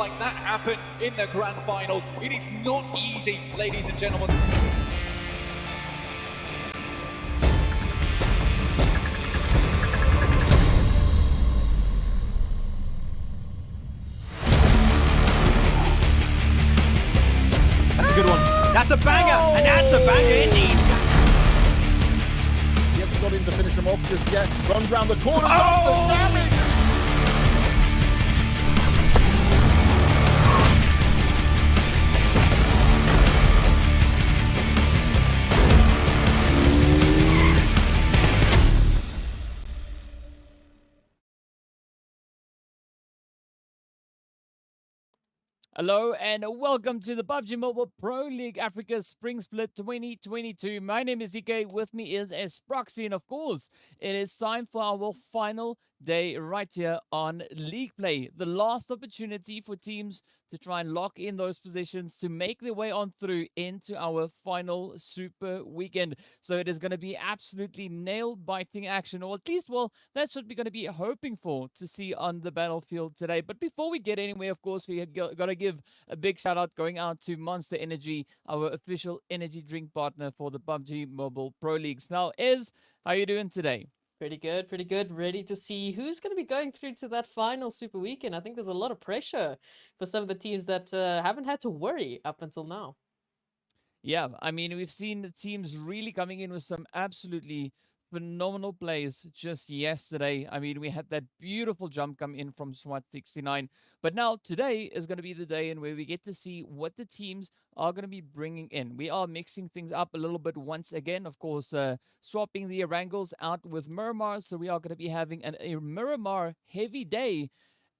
like that happen in the grand finals. It is not easy, ladies and gentlemen. That's a good one. That's a banger, and that's a banger indeed. He hasn't got in to finish him off just yet. Runs round the corner, does the damage. Hello and welcome to the PUBG Mobile Pro League Africa Spring Split 2022. My name is DK, with me is Sproxy, and of course, it is time for our final day right here on League Play. The last opportunity for teams to try and lock in those positions to make their way on through into our final Super Weekend. So it is going to be absolutely nail-biting action, or at least, well, that's what we're going to be hoping for to see on the battlefield today. But before we get anywhere, of course, we got to give a big shout out going out to Monster Energy, our official energy drink partner for the PUBG Mobile Pro Leagues. Now, how are you doing today? Pretty good, pretty good. Ready to see who's going to be going through to that final Super Weekend. I think there's a lot of pressure for some of the teams that haven't had to worry up until now. Yeah, I mean, we've seen the teams really coming in with some absolutely phenomenal plays just yesterday. I mean, we had that beautiful jump come in from SWAT 69. But now today is going to be the day in where we get to see what the teams are going to be bringing in. We are mixing things up a little bit once again. Of course, swapping the Erangels out with Miramar. So we are going to be having a Miramar heavy day.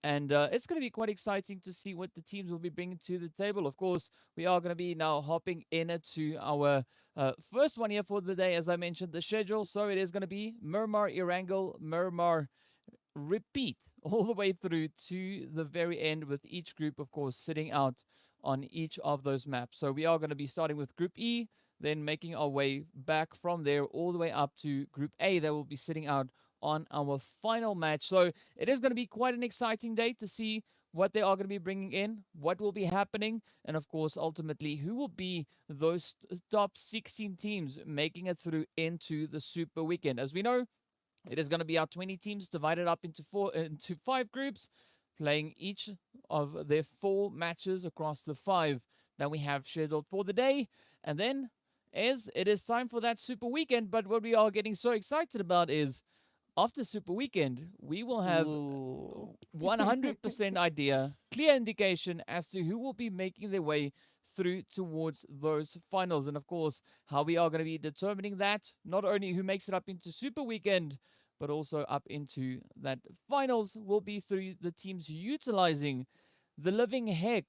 And it's going to be quite exciting to see what the teams will be bringing to the table. Of course, we are going to be now hopping into our first one here for the day. As I mentioned, the schedule. So it is going to be Miramar, Erangel, Miramar, repeat all the way through to the very end, with each group, of course, sitting out on each of those maps. So we are going to be starting with Group E, then making our way back from there all the way up to Group A that will be sitting out on our final match. So it is going to be quite an exciting day to see what they are going to be bringing in, what will be happening, and of course, ultimately, who will be those top 16 teams making it through into the Super Weekend. As we know, it is going to be our 20 teams divided up into 5 groups, playing each of their 4 matches across the 5 that we have scheduled for the day. And then, as it is time for that Super Weekend, but what we are getting so excited about is, after Super Weekend, we will have 100% idea, clear indication as to who will be making their way through towards those finals. And of course, how we are going to be determining that, not only who makes it up into Super Weekend, but also up into that finals, will be through the teams utilizing the living heck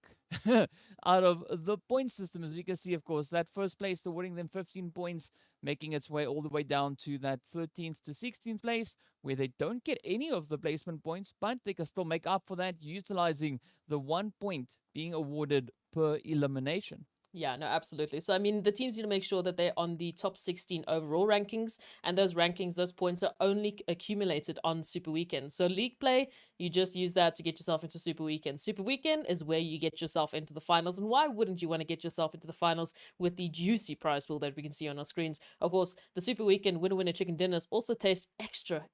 out of the point system. As you can see, of course, that first place awarding them 15 points, making its way all the way down to that 13th to 16th place, where they don't get any of the placement points, but they can still make up for that utilizing the 1 point being awarded per elimination. Yeah, no, absolutely. So, I mean, the teams need to make sure that they're on the top 16 overall rankings, and those rankings, those points are only accumulated on Super Weekend. So, League Play, you just use that to get yourself into Super Weekend. Super Weekend is where you get yourself into the finals, and why wouldn't you want to get yourself into the finals with the juicy prize pool that we can see on our screens? Of course, the Super Weekend winner chicken dinners also taste extra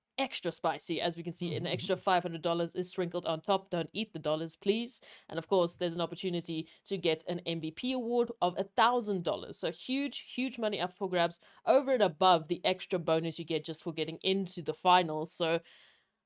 spicy. As we can see, an extra $500 is sprinkled on top. Don't eat the dollars, please. And of course, there's an opportunity to get an MVP award of $1,000. So huge money up for grabs, over and above the extra bonus you get just for getting into the finals. So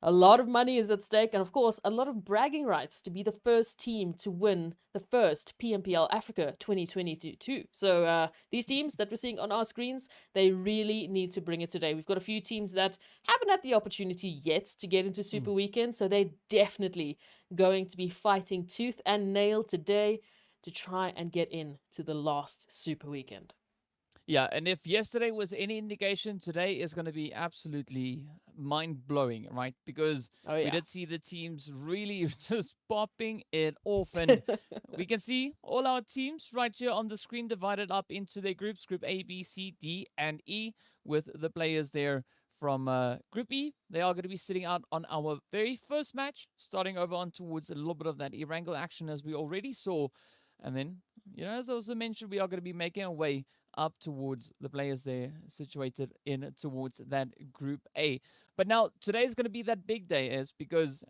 a lot of money is at stake, and of course, a lot of bragging rights to be the first team to win the first PMPL Africa 2022 too. So these teams that we're seeing on our screens, they really need to bring it today. We've got a few teams that haven't had the opportunity yet to get into Super Weekend, so they're definitely going to be fighting tooth and nail today to try and get into the last Super Weekend. Yeah, and if yesterday was any indication, today is going to be absolutely mind-blowing, right? Because we did see the teams really just popping it off. And we can see all our teams right here on the screen divided up into their groups, Group A, B, C, D, and E, with the players there from Group E. They are going to be sitting out on our very first match, starting over on towards a little bit of that Erangel action as we already saw. And then, as I also mentioned, we are going to be making our way up towards the players there situated in towards that Group A. But now, today is going to be that big day, is because,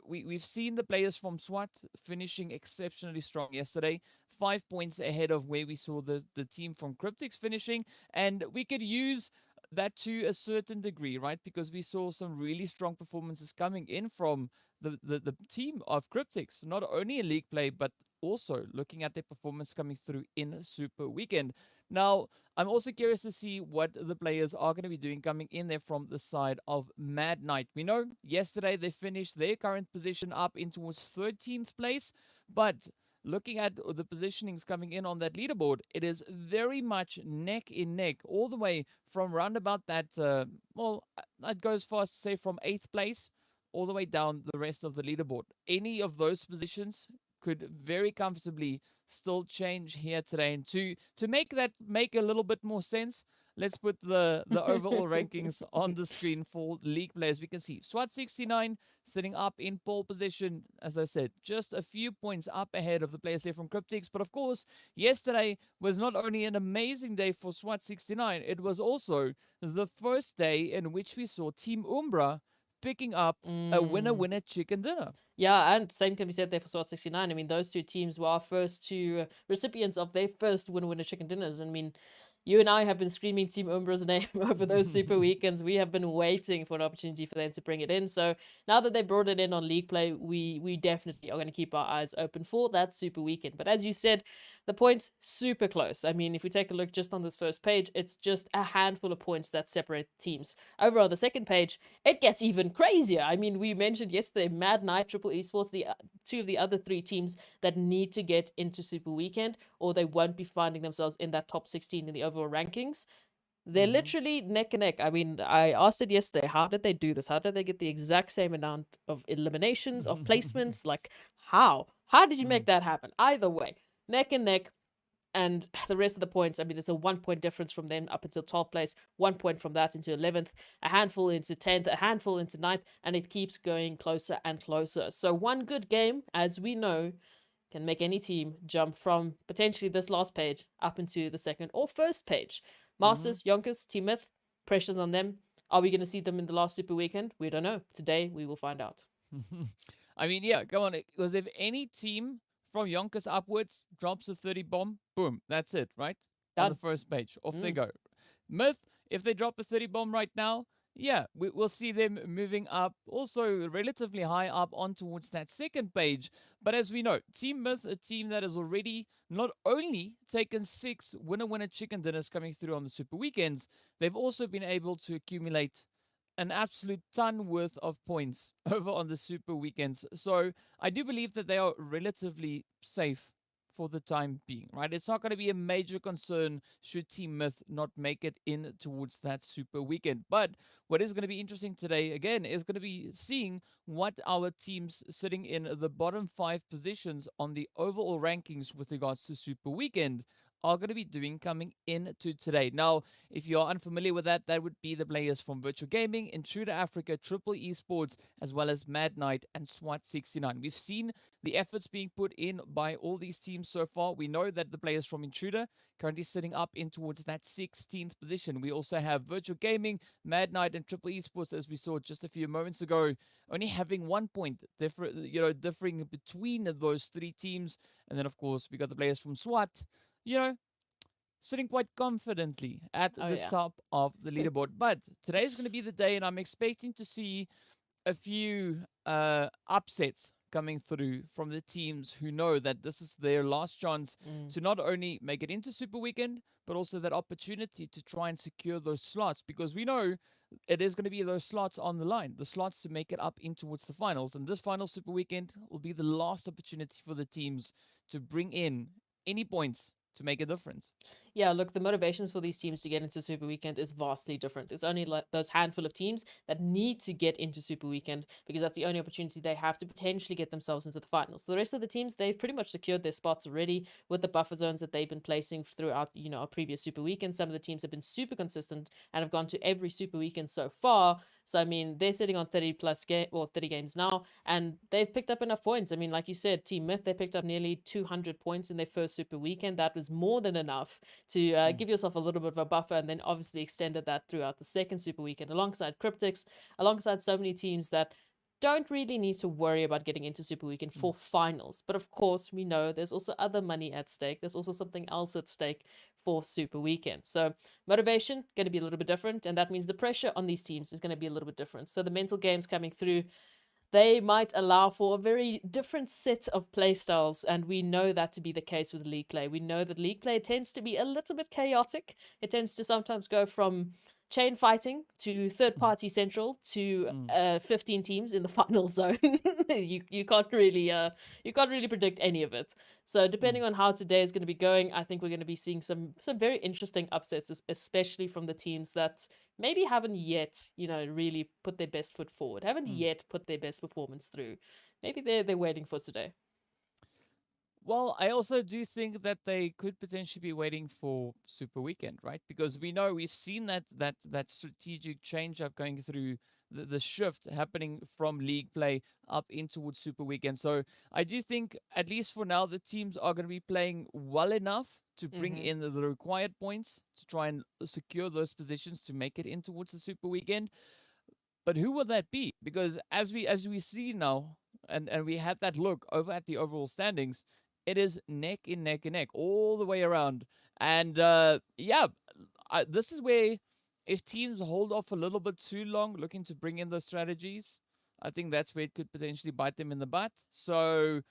we've seen the players from SWAT finishing exceptionally strong yesterday, 5 points ahead of where we saw the team from Cryptics finishing, and we could use that to a certain degree, right? Because we saw some really strong performances coming in from the team of Cryptics, not only in league play, but also looking at their performance coming through in Super Weekend. Now, I'm also curious to see what the players are going to be doing coming in there from the side of Mad Knight. We know yesterday they finished their current position up in towards 13th place, but looking at the positionings coming in on that leaderboard, it is very much neck in neck, all the way from round about that, I'd go as far as to say from 8th place all the way down the rest of the leaderboard. Any of those positions could very comfortably still change here today. And to make that make a little bit more sense, let's put the overall rankings on the screen for league players. We can see SWAT 69 sitting up in pole position, as I said, just a few points up ahead of the players here from Cryptics. But of course, yesterday was not only an amazing day for SWAT 69, it was also the first day in which we saw Team Umbra picking up a winner-winner chicken dinner. Yeah, and same can be said there for SWAT 69. I mean, those two teams were our first two recipients of their first winner-winner chicken dinners. I mean, you and I have been screaming Team Umbra's name over those Super Weekends. We have been waiting for an opportunity for them to bring it in. So now that they brought it in on League Play, we definitely are going to keep our eyes open for that Super Weekend. But as you said, the points super close. I mean, if we take a look just on this first page, it's just a handful of points that separate teams. Over on the second page, it gets even crazier. I mean, we mentioned yesterday Mad Knight, Triple Esports, the two of the other three teams that need to get into Super Weekend, or they won't be finding themselves in that top 16 in the overall rankings. They're literally neck and neck. I mean, I asked it yesterday, how did they do this? How did they get the exact same amount of eliminations, of placements? Like, how? How did you make that happen? Either way, neck and neck. And the rest of the points, I mean, it's a 1 point difference from them up until 12th place, 1 point from that into 11th, a handful into 10th, a handful into 9th, and it keeps going closer and closer. So one good game, as we know, can make any team jump from potentially this last page up into the second or first page. Masters, YONKOUS, Team Myth, pressures on them. Are we going to see them in the last Super Weekend? We don't know. Today, we will find out. I mean, yeah, come on. Because if any team from YONKOUS upwards drops a 30 bomb, boom, that's it, right? Done. On the first page. Off they go. Myth, if they drop a 30 bomb right now, yeah, we'll see them moving up, also relatively high up on towards that second page. But as we know, Team Myth, a team that has already not only taken 6 winner-winner chicken dinners coming through on the Super Weekends, they've also been able to accumulate an absolute ton worth of points over on the Super Weekends. So I do believe that they are relatively safe for the time being, right? It's not going to be a major concern should Team Myth not make it in towards that Super Weekend. But what is going to be interesting today, again, is going to be seeing what our teams sitting in the bottom 5 positions on the overall rankings with regards to Super Weekend are going to be doing coming into today. Now, if you are unfamiliar with that, that would be the players from Virtual Gaming, INTRUDER Africa, Triple Esports, as well as Mad Knight and SWAT 69. We've seen the efforts being put in by all these teams so far. We know that the players from INTRUDER currently sitting up in towards that 16th position. We also have Virtual Gaming, Mad Knight, and Triple Esports, as we saw just a few moments ago, only having 1 point differing between those 3 teams. And then, of course, we got the players from SWAT, sitting quite confidently at the top of the leaderboard. But today's going to be the day, and I'm expecting to see a few upsets coming through from the teams who know that this is their last chance to not only make it into Super Weekend, but also that opportunity to try and secure those slots, because we know it is going to be those slots on the line, the slots to make it up in towards the finals. And this final Super Weekend will be the last opportunity for the teams to bring in any points to make a difference. Yeah, look, the motivations for these teams to get into Super Weekend is vastly different. It's only like those handful of teams that need to get into Super Weekend because that's the only opportunity they have to potentially get themselves into the finals. The rest of the teams, they've pretty much secured their spots already with the buffer zones that they've been placing throughout, our previous Super Weekend. Some of the teams have been super consistent and have gone to every Super Weekend so far. So, I mean, they're sitting on 30 plus 30 games now, and they've picked up enough points. I mean, like you said, Team Myth, they picked up nearly 200 points in their first Super Weekend. That was more than enough to give yourself a little bit of a buffer, and then obviously extended that throughout the second Super Weekend alongside Cryptics, alongside so many teams that don't really need to worry about getting into Super Weekend for finals. But of course, we know there's also other money at stake. There's also something else at stake for Super Weekend. So motivation going to be a little bit different, and that means the pressure on these teams is going to be a little bit different. So the mental games coming through, they might allow for a very different set of playstyles, and we know that to be the case with league play. We know that league play tends to be a little bit chaotic. It tends to sometimes go from chain fighting to third party central to 15 teams in the final zone. You can't really predict any of it. So depending on how today is going to be going, I think we're going to be seeing some very interesting upsets, especially from the teams that maybe haven't yet, really put their best foot forward, haven't yet put their best performance through. Maybe they're waiting for today. Well, I also do think that they could potentially be waiting for Super Weekend, right? Because we know we've seen that strategic change up going through the shift happening from league play up in towards Super Weekend. So I do think, at least for now, the teams are going to be playing well enough to bring in the required points to try and secure those positions to make it in towards the Super Weekend. But who will that be? Because as we see now, and we had that look over at the overall standings, it is neck and neck all the way around. And this is where, if teams hold off a little bit too long looking to bring in those strategies, I think that's where it could potentially bite them in the butt. So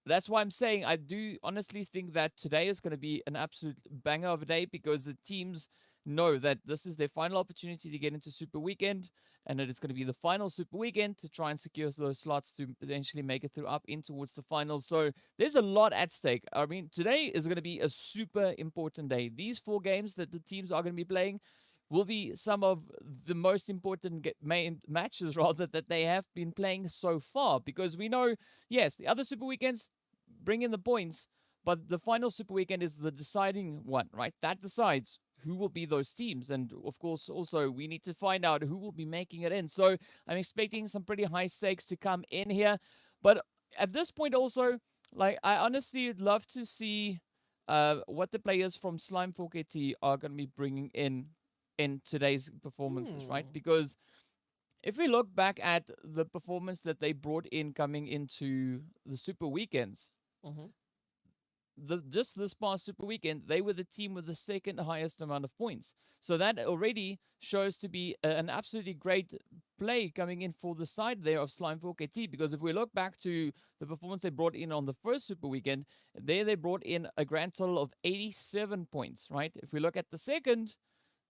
that's why I'm saying I do honestly think that today is going to be an absolute banger of a day, because the teams know that this is their final opportunity to get into Super Weekend, and that it's going to be the final Super Weekend to try and secure those slots to potentially make it through up in towards the finals. So there's a lot at stake. I mean, today is going to be a super important day. These 4 games that the teams are going to be playing will be some of the most important main matches, rather, that they have been playing so far. Because we know, yes, the other Super Weekends bring in the points, but the final Super Weekend is the deciding one, right? That decides who will be those teams. And of course, also, we need to find out who will be making it in. So I'm expecting some pretty high stakes to come in here. But at this point also, like, I honestly would love to see what the players from Slime 4KT are going to be bringing in today's performances, right? Because if we look back at the performance that they brought in coming into the Super Weekends, just this past Super Weekend, they were the team with the second highest amount of points. So that already shows to be an absolutely great play coming in for the side there of Slime 4KT. Because if we look back to the performance they brought in on the first Super Weekend, there they brought in a grand total of 87 points, right? If we look at the second,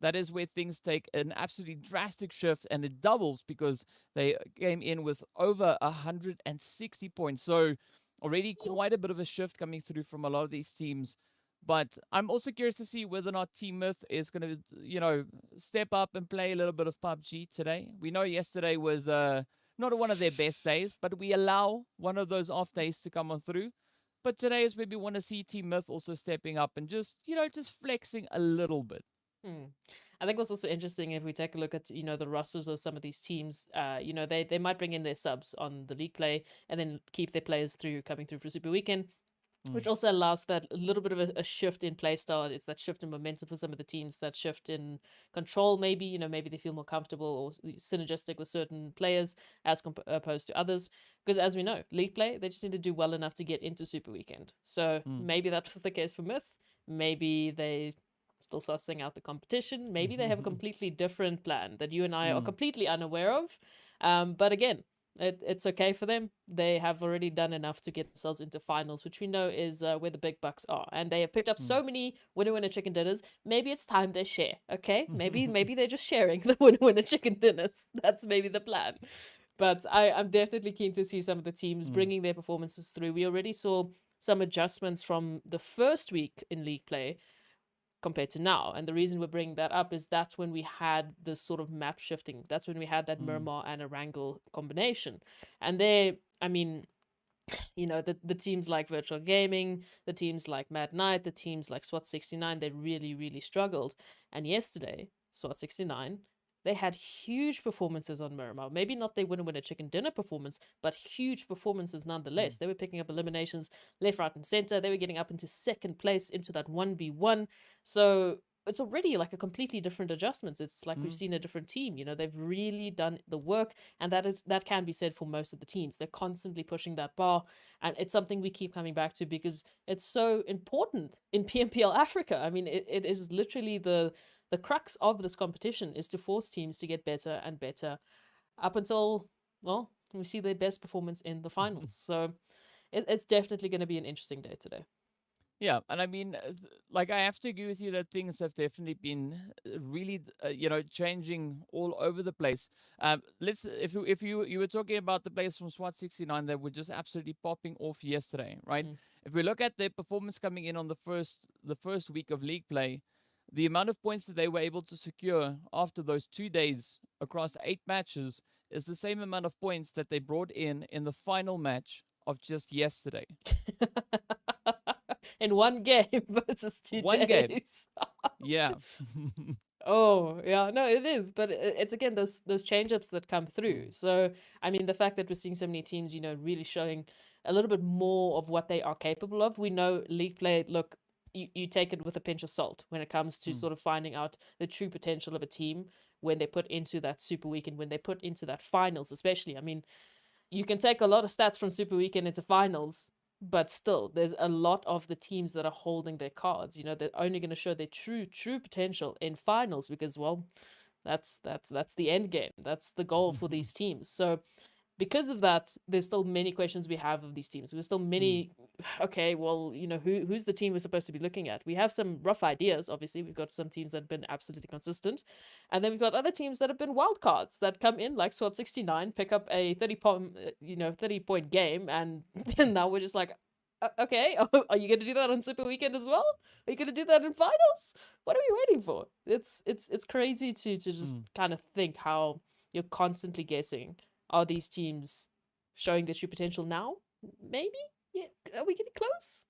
that is where things take an absolutely drastic shift, and it doubles because they came in with over 160 points. So already quite a bit of a shift coming through from a lot of these teams. But I'm also curious to see whether or not Team Myth is going to, step up and play a little bit of PUBG today. We know yesterday was not one of their best days, but we allow one of those off days to come on through. But today is where we want to see Team Myth also stepping up and just flexing a little bit. I think what's also interesting, if we take a look at the rosters of some of these teams, they might bring in their subs on the league play and then keep their players coming through for Super Weekend, which also allows that a little bit of a shift in play style. It's that shift in momentum for some of the teams, that shift in control. Maybe maybe they feel more comfortable or synergistic with certain players as opposed to others. Because as we know, league play, they just need to do well enough to get into Super Weekend. So maybe that was the case for Myth. Maybe they still sussing out the competition. Maybe they have a completely different plan that you and I are completely unaware of. But again, it's okay for them. They have already done enough to get themselves into finals, which we know is where the big bucks are. And they have picked up so many winner chicken dinners. Maybe it's time they share. Okay, maybe they're just sharing the winner chicken dinners. That's maybe the plan. But I'm definitely keen to see some of the teams bringing their performances through. We already saw some adjustments from the first week in league play. compared to now. And the reason we're bringing that up is that's when we had this sort of map shifting. That's when we had that Miramar and Erangel combination. And there, I mean, the teams like Virtual Gaming, the teams like Mad Knight, the teams like SWAT 69, they really, really struggled. And yesterday, SWAT 69, they had huge performances on Miramar. Maybe not they wouldn't win a chicken dinner performance, but huge performances nonetheless. They were picking up eliminations left, right, and center. They were getting up into second place into that 1v1. So it's already like a completely different adjustments. It's like we've seen a different team. They've really done the work, and that can be said for most of the teams. They're constantly pushing that bar, and it's something we keep coming back to because it's so important in PMPL Africa. I mean, it is literally the crux of this competition is to force teams to get better and better up until, well, we see their best performance in the finals. So it's definitely going to be an interesting day today. Yeah, and I mean, like I have to agree with you that things have definitely been really, changing all over the place. If you were talking about the players from SWAT 69 that were just absolutely popping off yesterday, right? If we look at their performance coming in on the first week of league play, the amount of points that they were able to secure after those 2 days across 8 matches is the same amount of points that they brought in the final match of just yesterday. In one game versus 2 One days. game. Yeah. Oh, yeah, no, it is. But it's again those change-ups that come through. So, I mean, the fact that we're seeing so many teams, really showing a little bit more of what they are capable of. We know league play, look, you take it with a pinch of salt when it comes to sort of finding out the true potential of a team when they put into that Super Weekend, when they put into that finals, especially. I mean, you can take a lot of stats from Super Weekend into finals, but still, there's a lot of the teams that are holding their cards. They're only going to show their true potential in finals because, well, that's the end game. That's the goal for these teams. So because of that, there's still many questions we have of these teams. There's still many, okay, well, who's the team we're supposed to be looking at? We have some rough ideas, obviously. We've got some teams that have been absolutely consistent. And then we've got other teams that have been wild cards that come in, like SWAT 69, pick up a 30-point game, and now we're just like, okay, are you going to do that on Super Weekend as well? Are you going to do that in finals? What are we waiting for? It's crazy to just kind of think how you're constantly guessing. Are these teams showing their true potential now? Maybe? Yeah. Are we getting close?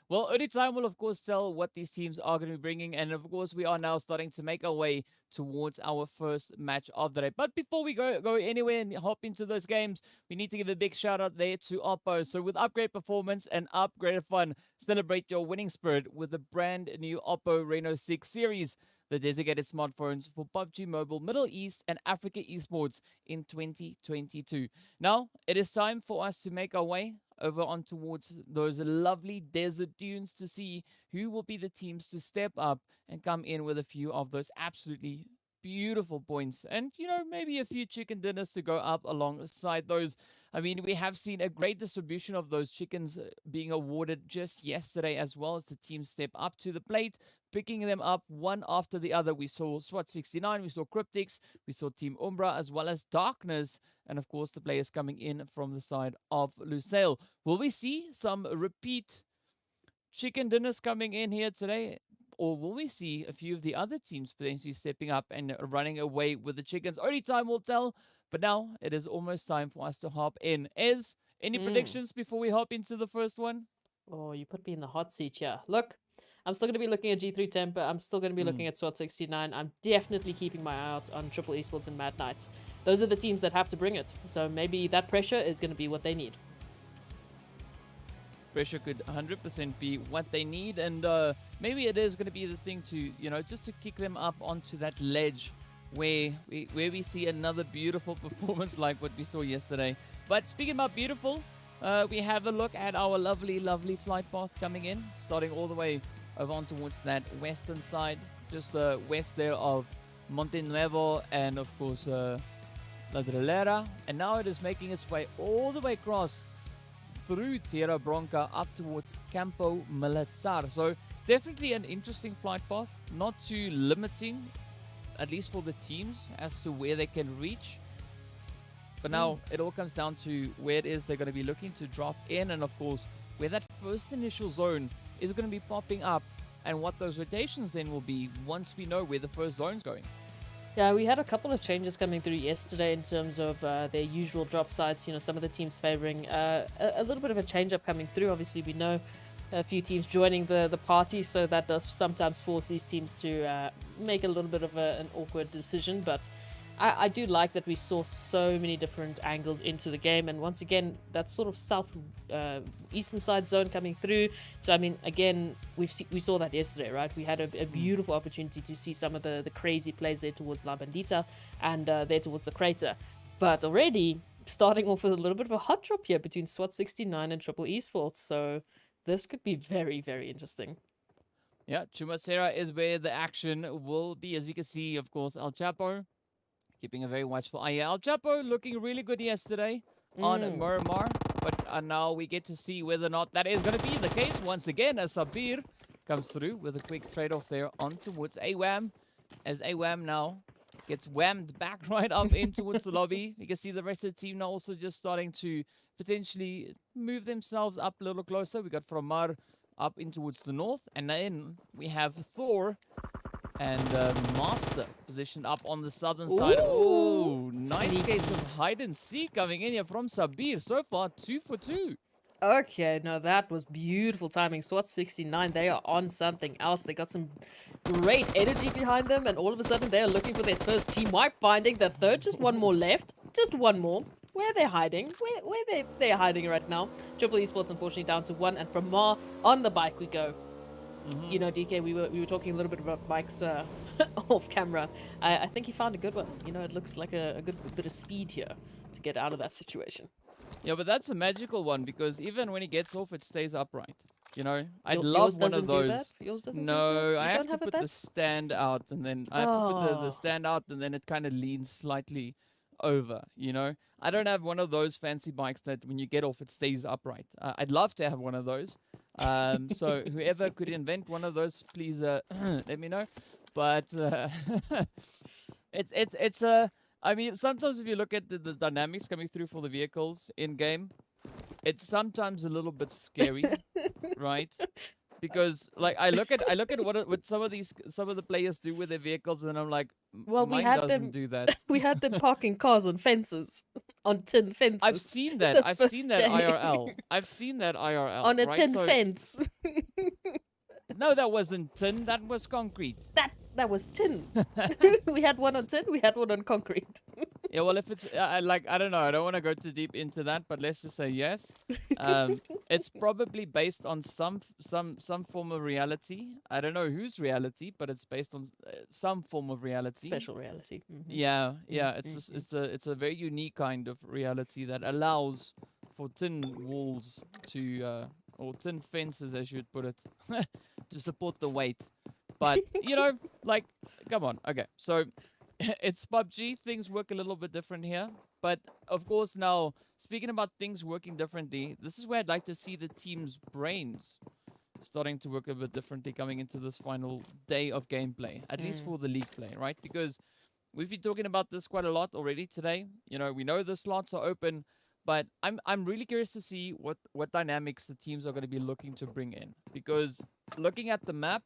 Well, only time will, of course, tell what these teams are going to be bringing. And, of course, we are now starting to make our way towards our first match of the day. But before we go anywhere and hop into those games, we need to give a big shout-out there to Oppo. So with upgrade performance and upgraded fun, celebrate your winning spirit with the brand new Oppo Reno 6 series, the designated smartphones for PUBG Mobile, Middle East, and Africa esports in 2022. Now, it is time for us to make our way over on towards those lovely desert dunes to see who will be the teams to step up and come in with a few of those absolutely beautiful points. And, maybe a few chicken dinners to go up alongside those. I mean, we have seen a great distribution of those chickens being awarded just yesterday, as well as the teams step up to the plate, picking them up one after the other. We saw SWAT 69, we saw Cryptics, we saw Team Umbra, as well as Darkness, and of course the players coming in from the side of Lusail. Will we see some repeat chicken dinners coming in here today? Or will we see a few of the other teams potentially stepping up and running away with the chickens? Only time will tell. But now it is almost time for us to hop in. Any predictions before we hop into the first one? Oh, you put me in the hot seat here. Look, I'm still going to be looking at G3 Temper. I'm still going to be looking at SWAT 69. I'm definitely keeping my eye out on Triple Esports and Mad Knight. Those are the teams that have to bring it. So maybe that pressure is going to be what they need. Pressure could 100% be what they need. And maybe it is going to be the thing to, just to kick them up onto that ledge where we see another beautiful performance like what we saw yesterday. But speaking about beautiful, we have a look at our lovely flight path coming in, starting all the way over on towards that western side, just west there of Monte Nuevo and of course La Drillera. And now it is making its way all the way across through Tierra Bronca up towards Campo Militar. So definitely an interesting flight path, not too limiting, at least for the teams, as to where they can reach. But now it all comes down to where it is they're going to be looking to drop in, and of course where that first initial zone is going to be popping up and what those rotations then will be once we know where the first zone's going. Yeah, we had a couple of changes coming through yesterday in terms of their usual drop sites. You know, some of the teams favoring a little bit of a change up coming through. Obviously, we know a few teams joining the party, so that does sometimes force these teams to make a little bit of an awkward decision. But I do like that we saw so many different angles into the game, and once again, that sort of south eastern side zone coming through. So I mean, again, we saw that yesterday, right? We had a beautiful opportunity to see some of the crazy plays there towards La Bandita and there towards the crater, but already starting off with a little bit of a hot drop here between SWAT 69 and Triple Esports. So this could be very, very interesting. Yeah, Chumacera is where the action will be. As we can see, of course, El Chapo keeping a very watchful eye. El Chapo looking really good yesterday on Miramar, but now we get to see whether or not that is going to be the case once again as Sabir comes through with a quick trade-off there on towards AWAM, as AWAM now gets whammed back right up in towards the lobby. You can see the rest of the team now also just starting to potentially move themselves up a little closer. We got Fromar up in towards the north, and then we have Thor and Master positioned up on the southern side. Oh, nice case of hide and seek coming in here from Sabir. So far, 2 for 2. Okay, no, that was beautiful timing. SWAT 69, they are on something else. They got some great energy behind them, and all of a sudden they are looking for their first team wipe, finding the third. Just one more left. Just one more. Where they're hiding? Where they're hiding right now? Triple Esports, unfortunately, down to 1, and from Mar on the bike we go. You know, DK, we were talking a little bit about bikes off camera. I think he found a good one. You know, it looks like a good bit of speed here to get out of that situation. Yeah, but that's a magical one because even when he gets off, it stays upright. You know, I'd love one of those. Yours doesn't No, do that? I have to put the stand out, and then I have to put the stand out, and then it kind of leans slightly over. You know, I don't have one of those fancy bikes that when you get off, it stays upright. I'd love to have one of those. So whoever could invent one of those, please let me know. But it's I mean, sometimes if you look at the dynamics coming through for the vehicles in game, it's sometimes a little bit scary, right? Because like I look at what some of the players do with their vehicles, and I'm like, well, mine doesn't do that. We had them parking cars on fences, on tin fences. I've seen that. I've seen that IRL. I've seen that IRL. On a right? tin fence. No, that wasn't tin. That was concrete. That was tin. We had one on tin. We had one on concrete. Yeah, well, if it's like, I don't know, I don't want to go too deep into that, but let's just say yes. It's probably based on some form of reality. I don't know whose reality, but it's based on some form of reality. Special reality. Yeah. It's a very unique kind of reality that allows for tin walls to or tin fences, as you'd put it, to support the weight. But you know, like, come on. Okay, so it's PUBG. Things work a little bit different here. But of course, now speaking about things working differently, this is where I'd like to see the team's brains starting to work a bit differently coming into this final day of gameplay, at least for the league play, right? Because we've been talking about this quite a lot already today. You know, we know the slots are open, but I'm really curious to see what dynamics the teams are going to be looking to bring in. Because looking at the map,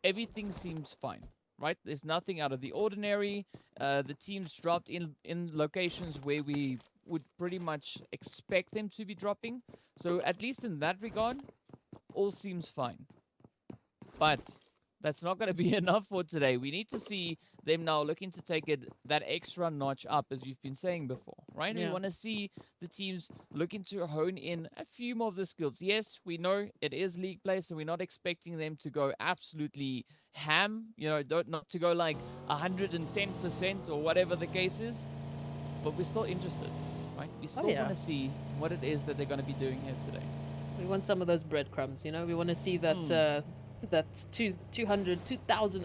everything seems fine, right? There's nothing out of the ordinary. The teams dropped in locations where we would pretty much expect them to be dropping. So at least in that regard, all seems fine. But that's not going to be enough for today. We need to see them now looking to take it that extra notch up, as you've been saying before, right? Yeah. We want to see the teams looking to hone in a few more of the skills. Yes, we know it is league play, so we're not expecting them to go absolutely ham, you know, not to go like 110% or whatever the case is, but we're still interested, right? We still want to see what it is that they're going to be doing here today. We want some of those breadcrumbs, you know? We want to see that that's 2,000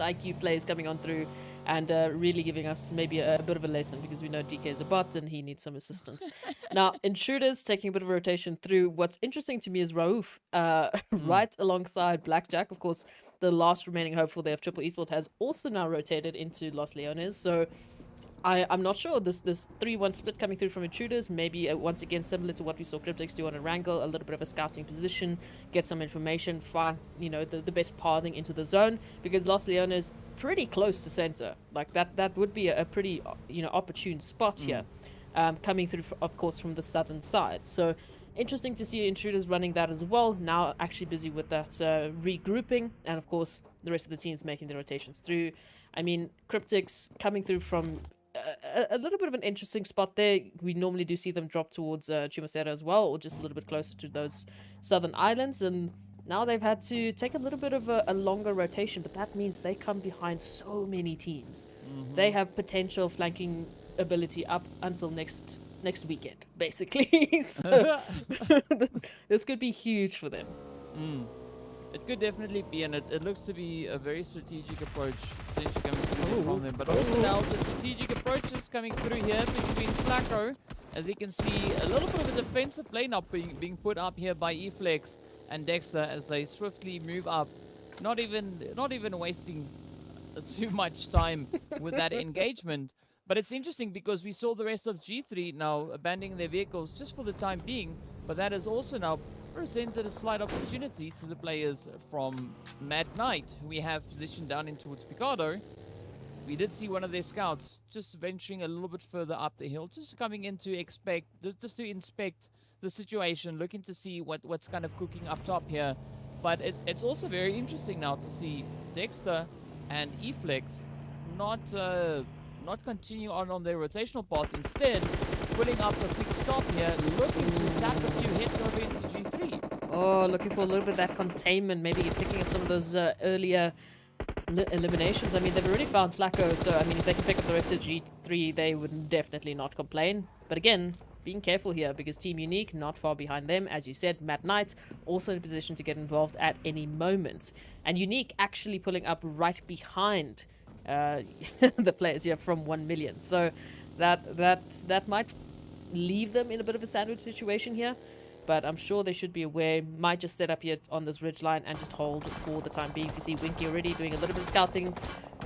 IQ plays coming on through and really giving us maybe a bit of a lesson, because we know DK is a bot and he needs some assistance. Now, Intruders taking a bit of a rotation through. What's interesting to me is Raouf right alongside Blackjack. Of course, the last remaining hopeful there of Triple Esports has also now rotated into Los Leones. So I'm not sure. This 3-1 split coming through from Intruders, maybe once again similar to what we saw Cryptics do on Erangel, a little bit of a scouting position, get some information, find the best pathing into the zone, because Los Leones pretty close to center. Like that would be a pretty opportune spot here, coming through of course from the southern side. So interesting to see Intruders running that as well. Now actually busy with that regrouping, and of course the rest of the teams making the rotations through. I mean, Cryptics coming through from a little bit of an interesting spot there. We normally do see them drop towards Chumacera as well, or just a little bit closer to those southern islands, and now they've had to take a little bit of a longer rotation, but that means they come behind so many teams. They have potential flanking ability up until next weekend, basically. So this could be huge for them. It could definitely be, and it looks to be a very strategic approach potentially coming through from them. But also now the strategic approach is coming through here between Flacco. As you can see, a little bit of a defensive play now being put up here by Eflex and Dexter as they swiftly move up. Not even wasting too much time with that engagement. But it's interesting because we saw the rest of G3 now abandoning their vehicles just for the time being. But that has also now presented a slight opportunity to the players from Mad Knight, who we have positioned down in towards Picardo. We did see one of their scouts just venturing a little bit further up the hill, just coming in to inspect the situation, looking to see what's kind of cooking up top here. But it's also very interesting now to see Dexter and Eflex not continue on their rotational path, instead pulling up a quick stop here, looking to tap a few hits over into G3. Oh, looking for a little bit of that containment, maybe picking up some of those earlier eliminations. I mean, they've already found Flacco, so I mean, if they can pick up the rest of G3, they would definitely not complain. But again, being careful here, because Team Unique not far behind them. As you said, Mad Knight also in a position to get involved at any moment. And Unique actually pulling up right behind the players here from 1 million. So that might leave them in a bit of a sandwich situation here. But I'm sure they should be aware. Might just set up here on this ridge line and just hold for the time being. You see Winky already doing a little bit of scouting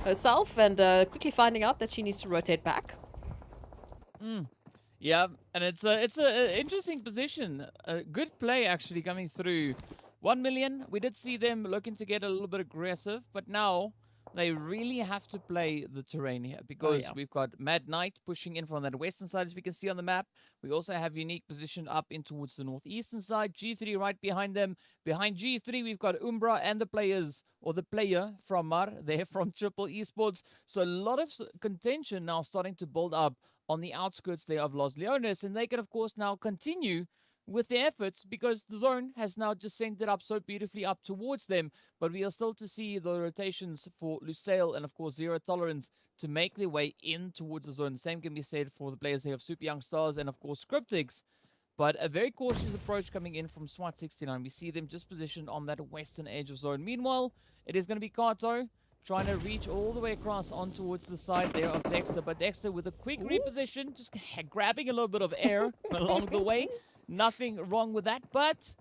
herself and quickly finding out that she needs to rotate back. Yeah, and it's a interesting position. A good play actually coming through. 1 million. We did see them looking to get a little bit aggressive, but now they really have to play the terrain here, because we've got Mad Knight pushing in from that western side, as we can see on the map. We also have Unique positioned up in towards the northeastern side. G3 right behind them. Behind G3, we've got Umbra and the player from Mar. They're from Triple Esports. So a lot of contention now starting to build up on the outskirts there of Los Leones, and they can of course now continue with their efforts, because the zone has now just sent it up so beautifully up towards them. But we are still to see the rotations for Lusail and of course Zero Tolerance to make their way in towards the zone. Same can be said for the players here of Super Young Stars and of course Cryptics. But a very cautious approach coming in from SWAT 69. We see them just positioned on that western edge of zone. Meanwhile, it is going to be Kato trying to reach all the way across on towards the side there of Dexter. But Dexter with a quick reposition, just grabbing a little bit of air along the way. Nothing wrong with that, but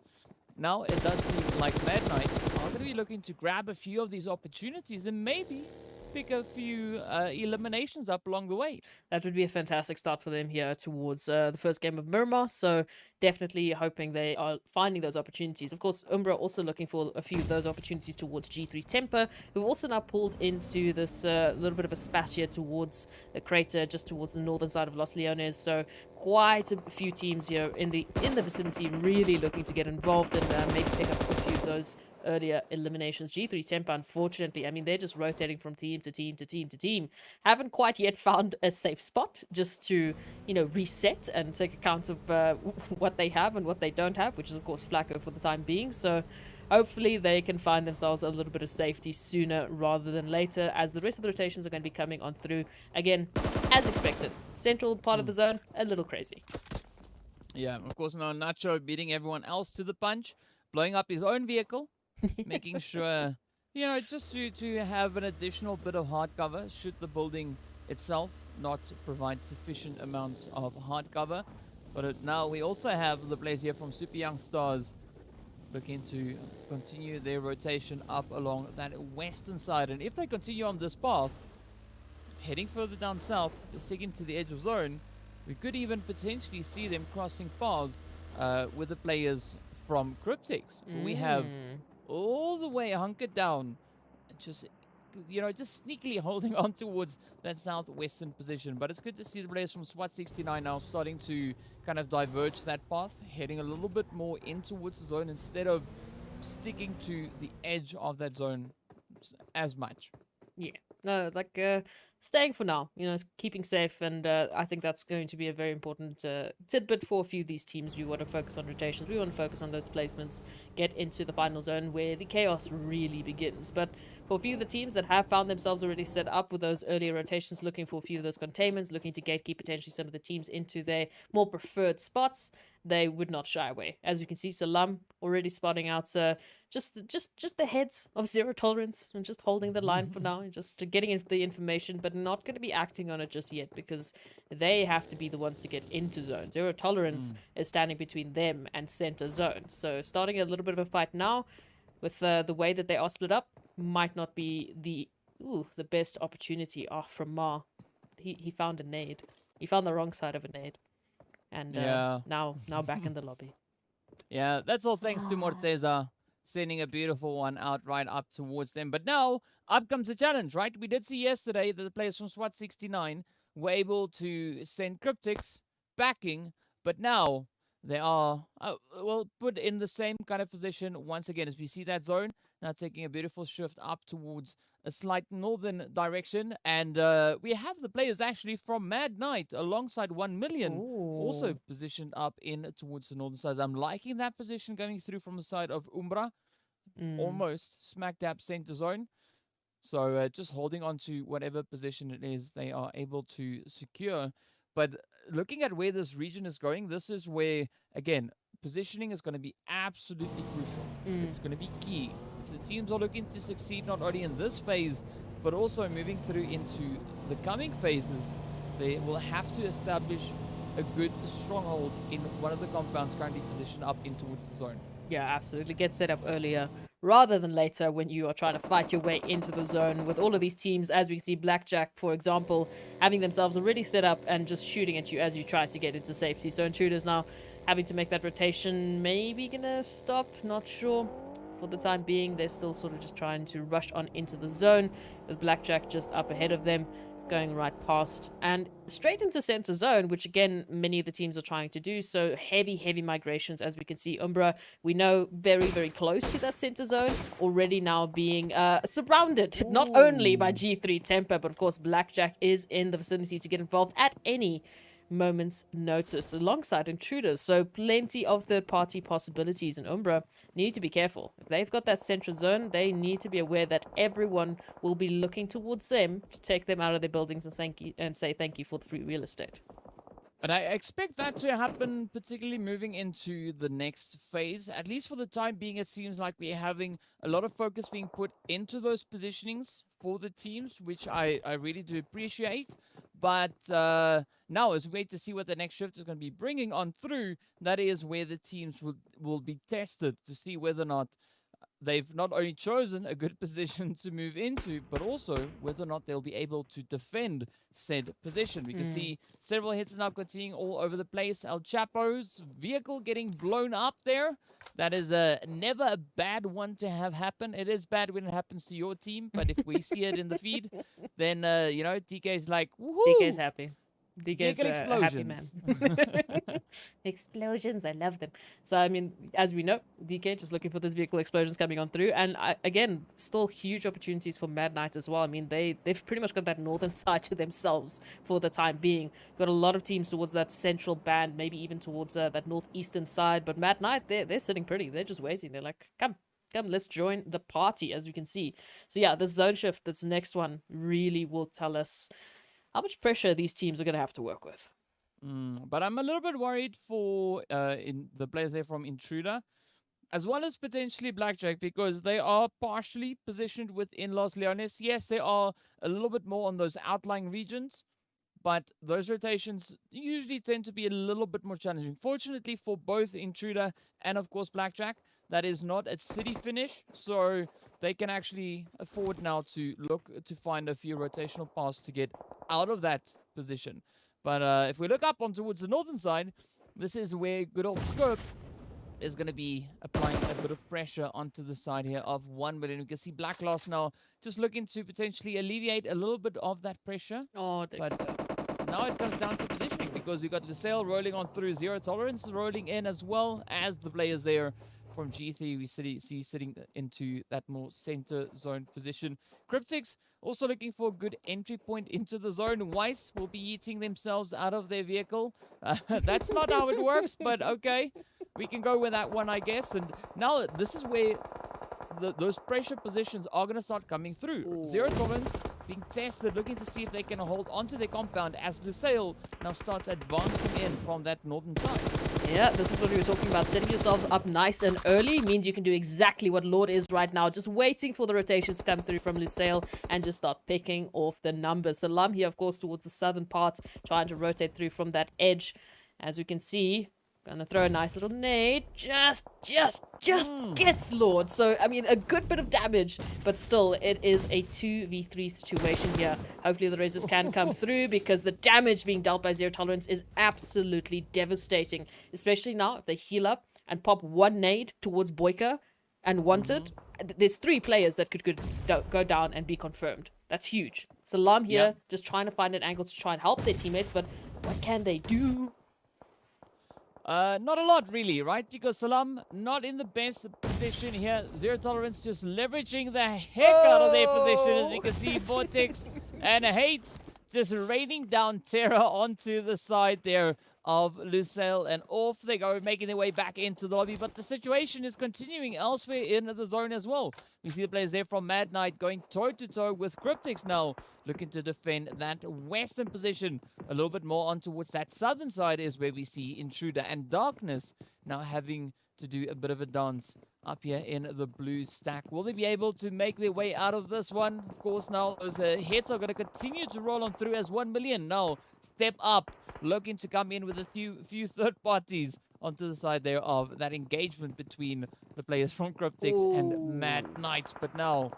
now it does seem like Mad Knight are going to be looking to grab a few of these opportunities and maybe pick a few eliminations up along the way. That would be a fantastic start for them here towards the first game of Miramar. So definitely hoping they are finding those opportunities. Of course, Umbra also looking for a few of those opportunities towards G3 Temper, who've also now pulled into this little bit of a spat here towards the crater, just towards the northern side of Los Leones. So quite a few teams here in the vicinity really looking to get involved and maybe pick up a few of those earlier eliminations. G3 Temper, unfortunately, I mean, they're just rotating from team to team to team to team. Haven't quite yet found a safe spot just to, reset and take account of what they have and what they don't have, which is, of course, Flacco for the time being. So hopefully they can find themselves a little bit of safety sooner rather than later, as the rest of the rotations are going to be coming on through. Again, as expected. Central part of the zone, a little crazy. Yeah, of course, now Nacho beating everyone else to the punch, blowing up his own vehicle, making sure, just to have an additional bit of hard cover should the building itself not provide sufficient amounts of hard cover. But now we also have the players here from Super Young Stars looking to continue their rotation up along that western side. And if they continue on this path, heading further down south, just sticking to the edge of zone, we could even potentially see them crossing paths with the players from Cryptics. We have all the way hunkered down, and just just sneakily holding on towards that southwestern position. But it's good to see the players from SWAT 69 now starting to kind of diverge that path, heading a little bit more in towards the zone instead of sticking to the edge of that zone as much. Yeah, no, like staying for now, keeping safe, and I think that's going to be a very important tidbit for a few of these teams. We want to focus on rotations, we want to focus on those placements, get into the final zone where the chaos really begins. But for a few of the teams that have found themselves already set up with those earlier rotations, looking for a few of those containments, looking to gatekeep potentially some of the teams into their more preferred spots, they would not shy away. As we can see, Salam already spotting out just the heads of Zero Tolerance and just holding the line for now and just getting into the information, but not going to be acting on it just yet because they have to be the ones to get into zone. Zero Tolerance is standing between them and center zone. So starting a little bit of a fight now with the way that they are split up might not be the best opportunity. From Mar. He found a nade. He found the wrong side of a nade. And now back in the lobby. Yeah, that's all thanks to Morteza sending a beautiful one out right up towards them. But now, up comes the challenge, right? We did see yesterday that the players from SWAT 69 were able to send Cryptics backing, but now they are, put in the same kind of position once again as we see that zone. Now taking a beautiful shift up towards a slight northern direction. And we have the players actually from Mad Knight alongside 1 million also positioned up in towards the northern side. I'm liking that position going through from the side of Umbra. Almost smack dab center zone. So just holding on to whatever position it is they are able to secure. But looking at where this region is going, this is where, again, positioning is going to be absolutely crucial. It's going to be key. If the teams are looking to succeed not only in this phase, but also moving through into the coming phases, they will have to establish a good stronghold in one of the compounds currently positioned up in towards the zone. Yeah, absolutely. Get set up earlier rather than later when you are trying to fight your way into the zone with all of these teams, as we see Blackjack, for example, having themselves already set up and just shooting at you as you try to get into safety. So Intruders now having to make that rotation, maybe gonna stop, not sure. For the time being, they're still sort of just trying to rush on into the zone with Blackjack just up ahead of them, going right past and straight into center zone, which again many of the teams are trying to do. So heavy migrations, as we can see. Umbra, we know, very close to that center zone, already now being surrounded not only by G3 Temper, but of course Blackjack is in the vicinity to get involved at any moment's notice alongside Intruders. So plenty of third-party possibilities, and Umbra need to be careful. If they've got that central zone, they need to be aware that everyone will be looking towards them to take them out of their buildings and say thank you for the free real estate. And I expect that to happen, particularly moving into the next phase. At least for the time being, it seems like we're having a lot of focus being put into those positionings for the teams, which I really do appreciate. But now, as we wait to see what the next shift is going to be bringing on through, that is where the teams will be tested to see whether or not they've not only chosen a good position to move into, but also whether or not they'll be able to defend said position. We can see several hits now continuing all over the place. El Chapo's vehicle getting blown up there. That is never a bad one to have happen. It is bad when it happens to your team, but if we see it in the feed, then, DK's like, woohoo! DK's happy. DK's a happy man. Explosions, I love them. So, I mean, as we know, DK just looking for those vehicle explosions coming on through. And again, still huge opportunities for Mad Knights as well. I mean, they've pretty much got that northern side to themselves for the time being. Got a lot of teams towards that central band, maybe even towards that northeastern side. But Mad Knight, they're sitting pretty. They're just waiting. They're like, come, let's join the party, as we can see. So yeah, the zone shift, this next one, really will tell us how much pressure these teams are going to have to work with. But I'm a little bit worried for in the players there from Intruder, as well as potentially Blackjack, because they are partially positioned within Los Leones. Yes, they are a little bit more on those outlying regions, but those rotations usually tend to be a little bit more challenging. Fortunately for both Intruder and, of course, Blackjack, that is not a city finish, so they can actually afford now to look to find a few rotational paths to get out of that position. But if we look up on towards the northern side, this is where good old Scope is going to be applying a bit of pressure onto the side here of 1 million. We can see Black Loss now just looking to potentially alleviate a little bit of that pressure. Oh, Dexter. But now it comes down to positioning, because we got Lusail rolling on through, Zero Tolerance rolling in, as well as the players there from G3 we see sitting into that more center zone position. Cryptics also looking for a good entry point into the zone. Weiss will be eating themselves out of their vehicle. That's not how it works, but okay. We can go with that one, I guess. And now this is where those pressure positions are going to start coming through. Ooh. Zero Tolerance being tested, looking to see if they can hold onto their compound as Lusail now starts advancing in from that northern side. Yeah, this is what we were talking about. Setting yourself up nice and early means you can do exactly what Lord is right now. Just waiting for the rotations to come through from Lusail and just start picking off the numbers. Salam here, of course, towards the southern part, trying to rotate through from that edge. As we can see, gonna throw a nice little nade. Just gets Lord. So, I mean, a good bit of damage, but still, it is a 2v3 situation here. Hopefully the razors can come through, because the damage being dealt by Zero Tolerance is absolutely devastating. Especially now, if they heal up and pop one nade towards Boyka and Wanted, there's 3 players that could go down and be confirmed. That's huge. Salam here, just trying to find an angle to try and help their teammates, but what can they do? Not a lot, really, right? Because Salam not in the best position here. Zero Tolerance just leveraging the heck out of their position, as we can see. Vortex and Hate just raining down terror onto the side there of Lusail, and off they go, making their way back into the lobby. But the situation is continuing elsewhere in the zone as well. We see the players there from Mad Knight going toe-to-toe with Cryptics now, looking to defend that western position. A little bit more on towards that southern side is where we see Intruder and Darkness now having to do a bit of a dance up here in the blue stack. Will they be able to make their way out of this one? Of course, now those hits are going to continue to roll on through, as 1 million now step up, looking to come in with a few third parties onto the side there of that engagement between the players from Cryptics and Mad Knight. But now,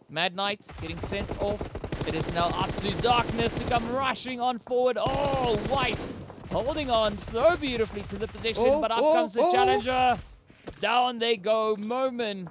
Mad Knight getting sent off. It is now up to Darkness to come rushing on forward. Oh, White holding on so beautifully to the position, but up comes the challenger. Down they go. Momin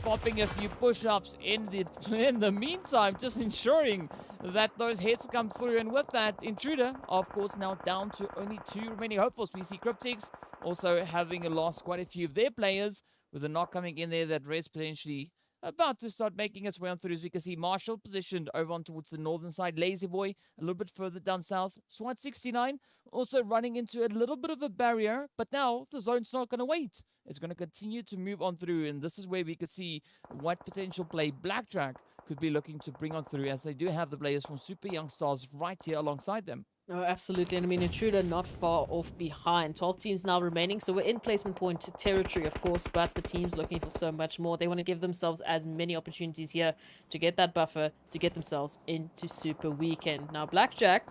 popping a few push-ups in the meantime, just ensuring that those hits come through. And with that, Intruder, of course, now down to only 2 remaining hopefuls. We see Cryptics also having lost quite a few of their players, with a knock coming in there that Res potentially about to start making its way on through. As we can see, Marshall positioned over on towards the northern side. Lazy Boy a little bit further down south. SWAT 69 also running into a little bit of a barrier, but now the zone's not going to wait. It's going to continue to move on through, and this is where we could see what potential play Blackjack could be looking to bring on through, as they do have the players from Super Young Stars right here alongside them. Oh, absolutely. And I mean, Intruder not far off behind. 12 teams now remaining. So we're in placement point territory, of course, but the team's looking for so much more. They want to give themselves as many opportunities here to get that buffer, to get themselves into Super Weekend. Now, Blackjack,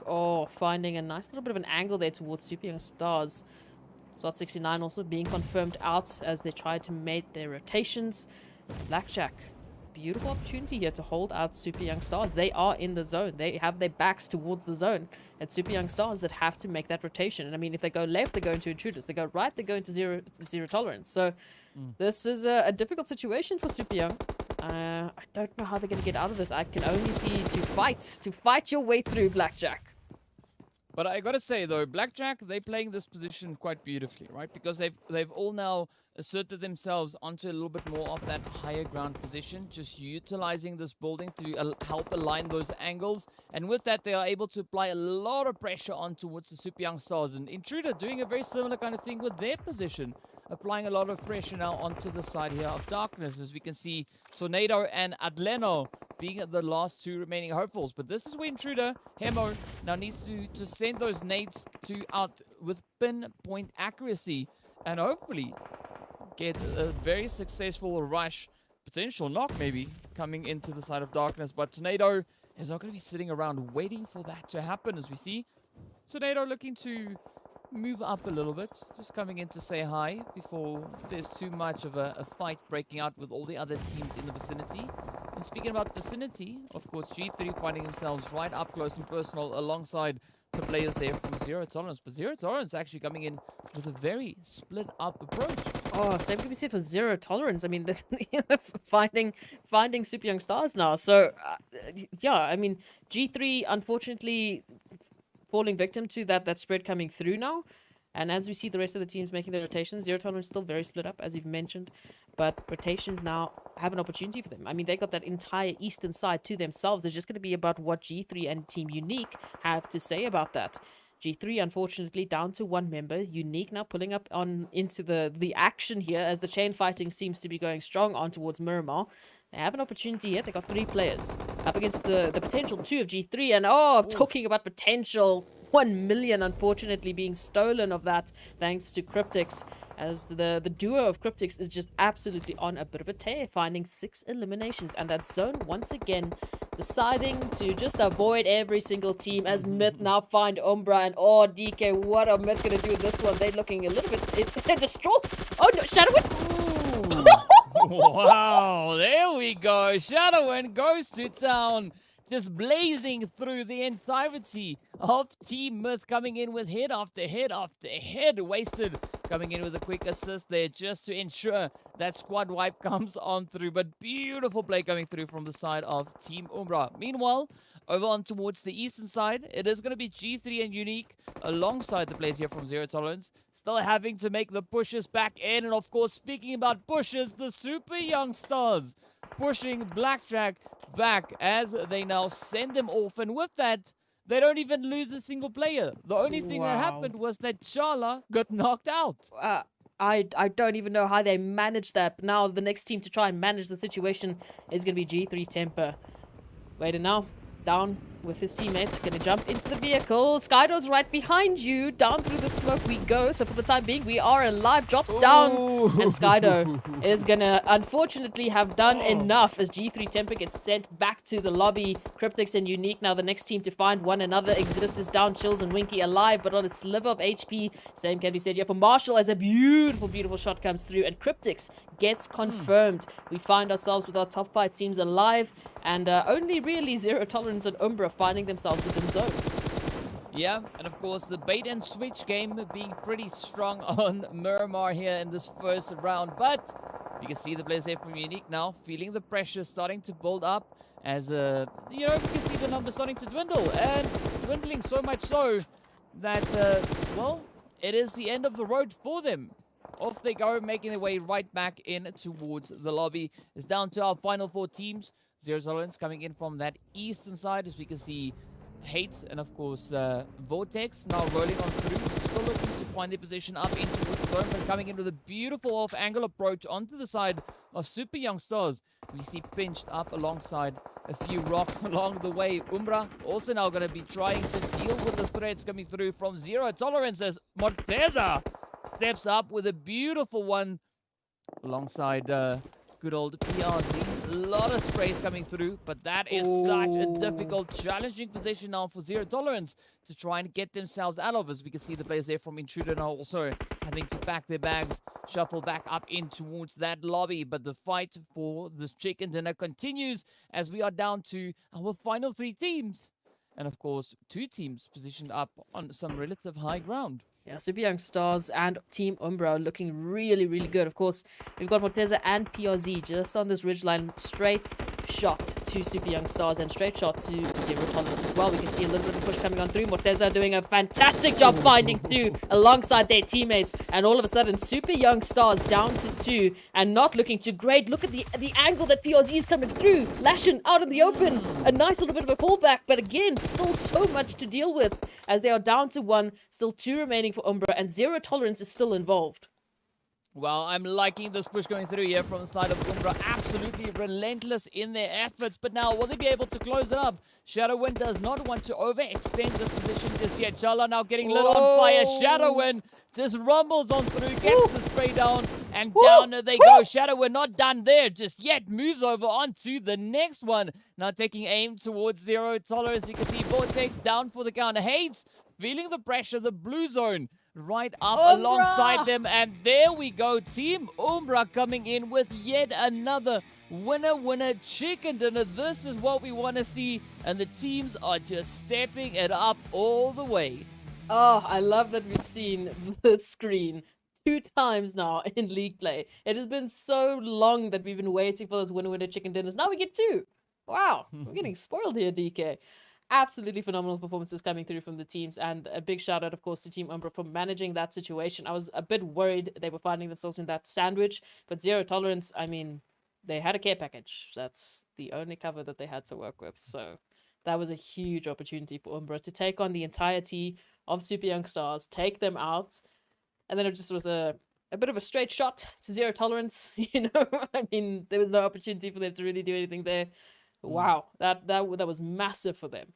finding a nice little bit of an angle there towards Super Young Stars. SWAT 69 also being confirmed out as they try to make their rotations. Blackjack, beautiful opportunity here to hold out Super Young Stars. They are in the zone. They have their backs towards the zone. And Super Young Stars that have to make that rotation. And I mean, if they go left, they go into Intruders. They go right, they go into zero Tolerance. So this is a difficult situation for Super Young. I don't know how they're going to get out of this. I can only see to fight your way through, Blackjack. But I gotta say though, Blackjack, they playing this position quite beautifully, right? Because they've all now asserted themselves onto a little bit more of that higher ground position, just utilizing this building to help align those angles. And with that, they are able to apply a lot of pressure on towards the Super Young Stars. And Intruder doing a very similar kind of thing with their position, applying a lot of pressure now onto the side here of Darkness, as we can see Tornado and Adleno being the last 2 remaining hopefuls. But this is where Intruder, Hemo, now needs to send those nades out with pinpoint accuracy and hopefully get a very successful rush, potential knock maybe, coming into the side of Darkness. But Tornado is not going to be sitting around waiting for that to happen, as we see Tornado looking to move up a little bit. Just coming in to say hi before there's too much of a fight breaking out with all the other teams in the vicinity. And speaking about vicinity, of course, G3 finding themselves right up close and personal alongside the players there from Zero Tolerance. But Zero Tolerance actually coming in with a very split up approach. Oh, same can be said for Zero Tolerance. I mean, finding super young stars now. So, yeah, I mean, G3 unfortunately falling victim to that spread coming through now. And as we see the rest of the teams making their rotations, Zero Tolerance still very split up, as you've mentioned. But rotations now have an opportunity for them. I mean, they got that entire eastern side to themselves. It's just going to be about what G3 and Team Unique have to say about that. G3, unfortunately, down to one member. Unique now pulling up on into the action here as the chain fighting seems to be going strong on towards Miramar. They have an opportunity here. They got 3 players up against the potential 2 of G3. And talking about potential, 1 million unfortunately being stolen of that thanks to Cryptics, as the duo of Cryptics is just absolutely on a bit of a tear, finding 6 eliminations. And that zone once again deciding to just avoid every single team as Myth now find Umbra. And DK, what are Myth gonna do with this one? They're looking a little bit distraught. Oh no, Shadowwind! Wow, there we go. Shadowwind goes to town. Just blazing through the entirety of Team Myth, coming in with hit after hit after hit. Wasted coming in with a quick assist there just to ensure that squad wipe comes on through. But beautiful play coming through from the side of Team Umbra. Meanwhile, over on towards the eastern side, it is going to be G3 and Unique alongside the players here from Zero Tolerance. Still having to make the pushes back in. And of course, speaking about pushes, the super young stars pushing Blackjack back as they now send them off. And with that, they don't even lose a single player. The only thing that happened was that Chala got knocked out. I don't even know how they managed that. But now the next team to try and manage the situation is going to be G3 Temper. Wait, and now down with his teammates, gonna jump into the vehicle. Skydo's right behind you. Down through the smoke we go. So for the time being, we are alive. Drops down. And Skydo is gonna unfortunately have done enough as G3 Temper gets sent back to the lobby. Cryptics and Unique now the next team to find one another. Exist is down. Chills and Winky alive, but on a sliver of HP. Same can be said here for Marshall as a beautiful shot comes through. And Cryptics gets confirmed. We find ourselves with our top 5 teams alive. And only really Zero Tolerance and Umbra finding themselves within zone. Yeah, and of course the bait and switch game being pretty strong on Miramar here in this first round. But you can see the players there from Unique now feeling the pressure starting to build up as, you can see the numbers starting to dwindle. And dwindling so much so that, well, it is the end of the road for them. Off they go, making their way right back in towards the lobby. It's down to our final 4 teams. Zero Tolerance coming in from that eastern side, as we can see Hate and of course Vortex now rolling on through. Still looking to find their position up into the zone, but coming in with a beautiful off-angle approach onto the side of Super Young Stars. We see pinched up alongside a few rocks along the way. Umbra also now going to be trying to deal with the threats coming through from Zero Tolerance as Morteza steps up with a beautiful one alongside good old PRZ. A lot of sprays coming through, but that is such a difficult, challenging position now for Zero Tolerance to try and get themselves out of. As we can see the players there from Intruder now also having to pack their bags, shuffle back up in towards that lobby. But the fight for this chicken dinner continues as we are down to our final 3 teams. And of course, 2 teams positioned up on some relative high ground. Yeah, Super Young Stars and Team Umbra are looking really good. Of course, we've got Morteza and PRZ just on this ridgeline. Straight shot to Super Young Stars and straight shot to Zero Tolerance as well. We can see a little bit of push coming on through. Morteza doing a fantastic job finding through alongside their teammates. And all of a sudden, Super Young Stars down to 2 and not looking too great. Look at the angle that PRZ is coming through. Lashin out in the open. A nice little bit of a pullback, but again, still so much to deal with as they are down to 1. Still 2 remaining for Umbra, and Zero Tolerance is still involved. Well, I'm liking this push going through here from the side of Umbra. Absolutely relentless in their efforts. But now, will they be able to close it up? Shadowwind does not want to overextend this position just yet. Chala now getting lit on fire. Shadowwind just rumbles on through, gets the spray down, and down they go. Shadowwind not done there just yet. Moves over onto the next one. Now taking aim towards Zero Tolerance. You can see Vortex down for the count. Hades feeling the pressure, the blue zone. right up Umbra! alongside them. And there we go. Team Umbra coming in with yet another winner chicken dinner. This is what we want to see. And the teams are just stepping it up all the way. Oh, I love that we've seen the screen 2 times now in league play. It has been so long that we've been waiting for those winner chicken dinners. Now we get 2. Wow, we're getting spoiled here, DK. Absolutely phenomenal performances coming through from the teams, and a big shout out, of course, to Team Umbra for managing that situation. I was a bit worried they were finding themselves in that sandwich, but zero tolerance, I mean, they had a care package. That's the only cover that they had to work with. So that was a huge opportunity for Umbra to take on the entirety of Super Young Stars, take them out, and then it just was a bit of a straight shot to zero tolerance. I mean, there was no opportunity for them to really do anything there. Wow, that was massive for them.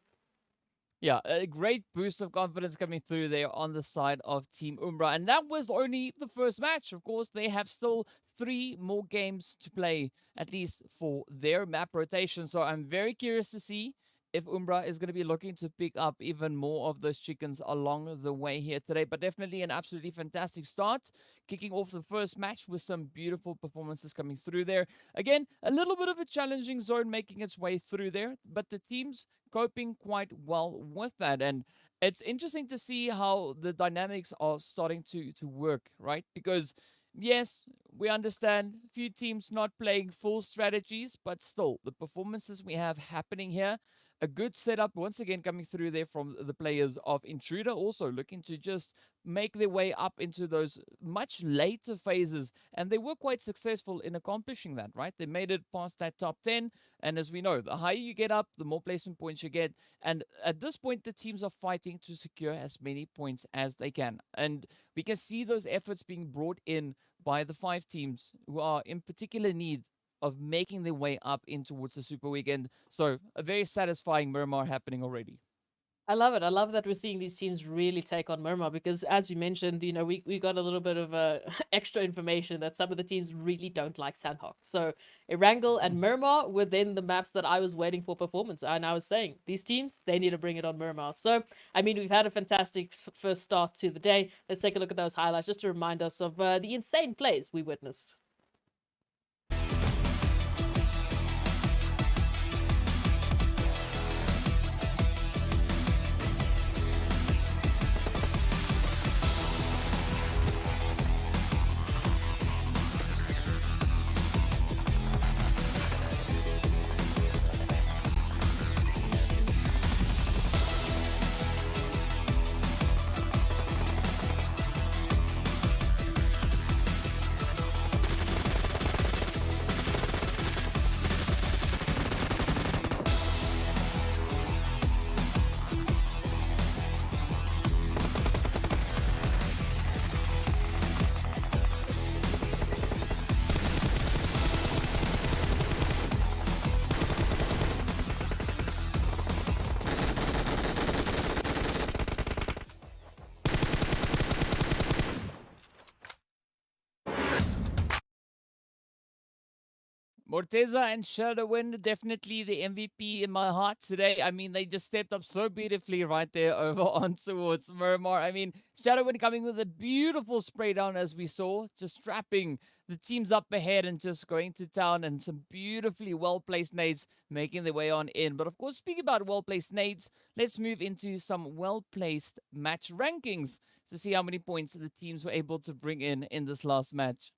Yeah, a great boost of confidence coming through there on the side of Team Umbra. And that was only the first match. Of course, they have still 3 more games to play, at least for their map rotation. So I'm very curious to see if Umbra is going to be looking to pick up even more of those chickens along the way here today. But definitely an absolutely fantastic start. Kicking off the first match with some beautiful performances coming through there. Again, a little bit of a challenging zone making its way through there, but the team's coping quite well with that. And it's interesting to see how the dynamics are starting to work, right? Because yes, we understand a few teams not playing full strategies, but still the performances we have happening here, a good setup once again coming through there from the players of Intruder, also looking to just make their way up into those much later phases, and they were quite successful in accomplishing that, right? They made it past that top 10, and as we know, the higher you get up, the more placement points you get, and at this point the teams are fighting to secure as many points as they can, and we can see those efforts being brought in by the 5 teams who are in particular need of making their way up in towards the Super Weekend. So a very satisfying Miramar happening already. I love it. I love that we're seeing these teams really take on Miramar because, as you mentioned, we got a little bit of extra information that some of the teams really don't like Sandhawk. So Erangel and Miramar were then the maps that I was waiting for performance. And I was saying, these teams, they need to bring it on Miramar. So, I mean, we've had a fantastic first start to the day. Let's take a look at those highlights just to remind us of the insane plays we witnessed. Morteza and Shadowwind, definitely the MVP in my heart today. I mean, they just stepped up so beautifully right there over on towards Miramar. I mean, Shadowwind coming with a beautiful spray down as we saw, just strapping the teams up ahead and just going to town, and some beautifully well-placed nades making their way on in. But of course, speaking about well-placed nades, let's move into some well-placed match rankings to see how many points the teams were able to bring in this last match.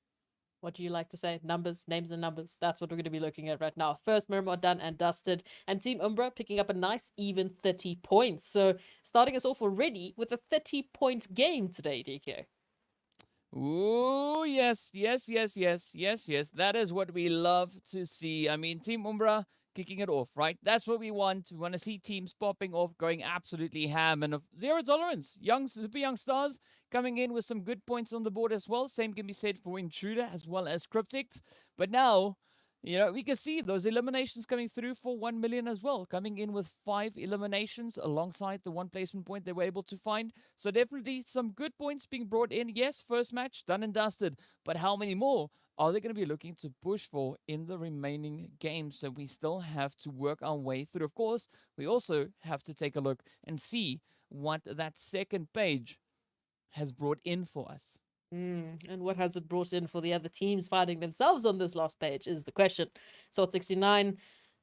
What do you like to say? Numbers, names, and numbers. That's what we're going to be looking at right now. First, Miramar done and dusted. And Team Umbra picking up a nice even 30 points. So starting us off already with a 30-point game today, DK. Ooh, yes. That is what we love to see. I mean, Team Umbra kicking it off, right? That's what we want. We want to see teams popping off, going absolutely ham, and zero tolerance. Super young stars coming in with some good points on the board as well. Same can be said for Intruder as well as Cryptics. But now, we can see those eliminations coming through for 1 million as well, coming in with 5 eliminations alongside the 1 placement point they were able to find. So definitely some good points being brought in. Yes, first match done and dusted, but how many more are they going to be looking to push for in the remaining games? So we still have to work our way through. Of course, we also have to take a look and see what that second page has brought in for us. And what has it brought in for the other teams fighting themselves on this last page is the question. SWAT 69,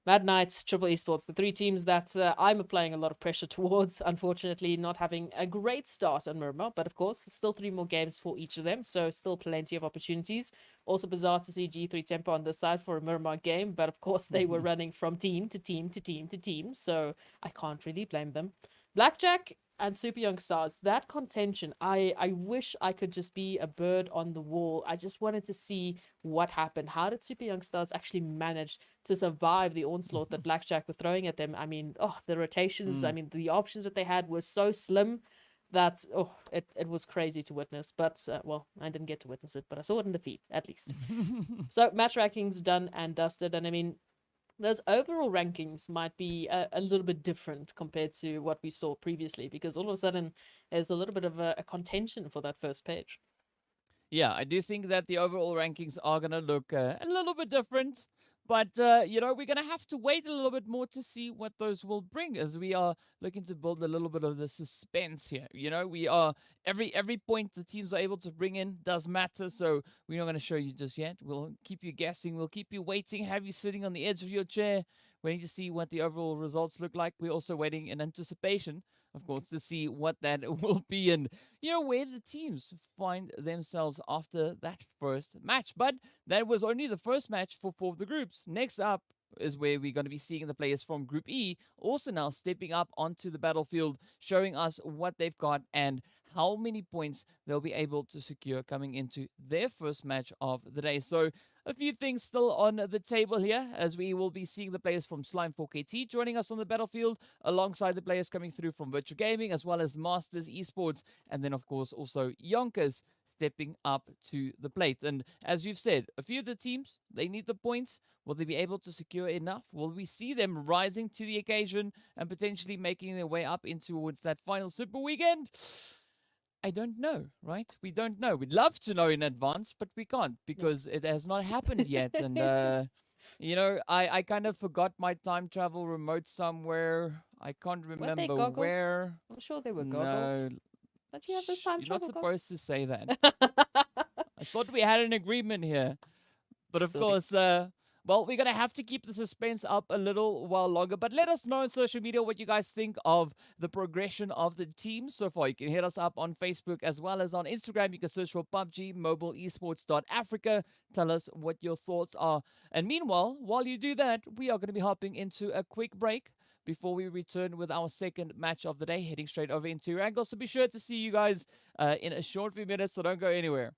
Mad Knights, Triple Esports, the three teams that I'm applying a lot of pressure towards, unfortunately not having a great start on Miramar, but of course, still 3 more games for each of them, so still plenty of opportunities. Also bizarre to see G3 Tempo on this side for a Miramar game, but of course they were running from team to team to team to team, so I can't really blame them. Blackjack and Super Young Stars, that contention, I wish I could just be a bird on the wall. I just wanted to see what happened. How did Super Young Stars actually manage to survive the onslaught that Blackjack were throwing at them? I mean, the rotations, I mean, the options that they had were so slim that, it was crazy to witness. But, well, I didn't get to witness it, but I saw it in the feed, at least. So, match rankings done and dusted, and I mean, those overall rankings might be a little bit different compared to what we saw previously, because all of a sudden there's a little bit of a contention for that first page. Yeah, I do think that the overall rankings are going to look a little bit different. But, you know, we're going to have to wait a little bit more to see what those will bring, as we are looking to build a little bit of the suspense here. You know, we are every point the teams are able to bring in does matter. So we're not going to show you just yet. We'll keep you guessing. We'll keep you waiting, have you sitting on the edge of your chair, waiting to see what the overall results look like. We're also waiting in anticipation, of course, to see what that will be and, you know, where the teams find themselves after that first match. But that was only the first match for 4 of the groups. Next up is where we're going to be seeing the players from Group E also now stepping up onto the battlefield, showing us what they've got and how many points they'll be able to secure coming into their first match of the day. So a few things still on the table here, as we will be seeing the players from Slime 4KT joining us on the battlefield, alongside the players coming through from Virtual Gaming, as well as Masters Esports, and then, of course, also YONKOUS stepping up to the plate. And as you've said, a few of the teams, they need the points. Will they be able to secure enough? Will we see them rising to the occasion and potentially making their way up into towards that final Super Weekend? I don't know, right? We don't know. We'd love to know in advance, but we can't because it has not happened yet. And, you know, I kind of forgot my time travel remote somewhere. I can't remember where. I'm sure they were goggles. No. Don't you have this time You're travel not supposed to say that. goggles? I thought we had an agreement here. But of course, well, we're going to have to keep the suspense up a little while longer. But let us know on social media what you guys think of the progression of the team so far. You can hit us up on Facebook as well as on Instagram. You can search for PUBG Mobile Esports.Africa. Tell us what your thoughts are. And meanwhile, while you do that, we are going to be hopping into a quick break before we return with our second match of the day, heading straight over into Erangel. So be sure to see you guys in a short few minutes, so don't go anywhere.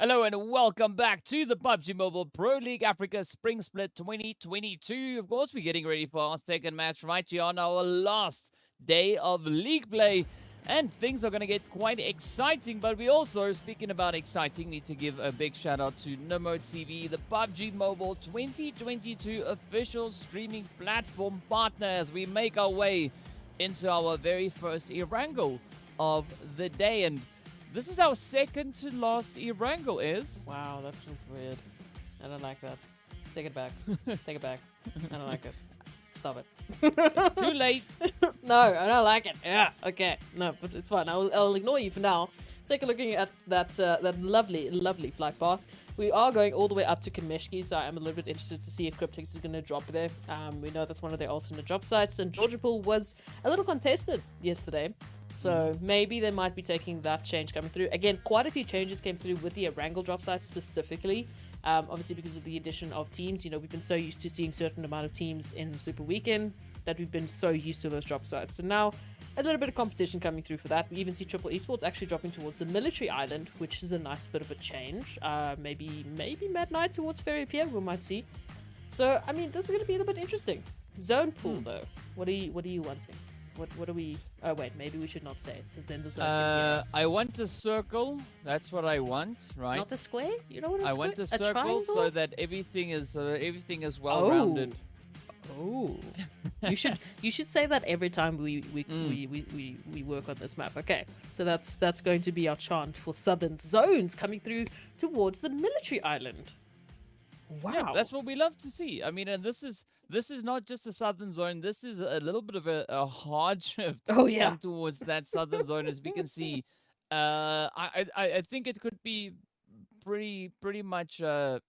Hello and welcome back to the PUBG Mobile Pro League Africa Spring Split 2022. Of course, we're getting ready for our second match right here on our last day of league play. And things are going to get quite exciting, but we also, speaking about exciting, need to give a big shout out to Nemo TV, the PUBG Mobile 2022 official streaming platform partner, as we make our way into our very first Erangel of the day. And this is our second to last Erangel, is. Wow, that feels weird. I don't like that. Take it back. Take it back. I don't like it. Stop it. It's too late. No, I don't like it. Yeah, okay. No, but it's fine. I'll ignore you for now. Take a looking at that lovely flight path. We are going all the way up to Kameshki, so I'm a little bit interested to see if Cryptics is going to drop there. We know that's one of their alternate drop sites, and Georgia Pool was a little contested yesterday. So maybe they might be taking that change coming through. Again, quite a few changes came through with the Erangel drop site specifically. Obviously because of the addition of teams. You know, we've been so used to seeing certain amount of teams in Super Weekend that we've been so used to those drop sites. So now a little bit of competition coming through for that. We even see Triple Esports actually dropping towards the military island, which is a nice bit of a change. Maybe Mad Night towards Ferry Pier, we might see. So, I mean, this is going to be a little bit interesting. Zone pool, though. What are you wanting? What are we... Oh, wait, maybe we should not say it, because then the zone can be I want a circle. That's what I want, right? Not a square? You know what a I square? want a circle triangle? so that everything is well-rounded. Oh, you should say that every time we work on this map. Okay, so that's going to be our chant for southern zones coming through towards the military island. Wow, Yeah, that's what we love to see. I mean, and this is not just a southern zone. This is a little bit of a hard shift Oh, yeah. on towards that southern zone, as we can see. I think it could be pretty much the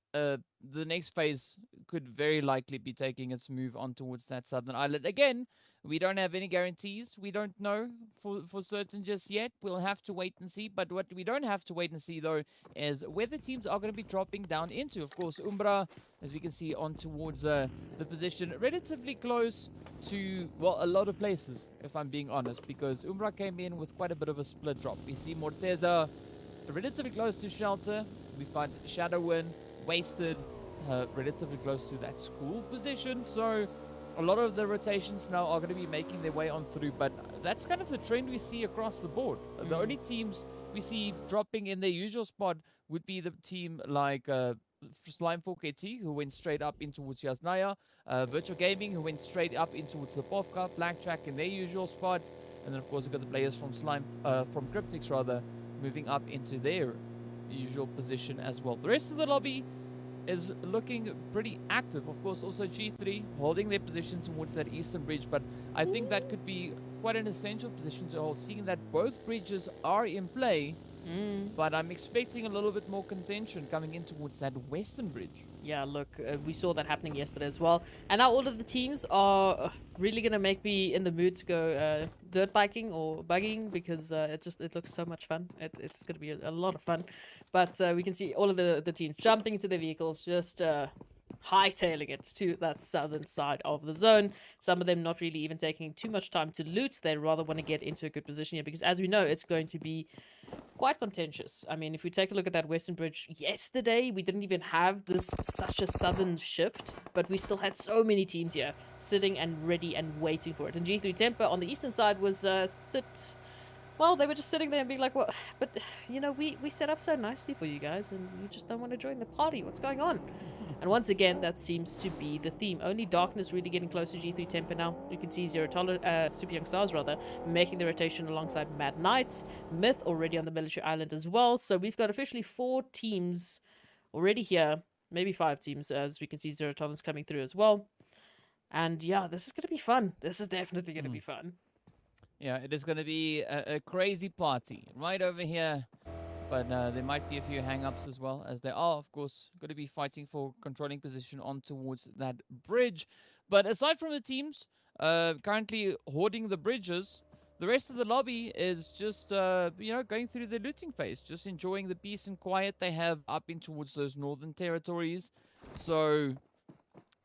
next phase could very likely be taking its move on towards that southern island. Again, we don't have any guarantees. We don't know for certain just yet. We'll have to wait and see. But what we don't have to wait and see, though, is where the teams are going to be dropping down into. Of course, Umbra, as we can see, on towards the position relatively close to, well, a lot of places, if I'm being honest, because Umbra came in with quite a bit of a split drop. We see Morteza relatively close to Shelter. We find Shadowin, Wasted, relatively close to that school position. So a lot of the rotations now are going to be making their way on through, but that's kind of the trend we see across the board. The only teams we see dropping in their usual spot would be the team like Slime 4KT, who went straight up in towards Yasnaya, Virtual Gaming, who went straight up in towards the Povka, Blackjack in their usual spot, and then of course we've got the players from from Cryptics rather, moving up into their usual position as well. The rest of the lobby is looking pretty active. Of course, also G3 holding their position towards that eastern bridge, but I think that could be quite an essential position to hold, seeing that both bridges are in play. But I'm expecting a little bit more contention coming in towards that western bridge. Yeah, look, we saw that happening yesterday as well. And now all of the teams are really going to make me in the mood to go dirt biking or bugging, because it looks so much fun. It's going to be a lot of fun. But we can see all of the teams jumping into their vehicles, just hightailing it to that southern side of the zone. Some of them not really even taking too much time to loot. They rather want to get into a good position here, because as we know, it's going to be quite contentious. I mean, if we take a look at that western bridge yesterday, we didn't even have such a southern shift, but we still had so many teams here sitting and ready and waiting for it. And G3 Temper on the eastern side was well, they were just sitting there and being like, well, but, you know, we set up so nicely for you guys, and you just don't want to join the party. What's going on? And once again, that seems to be the theme. Only Darkness really getting close to G3 Temper now. You can see Super Young Stars, rather, making the rotation alongside Mad Knight. Myth already on the military island as well. So we've got officially 4 teams already here. Maybe 5 teams, as we can see Zero Tolerance coming through as well. And yeah, this is going to be fun. This is definitely going to be fun. Yeah, it is going to be a crazy party right over here. But there might be a few hang-ups as well, as they are, of course, going to be fighting for controlling position on towards that bridge. But aside from the teams currently hoarding the bridges, the rest of the lobby is just, you know, going through the looting phase, just enjoying the peace and quiet they have up in towards those northern territories. So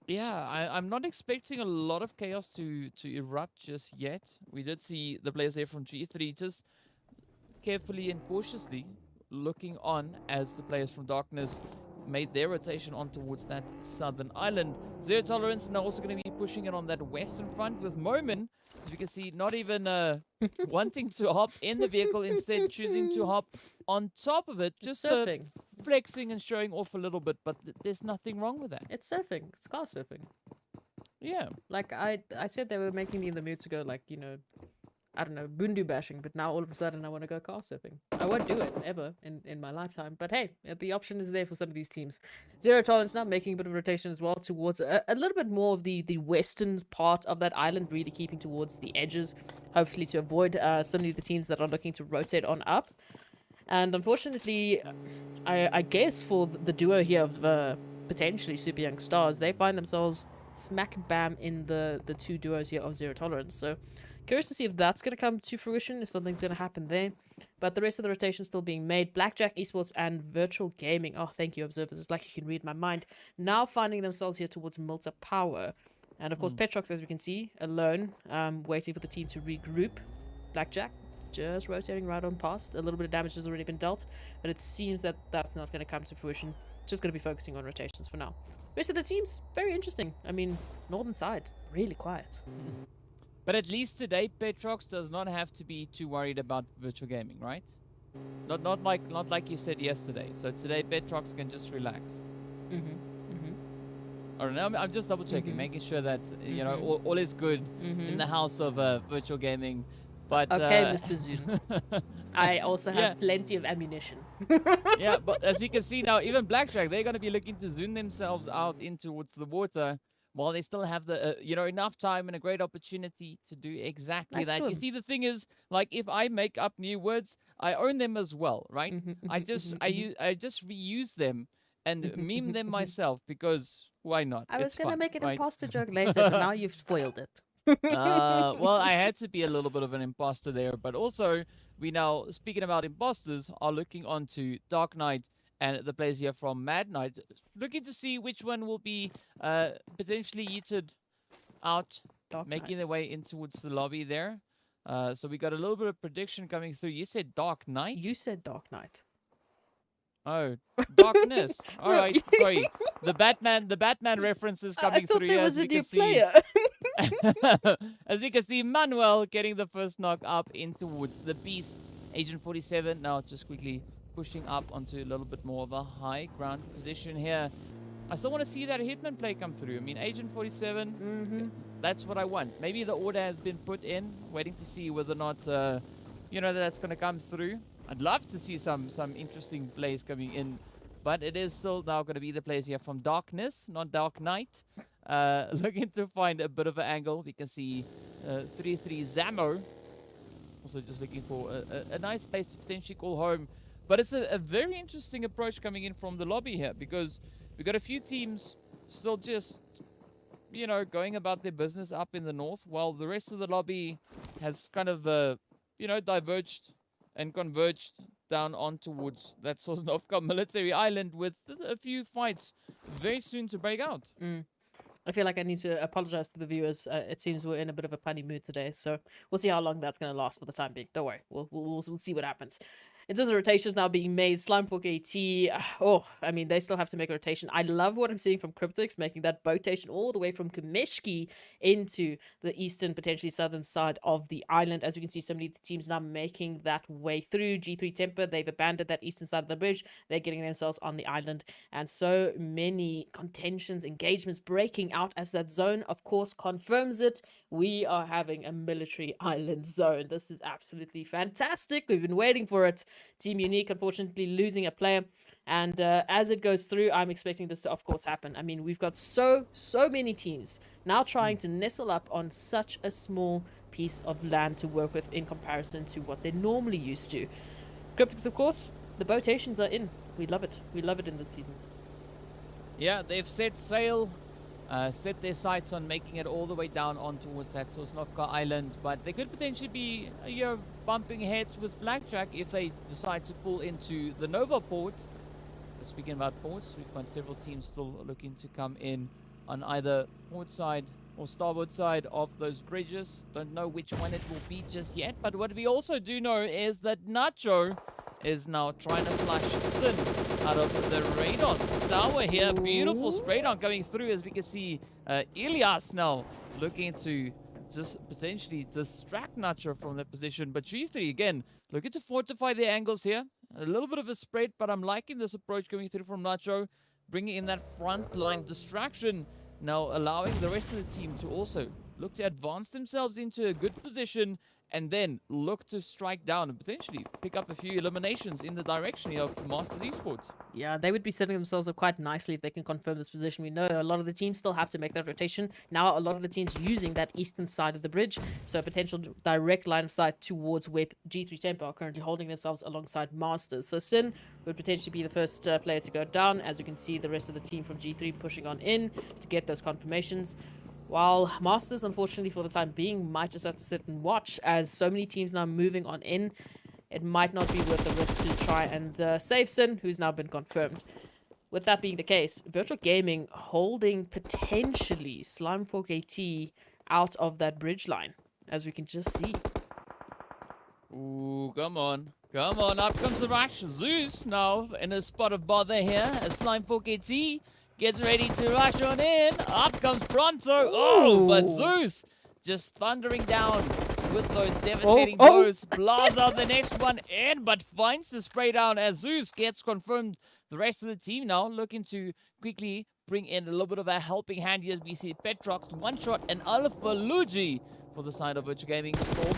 yeah, I'm not expecting a lot of chaos to erupt just yet. We did see the players there from G3 just carefully and cautiously looking on as the players from Darkness made their rotation on towards that southern island. Zero Tolerance now also going to be pushing it on that western front with Moment, as you can see, not even wanting to hop in the vehicle, instead choosing to hop on top of it, just surfing. Flexing and showing off a little bit, but there's nothing wrong with that. It's surfing. It's car surfing. Yeah. Like, I said they were making me in the mood to go, like, you know, I don't know, bundu bashing, but now all of a sudden I want to go car surfing. I won't do it ever in my lifetime, but hey, the option is there for some of these teams. Zero Tolerance now making a bit of rotation as well towards a little bit more of the western part of that island, really keeping towards the edges, hopefully to avoid some of the teams that are looking to rotate on up. And unfortunately, I guess for the duo here of potentially Super Young Stars, they find themselves smack bam in the two duos here of Zero Tolerance. So curious to see if that's going to come to fruition, if something's going to happen there. But the rest of the rotation still being made. Blackjack Esports and Virtual Gaming. Oh, thank you, observers. It's like you can read my mind. Now finding themselves here towards Milta Power. And of course, Petrox, as we can see, alone, waiting for the team to regroup. Blackjack just rotating right on past. A little bit of damage has already been dealt, but it seems that that's not going to come to fruition. Just going to be focusing on rotations for now. Rest of the teams, very interesting. I mean, northern side, really quiet. But at least today, Petrox does not have to be too worried about virtual gaming, right? Not like you said yesterday. So today, Petrox can just relax. I don't know. I'm just double checking, making sure that you know all is good in the house of virtual gaming. But okay, Mr. Zoon. I also have plenty of ammunition. Yeah, but as we can see now, even Blackjack, they're going to be looking to zoom themselves out in towards the water, while they still have the enough time and a great opportunity to do exactly that. Swim. You see, the thing is, like, if I make up new words, I own them as well, right? I just reuse them and meme them myself, because why not? I was going gonna make an imposter joke later, but now you've spoiled it. Well, I had to be a little bit of an imposter there, but also we now, speaking about imposters, are looking onto Dark Knight and the players here from Mad Knight, looking to see which one will be potentially yeeted out, making their way in towards the lobby there. So we got a little bit of prediction coming through. You said Dark Knight? You said Dark Knight. Oh, Darkness. All right, sorry. The Batman references coming through. There was a new player. As you can see, Manuel getting the first knock up in towards the Beast. Agent 47 now just quickly pushing up onto a little bit more of a high ground position here. I still want to see that Hitman play come through. I mean, Agent 47, that's what I want. Maybe the order has been put in, waiting to see whether or not, that's going to come through. I'd love to see some interesting plays coming in, but it is still now going to be the players here from Darkness, not Dark Knight. Looking to find a bit of an angle. We can see 3-3 Zamo. Also just looking for a nice place to potentially call home. But it's a very interesting approach coming in from the lobby here, because we've got a few teams still just, going about their business up in the north, while the rest of the lobby has kind of, diverged and converged down on towards that Sosnovka military island, with a few fights very soon to break out. I feel like I need to apologize to the viewers. It seems we're in a bit of a punny mood today, so we'll see how long that's going to last for the time being. Don't worry, we'll see what happens. In terms of rotations now being made, Slimefork AT, I mean, they still have to make a rotation. I love what I'm seeing from Cryptics, making that rotation all the way from Kameshki into the eastern, potentially southern side of the island. As you can see, so many teams now making that way through. G3 Temper, they've abandoned that eastern side of the bridge. They're getting themselves on the island. And so many contentions, engagements breaking out as that zone, of course, confirms it. We are having a military island zone. This is absolutely fantastic. We've been waiting for it. Team Unique, unfortunately, losing a player. And as it goes through, I'm expecting this to, of course, happen. I mean, we've got so many teams now trying to nestle up on such a small piece of land to work with in comparison to what they're normally used to. Cryptics, of course, the botations are in. We love it. We love it in this season. Yeah, they've set sail, set their sights on making it all the way down on towards that Sosnovka island, but they could potentially be, bumping heads with Blackjack if they decide to pull into the Nova port. Speaking about ports, we've got several teams still looking to come in on either port side or starboard side of those bridges. Don't know which one it will be just yet, but what we also do know is that Nacho is now trying to flush Sin out of the radar tower here. Beautiful spray down going through, as we can see Ilias now looking to just potentially distract Nacho from that position. But G3 again looking to fortify the angles here. A little bit of a spread, but I'm liking this approach coming through from Nacho, bringing in that front line distraction, now allowing the rest of the team to also look to advance themselves into a good position and then look to strike down and potentially pick up a few eliminations in the direction here of Masters Esports. Yeah, they would be setting themselves up quite nicely if they can confirm this position. We know a lot of the teams still have to make that rotation. Now, a lot of the teams using that eastern side of the bridge, so a potential direct line of sight towards where G3 Tempo are currently holding themselves alongside Masters. So Sin would potentially be the first player to go down. As you can see, the rest of the team from G3 pushing on in to get those confirmations. While Masters, unfortunately, for the time being, might just have to sit and watch, as so many teams now moving on in. It might not be worth the risk to try and save Sin, who's now been confirmed. With that being the case, Virtual Gaming holding potentially Slimefork AT out of that bridge line, as we can just see. Ooh, come on. Come on, up comes the rush. Zeus now in a spot of bother here as Slimefork AT gets ready to rush on in. Up comes Pronto. Oh, but Zeus just thundering down with those devastating blows. Plaza the next one in, but finds the spray down as Zeus gets confirmed. The rest of the team now looking to quickly bring in a little bit of a helping hand here as we see Petrox, one shot, and Alpha Luigi for the side of Virtual Gaming. Storm,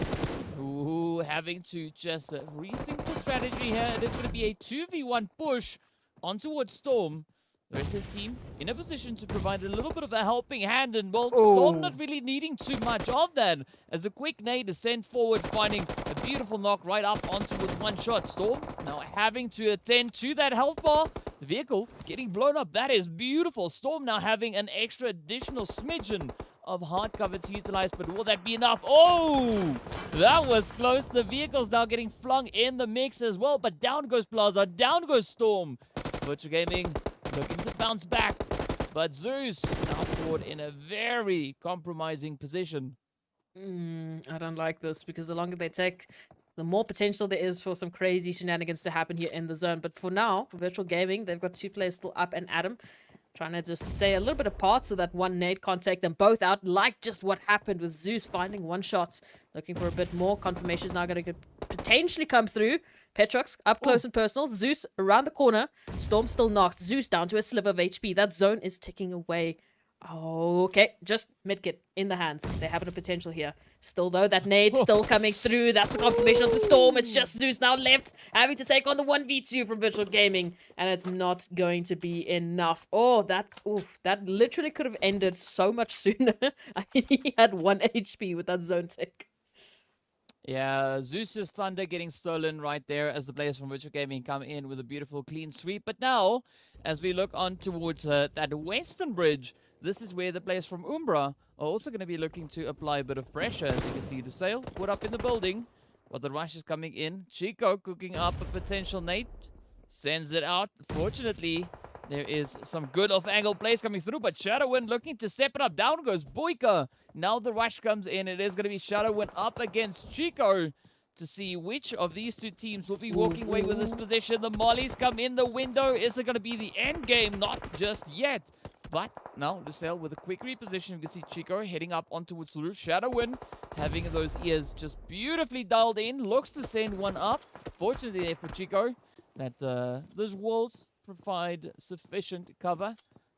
who having to just rethink the strategy here. It is going to be a 2v1 push on towards Storm. The rest of the team in a position to provide a little bit of a helping hand, and well, Storm not really needing too much of that, as a quick nade is sent forward, finding a beautiful knock right up onto with one shot. Storm now having to attend to that health bar. The vehicle getting blown up. That is beautiful. Storm now having an extra additional smidgen of hard cover to utilize, but will that be enough? Oh, that was close. The vehicle's now getting flung in the mix as well, but down goes Plaza, down goes Storm. Virtual Gaming looking to bounce back, but Zeus now caught in a very compromising position. I don't like this, because the longer they take, the more potential there is for some crazy shenanigans to happen here in the zone. But for now, Virtual Gaming, they've got two players still up, and Adam trying to just stay a little bit apart so that one nade can't take them both out, like just what happened with Zeus finding one shot. Looking for a bit more. Confirmation is now going to potentially come through. Petrox up close and personal. Zeus around the corner. Storm still knocked. Zeus down to a sliver of HP. That zone is ticking away. Okay, just medkit in the hands. They have a potential here. Still though, that nade still coming through. That's the confirmation of the Storm. It's just Zeus now left, having to take on the 1v2 from Virtual Gaming, and it's not going to be enough. Oh, that literally could have ended so much sooner. He had 1 HP with that zone tick. Yeah, Zeus's thunder getting stolen right there as the players from Virtual Gaming come in with a beautiful clean sweep. But now, as we look on towards that western bridge, this is where the players from Umbra are also going to be looking to apply a bit of pressure. As you can see, Lusail put up in the building, but the rush is coming in. Chico cooking up a potential nade, sends it out. Fortunately, there is some good off-angle plays coming through, but Shadowwind looking to step it up. Down goes Boyka. Now the rush comes in. It is going to be Shadowwind up against Chico to see which of these two teams will be walking away with this position. The mollies come in the window. Is it going to be the end game? Not just yet. But now Lusail with a quick reposition. You can see Chico heading up onto the roof. Shadowwind having those ears just beautifully dialed in. Looks to send one up. Fortunately there for Chico that those walls provide sufficient cover,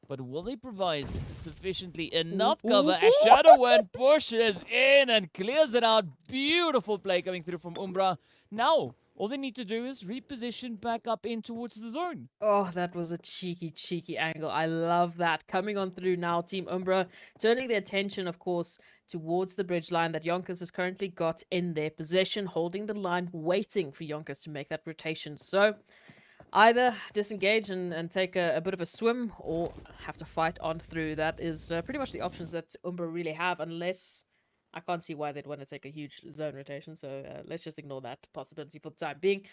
but will they provide sufficiently enough cover as Shadowwind pushes in and clears it out? Beautiful play coming through from Umbra. Now all they need to do is reposition back up in towards the zone. Oh, that was a cheeky angle. I love that. Coming on through now, Team Umbra, turning their attention, of course, towards the bridge line that YONKOUS has currently got in their possession, holding the line, waiting for YONKOUS to make that rotation. So either disengage and take a bit of a swim, or have to fight on through. That is pretty much the options that Umbra really have, unless I can't see why they'd want to take a huge zone rotation. So let's just ignore that possibility for the time being.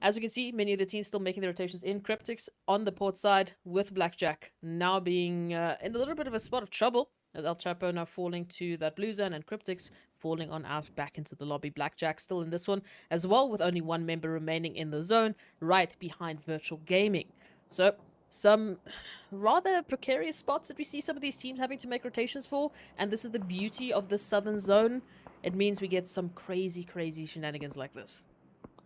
As we can see, many of the teams still making the rotations in. Cryptics on the port side with Blackjack now being in a little bit of a spot of trouble, as El Chapo now falling to that blue zone, and Cryptics falling on out back into the lobby. Blackjack still in this one as well, with only one member remaining in the zone, right behind Virtual Gaming. So some rather precarious spots that we see some of these teams having to make rotations for, and this is the beauty of the southern zone. It means we get some crazy shenanigans like this.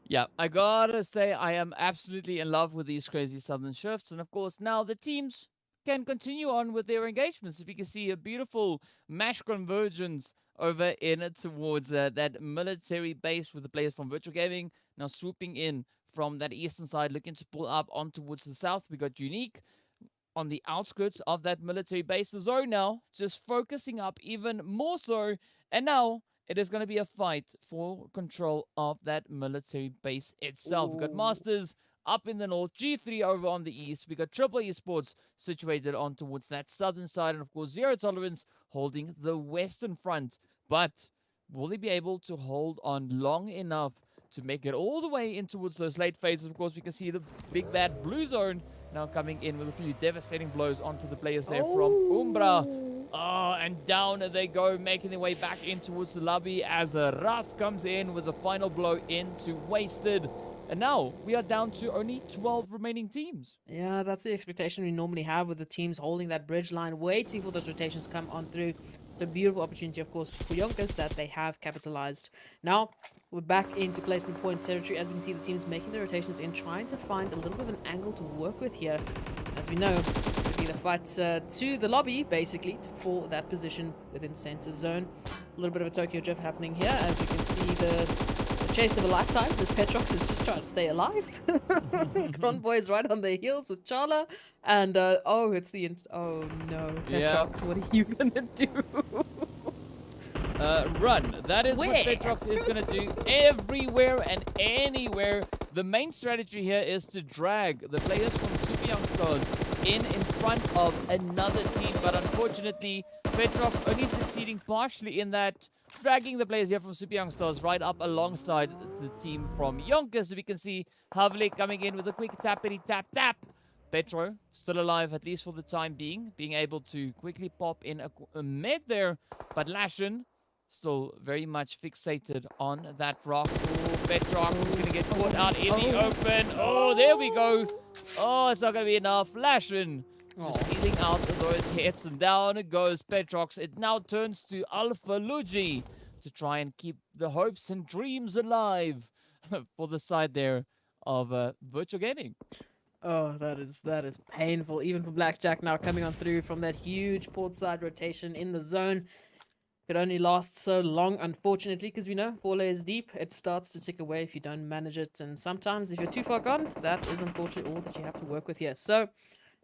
Yeah, I gotta say I am absolutely in love with these crazy southern shifts, and of course now the teams can continue on with their engagements. We can see a beautiful mash convergence over in towards that military base with the players from Virtual Gaming now swooping in from that eastern side, looking to pull up on towards the south. We got Unique on the outskirts of that military base. The zone now just focusing up even more so, and now it is going to be a fight for control of that military base itself. We got Masters up in the north, G3 over on the east. We got Triple Esports situated on towards that southern side, and of course Zero Tolerance holding the western front. But will they be able to hold on long enough to make it all the way in towards those late phases? Of course, we can see the big bad blue zone now coming in with a few devastating blows onto the players there from Umbra. Oh, and down they go, making their way back in towards the lobby as Wrath comes in with the final blow into Wasted. And now we are down to only 12 remaining teams. Yeah, that's the expectation we normally have with the teams holding that bridge line, waiting for those rotations to come on through. It's a beautiful opportunity, of course, for YONKOUS that they have capitalized. Now, we're back into placement point territory as we can see the teams making the rotations in, trying to find a little bit of an angle to work with here. As we know, it could be the fight to the lobby, basically, for that position within center zone. A little bit of a Tokyo drift happening here, as you can see the chase of a lifetime. This Petrox is just trying to stay alive. Convoy is right on their heels with Charla. And, oh, it's the... Oh, no. Petrox, Yeah. what are you going to do? Run. That is Where? what Petrox is going to do everywhere and anywhere. The main strategy here is to drag the players from Super Young Stars in front of another team. But unfortunately, Petrox only succeeding partially in that, dragging the players here from Super Young Stars right up alongside the team from Yonkers. We can see Havlik coming in with a quick tappity tap. Petro still alive, at least for the time being able to quickly pop in a med there. But Lashin still very much fixated on that rock. Oh, Petrox is going to get caught out in the open. Oh, there we go. Oh, it's not going to be enough. Lashin just dealing out those hits, and down it goes Petrox. It now turns to Alpha Luigi to try and keep the hopes and dreams alive for the side there of Virtual Gaming. Oh, that is painful. Even for Blackjack now coming on through from that huge port side rotation in the zone. Could only last so long, unfortunately, because we know 4 layers deep, it starts to tick away if you don't manage it. And sometimes if you're too far gone, that is unfortunately all that you have to work with here. So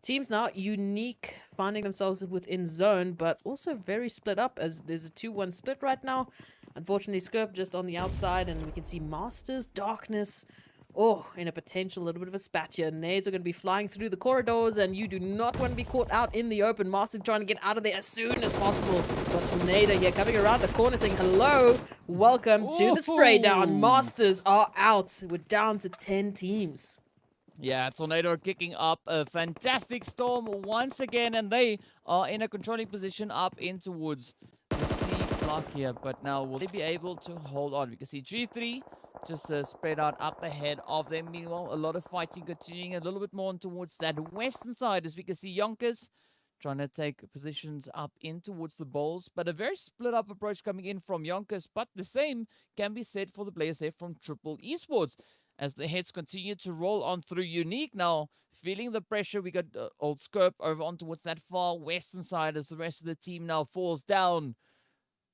teams now Unique, finding themselves within zone, but also very split up as there's a 2-1 split right now. Unfortunately, Skirp just on the outside, and we can see Masters, Darkness, in a potential little bit of a spat here. Nades are going to be flying through the corridors, and you do not want to be caught out in the open. Masters trying to get out of there as soon as possible. But Tornado here coming around the corner saying, hello, welcome to the spray down. Masters are out. We're down to 10 teams. Yeah, Tornado kicking up a fantastic storm once again, and they are in a controlling position up in towards the C block here. But now, will they be able to hold on? We can see G3 just spread out up ahead of them. Meanwhile, a lot of fighting continuing a little bit more on towards that western side, as we can see Yonkers trying to take positions up in towards the bowls. But a very split up approach coming in from Yonkers, but the same can be said for the players there from Triple Esports. As the heads continue to roll on through Unique now, feeling the pressure. We got Old Skirp over on towards that far western side as the rest of the team now falls down.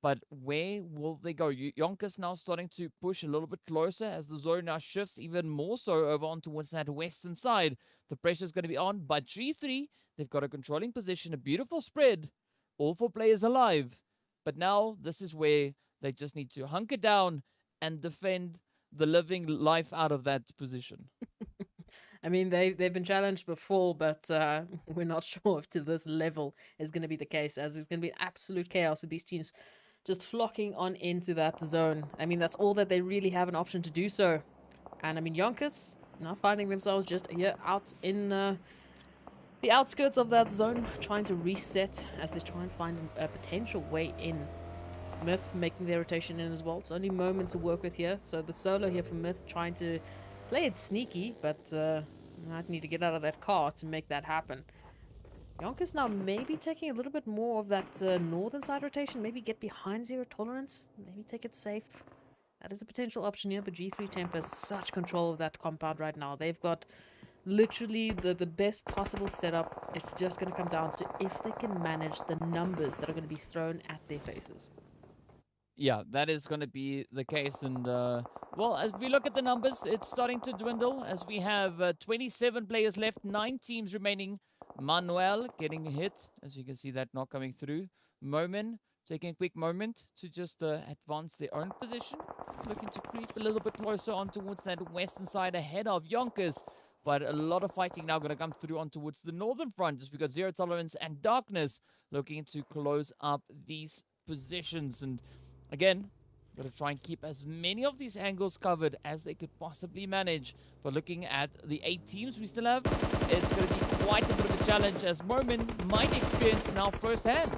But where will they go? Yonkers now starting to push a little bit closer as the zone now shifts even more so over on towards that western side. The pressure is going to be on, but G3, they've got a controlling position, a beautiful spread, all 4 players alive. But now this is where they just need to hunker down and defend the living life out of that position. I mean, they've been challenged before, but we're not sure if to this level is going to be the case, as it's going to be absolute chaos with these teams just flocking on into that zone. I mean, that's all that they really have an option to do so. And I mean, Yonkers now finding themselves just here out in the outskirts of that zone, trying to reset as they try and find a potential way in. Myth making their rotation in as well. It's only Moment to work with here. So the solo here for Myth trying to play it sneaky, but might need to get out of that car to make that happen. YONKOUS now maybe taking a little bit more of that northern side rotation. Maybe get behind Zero Tolerance. Maybe take it safe. That is a potential option here, but G3 Temp has such control of that compound right now. They've got literally the best possible setup. It's just going to come down to if they can manage the numbers that are going to be thrown at their faces. Yeah, that is going to be the case. And, well, as we look at the numbers, it's starting to dwindle as we have 27 players left, 9 teams remaining. Manuel getting hit, as you can see that not coming through. Momin taking a quick moment to just advance their own position. Looking to creep a little bit closer on towards that western side ahead of YONKOUS. But a lot of fighting now going to come through on towards the northern front. Just because Zero Tolerance and Darkness looking to close up these positions. And again, going to try and keep as many of these angles covered as they could possibly manage. But looking at the 8 teams we still have, it's going to be quite a bit of a challenge as Moment might experience now firsthand.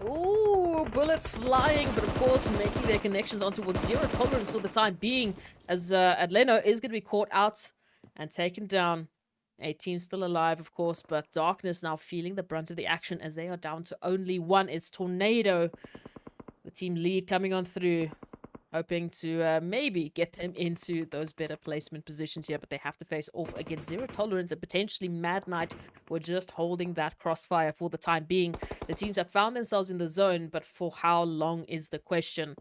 Ooh, bullets flying, but of course making their connections on towards Zero Tolerance for the time being, as Adleno is going to be caught out and taken down. 8 teams still alive, of course, but Darkness now feeling the brunt of the action as they are down to only 1. It's Tornado, the team lead coming on through, hoping to maybe get them into those better placement positions here, but they have to face off against Zero Tolerance and potentially Mad Knight. We're just holding that crossfire for the time being. The teams have found themselves in the zone, but for how long is the question.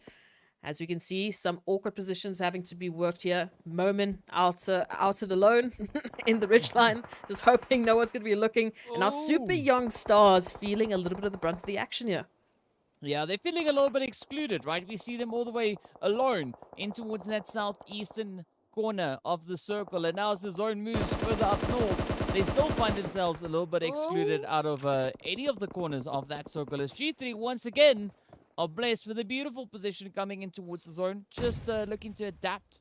As we can see, some awkward positions having to be worked here. Moment outed alone in the ridgeline, just hoping no one's going to be looking. And now Super Young Stars feeling a little bit of the brunt of the action here. Yeah, they're feeling a little bit excluded, right? We see them all the way alone in towards that southeastern corner of the circle. And now as the zone moves further up north, they still find themselves a little bit excluded out of any of the corners of that circle. As G3 once again are blessed with a beautiful position coming in towards the zone. Just looking to adapt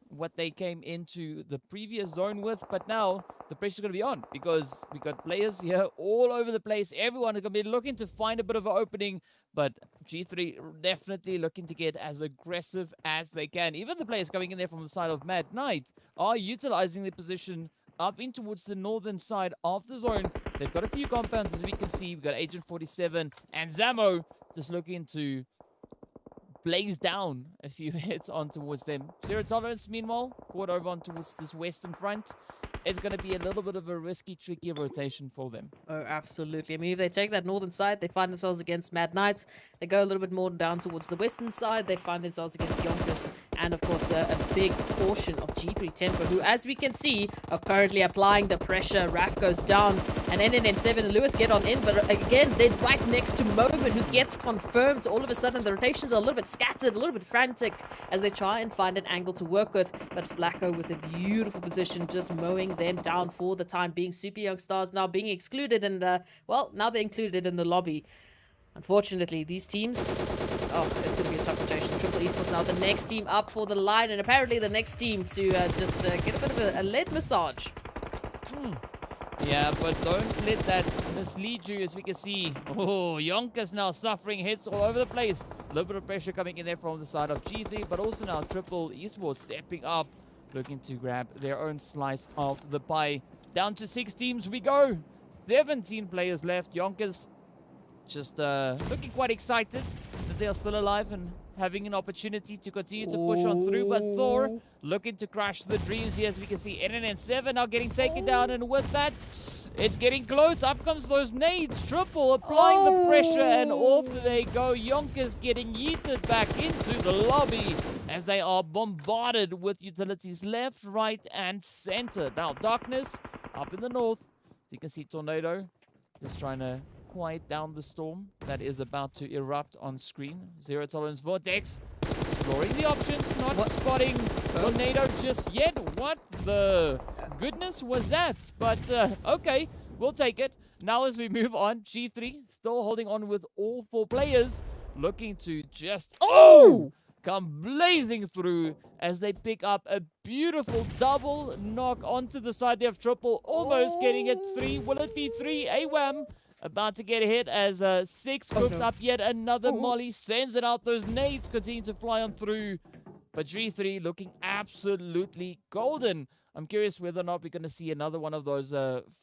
what they came into the previous zone with. But now the pressure's going to be on because we got players here all over the place. Everyone is going to be looking to find a bit of an opening. But G3 definitely looking to get as aggressive as they can. Even the players coming in there from the side of Mad Knight are utilizing their position up in towards the northern side of the zone. They've got a few compounds, as we can see. We've got Agent 47 and Zamo just looking to blaze down a few hits on towards them. Zero Tolerance, meanwhile, caught over on towards this western front. It's going to be a little bit of a risky, tricky rotation for them. Oh, absolutely. I mean, if they take that northern side, they find themselves against Mad Knights. They go a little bit more down towards the western side. They find themselves against YONKOUS. And, of course, a big portion of G3 Tempo, who, as we can see, are currently applying the pressure. Raf goes down, and NNN7 and Lewis get on in. But, again, they're right next to Moment, who gets confirmed. So all of a sudden, the rotations are a little bit scattered, a little bit frantic, as they try and find an angle to work with. But Flacco with a beautiful position, just mowing them down for the time being. Super Young Stars now being excluded, and well, now they're included in the lobby. Unfortunately, these teams, it's going to be a tough rotation. Triple Esports now the next team up for the line, and apparently the next team to just get a bit of a lead massage. Yeah, but don't let that mislead you, as we can see. Oh, YONKOUS now suffering hits all over the place. A little bit of pressure coming in there from the side of G3, but also now Triple Esports stepping up, looking to grab their own slice of the pie. Down to 6 teams we go. 17 players left. YONKOUS just looking quite excited that they are still alive and having an opportunity to continue to push on through. But Thor looking to crash the dreams here, as we can see. NNN7 now getting taken down, and with that, it's getting close. Up comes those nades. Triple applying the pressure, and off they go. YONKOUS getting yeeted back into the lobby as they are bombarded with utilities left, right, and center. Now, Darkness up in the north. You can see Tornado just trying to quiet down the storm that is about to erupt on screen. Zero Tolerance Vortex exploring the options, not spotting Tornado just yet. What the goodness was that? But okay, we'll take it. Now as we move on, G3 still holding on with all 4 players, looking to just come blazing through as they pick up a beautiful double knock onto the side. They have Triple almost getting it 3. Will it be 3? AWAM about to get hit as Six cooks up yet another molly, sends it out. Those nades continue to fly on through. But G3 looking absolutely golden. I'm curious whether or not we're going to see another one of those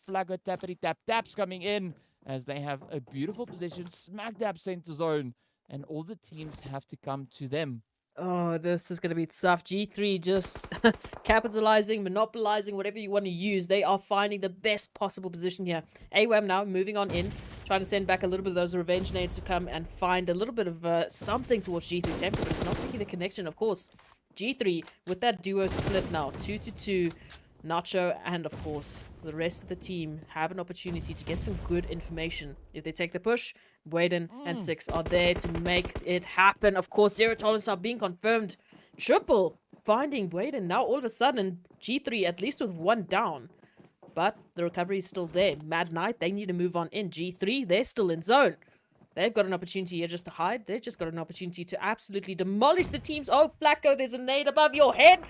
flagger tappity tap taps coming in, as they have a beautiful position, smack dab center zone, and all the teams have to come to them. Oh, this is going to be tough. G3 just capitalizing, monopolizing, whatever you want to use. They are finding the best possible position here. AWAM now moving on in, trying to send back a little bit of those revenge nades to come and find a little bit of something towards G3 Temple, but it's not making the connection, of course. G3 with that duo split now, 2-2. Nacho and, of course, the rest of the team have an opportunity to get some good information. If they take the push, Waden and Six are there to make it happen. Of course, zero tolerance are being confirmed. Triple finding Waden. Now, all of a sudden, G3 at least with one down. But the recovery is still there. Mad Knight, they need to move on in. G3, they're still in zone. They've got an opportunity here just to hide. They've just got an opportunity to absolutely demolish the teams. Oh, Flacco, there's a nade above your head.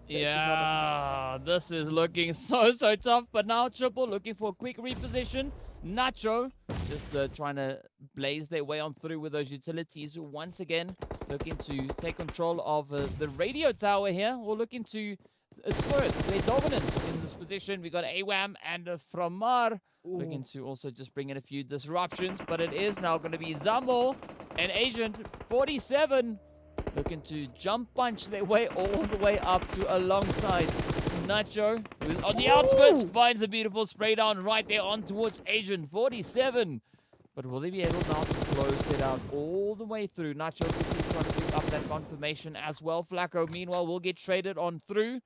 Yeah, this is looking so tough. But now Triple looking for a quick reposition. Nacho just trying to blaze their way on through with those utilities. Once again, looking to take control of the radio tower here. Or looking to assert their dominance in this position. We got AWAM and Framar looking to also just bring in a few disruptions. But it is now going to be Zambo and Agent 47 looking to jump punch their way all the way up to alongside Nacho, who's on the outskirts, finds a beautiful spray down right there on towards Agent 47. But will they be able now to close it out all the way through? Nacho quickly trying to pick up that confirmation as well. Flacco, meanwhile, will get traded on through.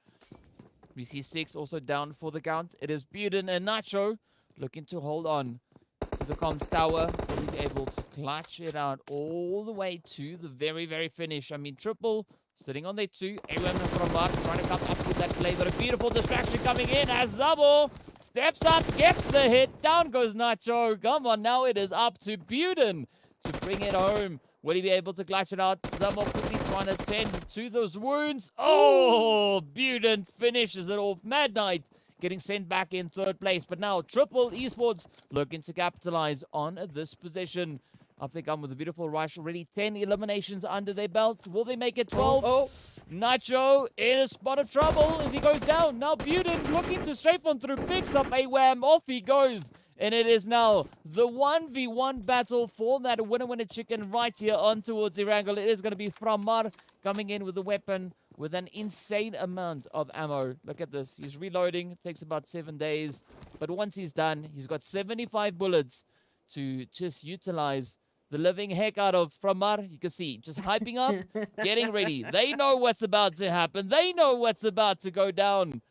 We see Six also down for the count. It is Buden and Nacho looking to hold on to the comms tower. Will he be able to clutch it out all the way to the very finish? I mean, Triple sitting on their two. AWM and Framar trying to come up with that play, but a beautiful distraction coming in as Zabo steps up, gets the hit. Down goes Nacho. Come on, now it is up to Buden to bring it home. Will he be able to clutch it out? Zabo quickly trying to tend to those wounds. Oh, Buden finishes it off. Mad Knight getting sent back in third place. But now Triple Esports looking to capitalize on this position. Up they come with a beautiful rush. Already 10 eliminations under their belt. Will they make it 12? Nacho in a spot of trouble as he goes down. Now Buden looking to strafe on through. Picks up a wham. Off he goes. And it is now the 1v1 battle for that winner chicken right here on towards Erangel. It is going to be Framar coming in with the weapon with an insane amount of ammo. Look at this. He's reloading. It takes about 7 days. But once he's done, he's got 75 bullets to just utilize the living heck out of Framar. You can see, just hyping up, getting ready. They know what's about to happen. They know what's about to go down.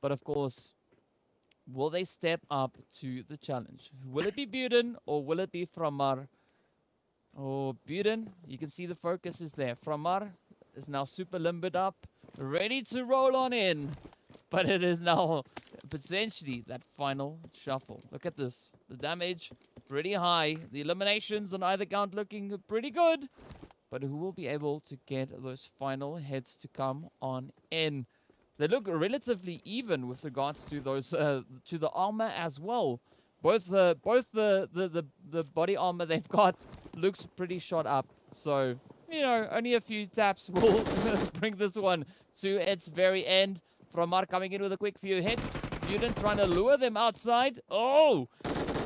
But of course, will they step up to the challenge? Will it be Buden or will it be Framar? Oh, Buden, you can see the focus is there. Framar is now super limbered up, ready to roll on in. But it is now potentially that final shuffle. Look at this. The damage pretty high. The eliminations on either count looking pretty good. But who will be able to get those final heads to come on in? They look relatively even with regards to those to the armor as well. Both the body armor they've got looks pretty shot up. So, you know, only a few taps will bring this one to its very end. Framar coming in with a quick few hits. Buden trying to lure them outside. Oh!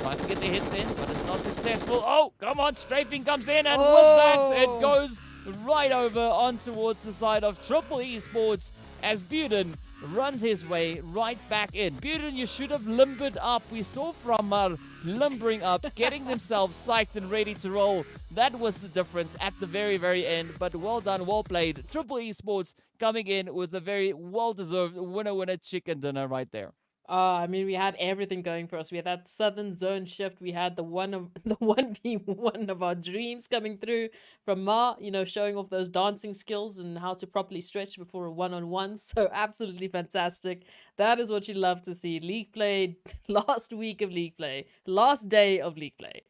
Tries to get the hits in, but it's not successful. Oh, come on, strafing comes in, and with that, it goes right over on towards the side of Triple Esports as Buden runs his way right back in. Buden, you should have limbered up. We saw Framar limbering up, getting themselves psyched and ready to roll. That was the difference at the very end, but well done, well played. Triple Esports coming in with a very well-deserved winner chicken dinner right there. I mean, we had everything going for us. We had that southern zone shift. We had the 1v1 of our dreams coming through from Ma, you know, showing off those dancing skills and how to properly stretch before a one-on-one. So absolutely fantastic. That is what you love to see. League play, last week of league play, last day of league play,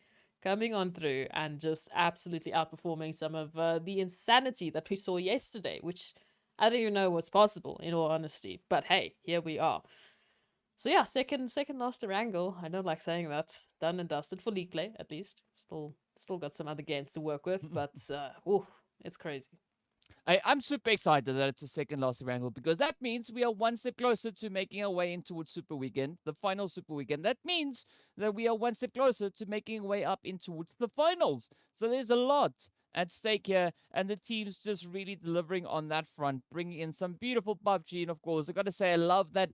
coming on through and just absolutely outperforming some of the insanity that we saw yesterday, which I don't even know what's possible, in all honesty. But hey, here we are. So yeah, second last Erangel. I don't like saying that. Done and dusted for league play, at least. Still got some other games to work with, but it's crazy. I'm super excited that it's a second last Erangel because that means we are one step closer to making our way in towards Super Weekend, the final Super Weekend. That means that we are one step closer to making our way up in towards the finals. So there's a lot at stake here, and the team's just really delivering on that front, bringing in some beautiful PUBG. And of course, I got to say, I love that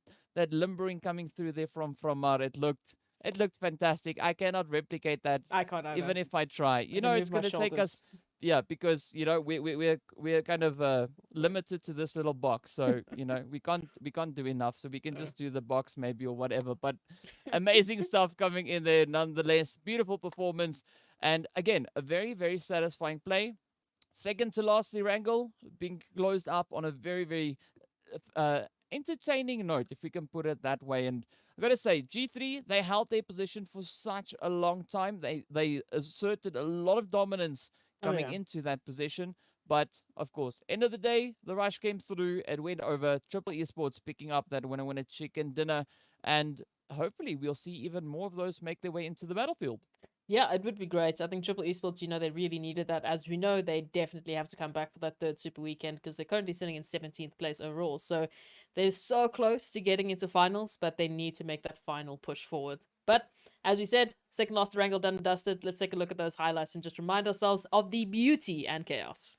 limbering coming through there from Mar. It looked fantastic. I cannot replicate that I can't either. even if I try. You I know, can it's move my going to take us shoulders. yeah, because you know we're kind of limited to this little box, so you know we can't do enough, so we can just do the box maybe or whatever. But amazing stuff coming in there nonetheless. Beautiful performance, and again a very satisfying play. Second to last Erangel being closed up on a very entertaining note, if we can put it that way. And I gotta say, G3 they held their position for such a long time. They asserted a lot of dominance coming into that position. But of course, end of the day, the rush came through. It went over. Triple Esports picking up that winner chicken dinner, and hopefully we'll see even more of those make their way into the battlefield. Yeah, it would be great. I think Triple Esports, they really needed that. As we know, they definitely have to come back for that third Super Weekend because they're currently sitting in 17th place overall. So they're so close to getting into finals, but they need to make that final push forward. But as we said, second last Erangel done and dusted. Let's take a look at those highlights and just remind ourselves of the beauty and chaos.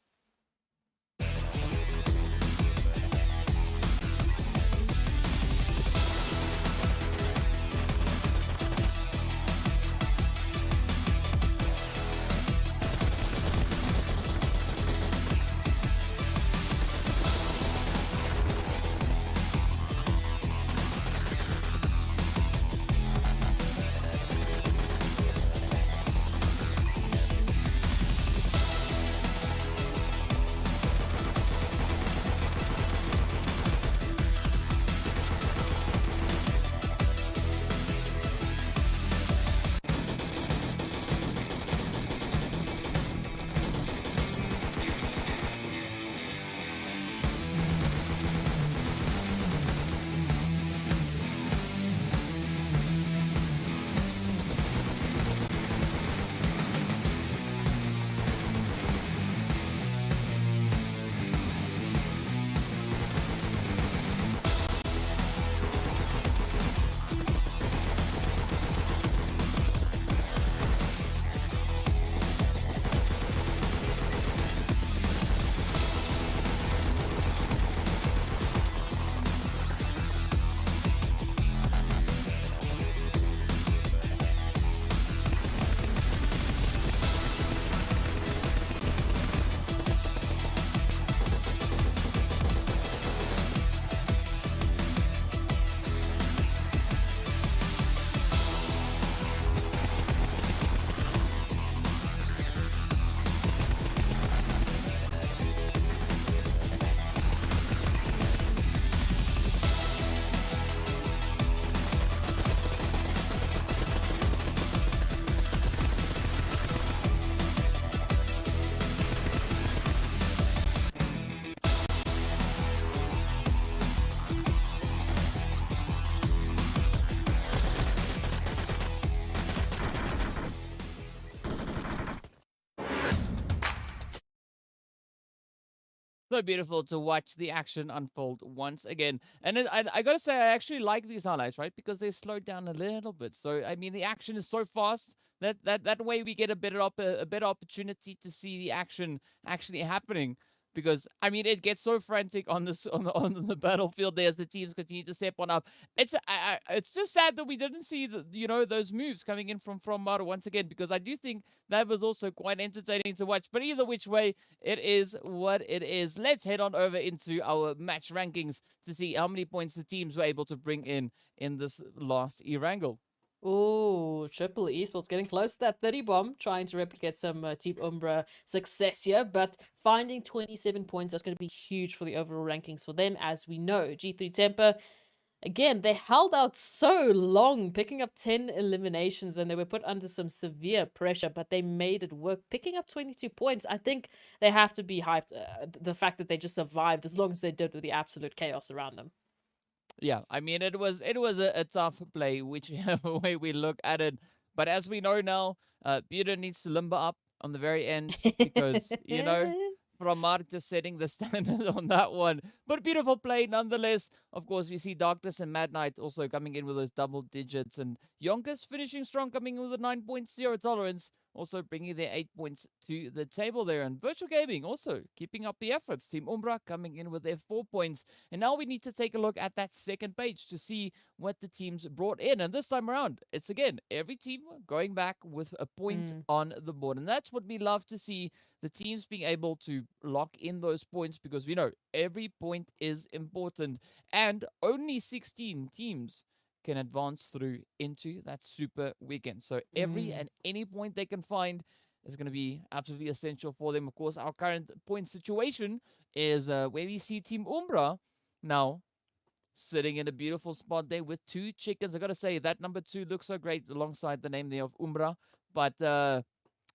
So beautiful to watch the action unfold once again. And I gotta say, I actually like these highlights, right? Because they slowed down a little bit. So I mean, the action is so fast that way we get a better opportunity to see the action actually happening. Because I mean, it gets so frantic on this on the battlefield there as the teams continue to step on up. It's just sad that we didn't see those moves coming in from Mara once again, because I do think that was also quite entertaining to watch. But either which way, it is what it is. Let's head on over into our match rankings to see how many points the teams were able to bring in this last Erangel. Oh, Triple Esports getting close to that 30 bomb, trying to replicate some Team Umbra success here, but finding 27 points, that's going to be huge for the overall rankings for them. As we know, G3 Temper, again, they held out so long, picking up 10 eliminations, and they were put under some severe pressure, but they made it work, picking up 22 points. I think they have to be hyped, the fact that they just survived as long as they did with the absolute chaos around them. Yeah, I mean it was a tough play, whichever way we look at it. But as we know now, Buda needs to limber up on the very end because from just setting the standard on that one. But beautiful play nonetheless. Of course, we see Darkness and Mad Knight also coming in with those double digits, and YONKOUS finishing strong, coming in with a 9.0 tolerance. Also bringing their 8 points to the table there. And Virtual Gaming also keeping up the efforts. Team Umbra coming in with their 4 points. And now we need to take a look at that second page to see what the teams brought in. And this time around, it's again, every team going back with a point on the board. And that's what we love to see, the teams being able to lock in those points, because we know every point is important. And only 16 teams can advance through into that super weekend. So every and any point they can find is going to be absolutely essential for them. Of course, our current point situation is where we see Team Umbra now sitting in a beautiful spot there with 2 chickens. I got to say, that number 2 looks so great alongside the name there of Umbra. But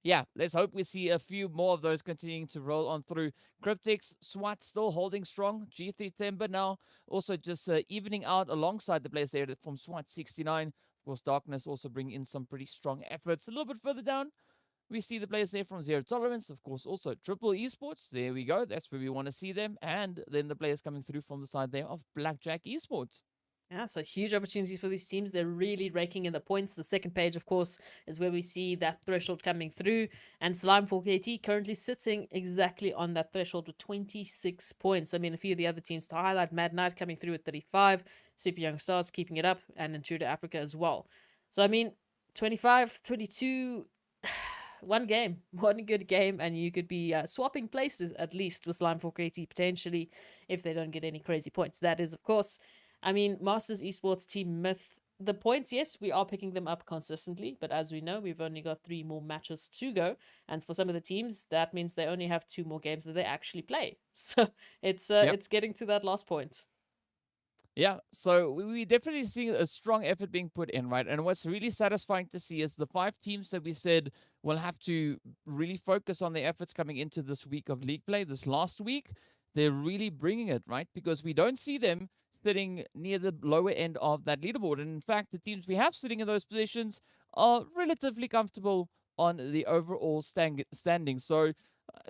yeah, let's hope we see a few more of those continuing to roll on through. Cryptics, SWAT still holding strong. G3 Timber now also just evening out alongside the players there from SWAT 69. Of course, Darkness also bringing in some pretty strong efforts. A little bit further down, we see the players there from Zero Tolerance. Of course, also Triple Esports. There we go. That's where we want to see them. And then the players coming through from the side there of Blackjack Esports. Yeah, so huge opportunities for these teams. They're really raking in the points. The second page, of course, is where we see that threshold coming through. And Slime 4KT currently sitting exactly on that threshold with 26 points. I mean, a few of the other teams to highlight: Mad Knight coming through at 35, Super Young Stars keeping it up, and Intruder Africa as well. So, I mean, 25, 22, one game, one good game, and you could be swapping places at least with Slime 4KT potentially if they don't get any crazy points. That is, of course, I mean, Masters Esports Team Myth, the points, yes, we are picking them up consistently, but as we know, we've only got 3 more matches to go, and for some of the teams, that means they only have 2 more games that they actually play. So it's getting to that last point. Yeah, so we definitely see a strong effort being put in, right? And what's really satisfying to see is the 5 teams that we said will have to really focus on their efforts coming into this week of league play, this last week. They're really bringing it, right? Because we don't see them sitting near the lower end of that leaderboard. And in fact, the teams we have sitting in those positions are relatively comfortable on the overall standing. So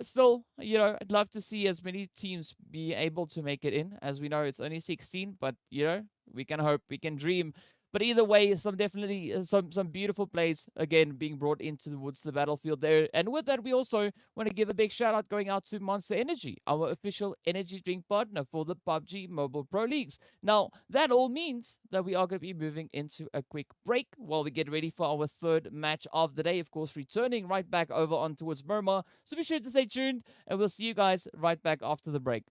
still, I'd love to see as many teams be able to make it in. As we know, it's only 16, but, we can hope, we can dream. But either way, some beautiful plays, again, being brought into towards the battlefield there. And with that, we also want to give a big shout out going out to Monster Energy, our official energy drink partner for the PUBG Mobile Pro Leagues. Now, that all means that we are going to be moving into a quick break while we get ready for our 3rd match of the day. Of course, returning right back over on towards Miramar. So be sure to stay tuned, and we'll see you guys right back after the break.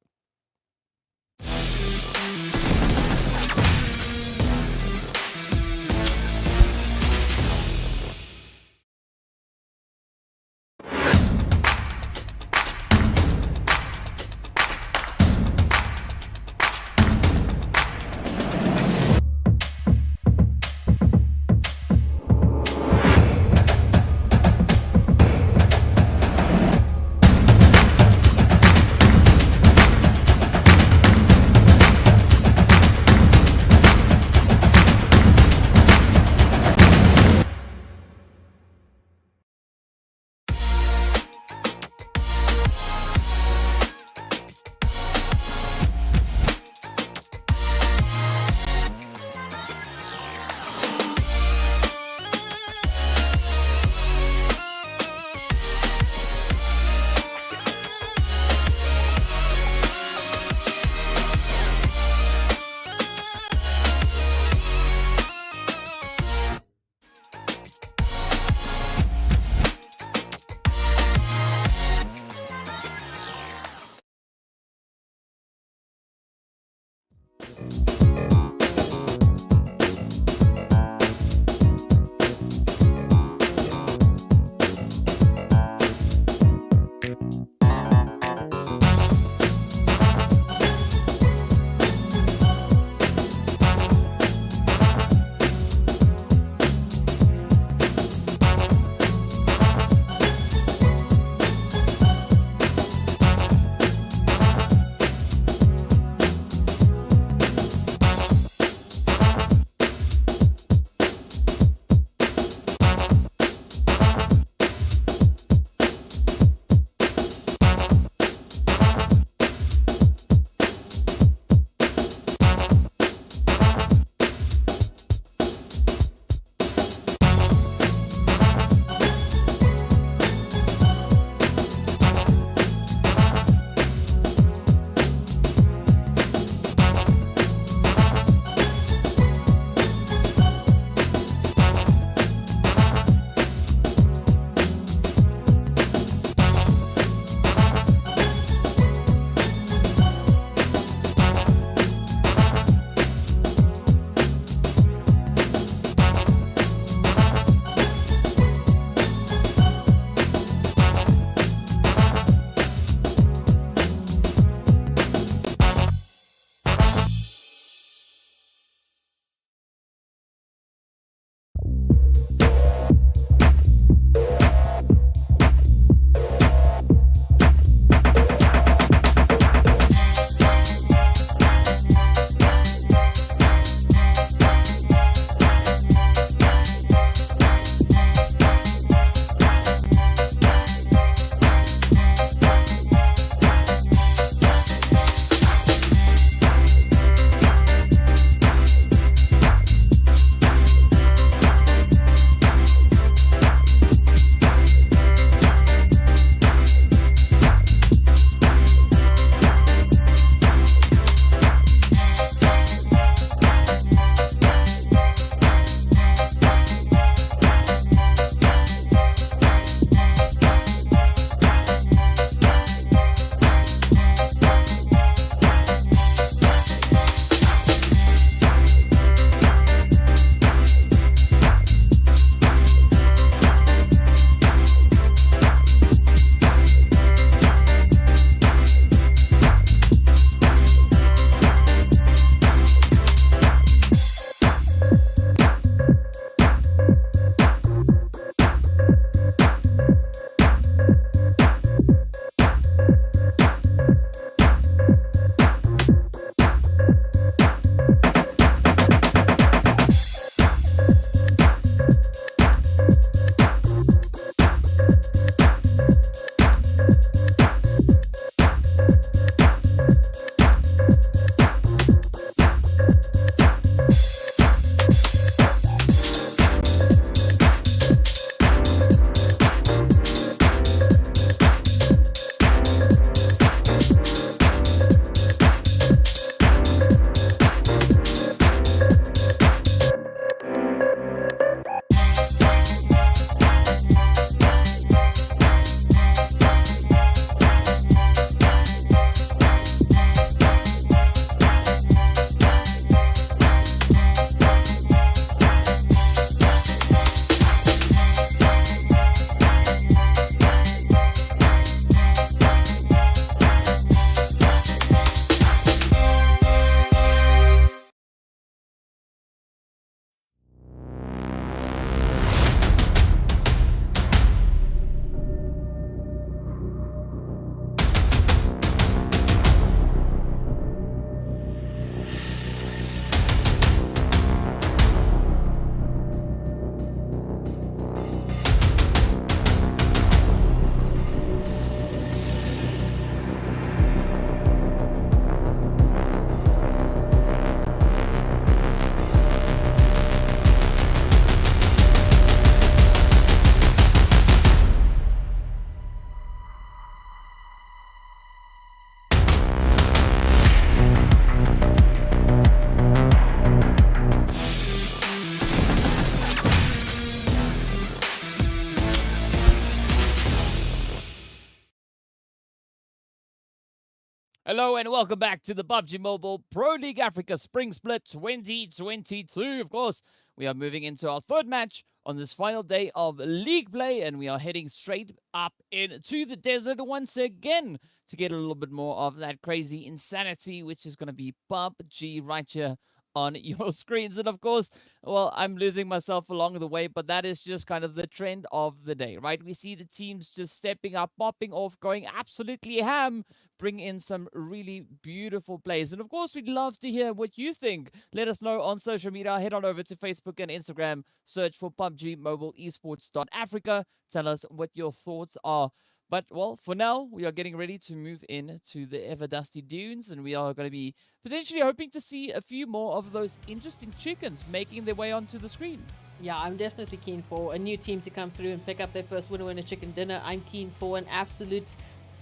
Hello and welcome back to the PUBG Mobile Pro League Africa Spring Split 2022. Of course, we are moving into our third match on this final day of league play, and we are heading straight up into the desert once again to get a little bit more of that crazy insanity, which is going to be PUBG right here on your screens. And of course, well, I'm losing myself along the way, but that is just kind of the trend of the day, right? We see the teams just stepping up, popping off, going absolutely ham, bring in some really beautiful plays. And of course, we'd love to hear what you think. Let us know on social media. Head on over to Facebook and Instagram, search for PUBG Mobile Esports Africa. Tell us what your thoughts are. But, well, for now, we are getting ready to move into the ever dusty dunes, and we are going to be potentially hoping to see a few more of those interesting chickens making their way onto the screen. Yeah, I'm definitely keen for a new team to come through and pick up their first winner in a chicken dinner. I'm keen for an absolute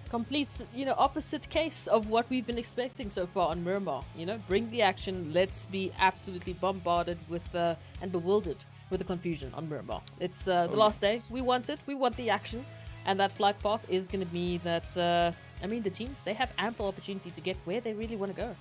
complete, opposite case of what we've been expecting so far on Miramar. Bring the action. Let's be absolutely bombarded with and bewildered with the confusion on Miramar. It's the last day. We want it. We want the action. And that flight path is going to be that, the teams, they have ample opportunity to get where they really want to go.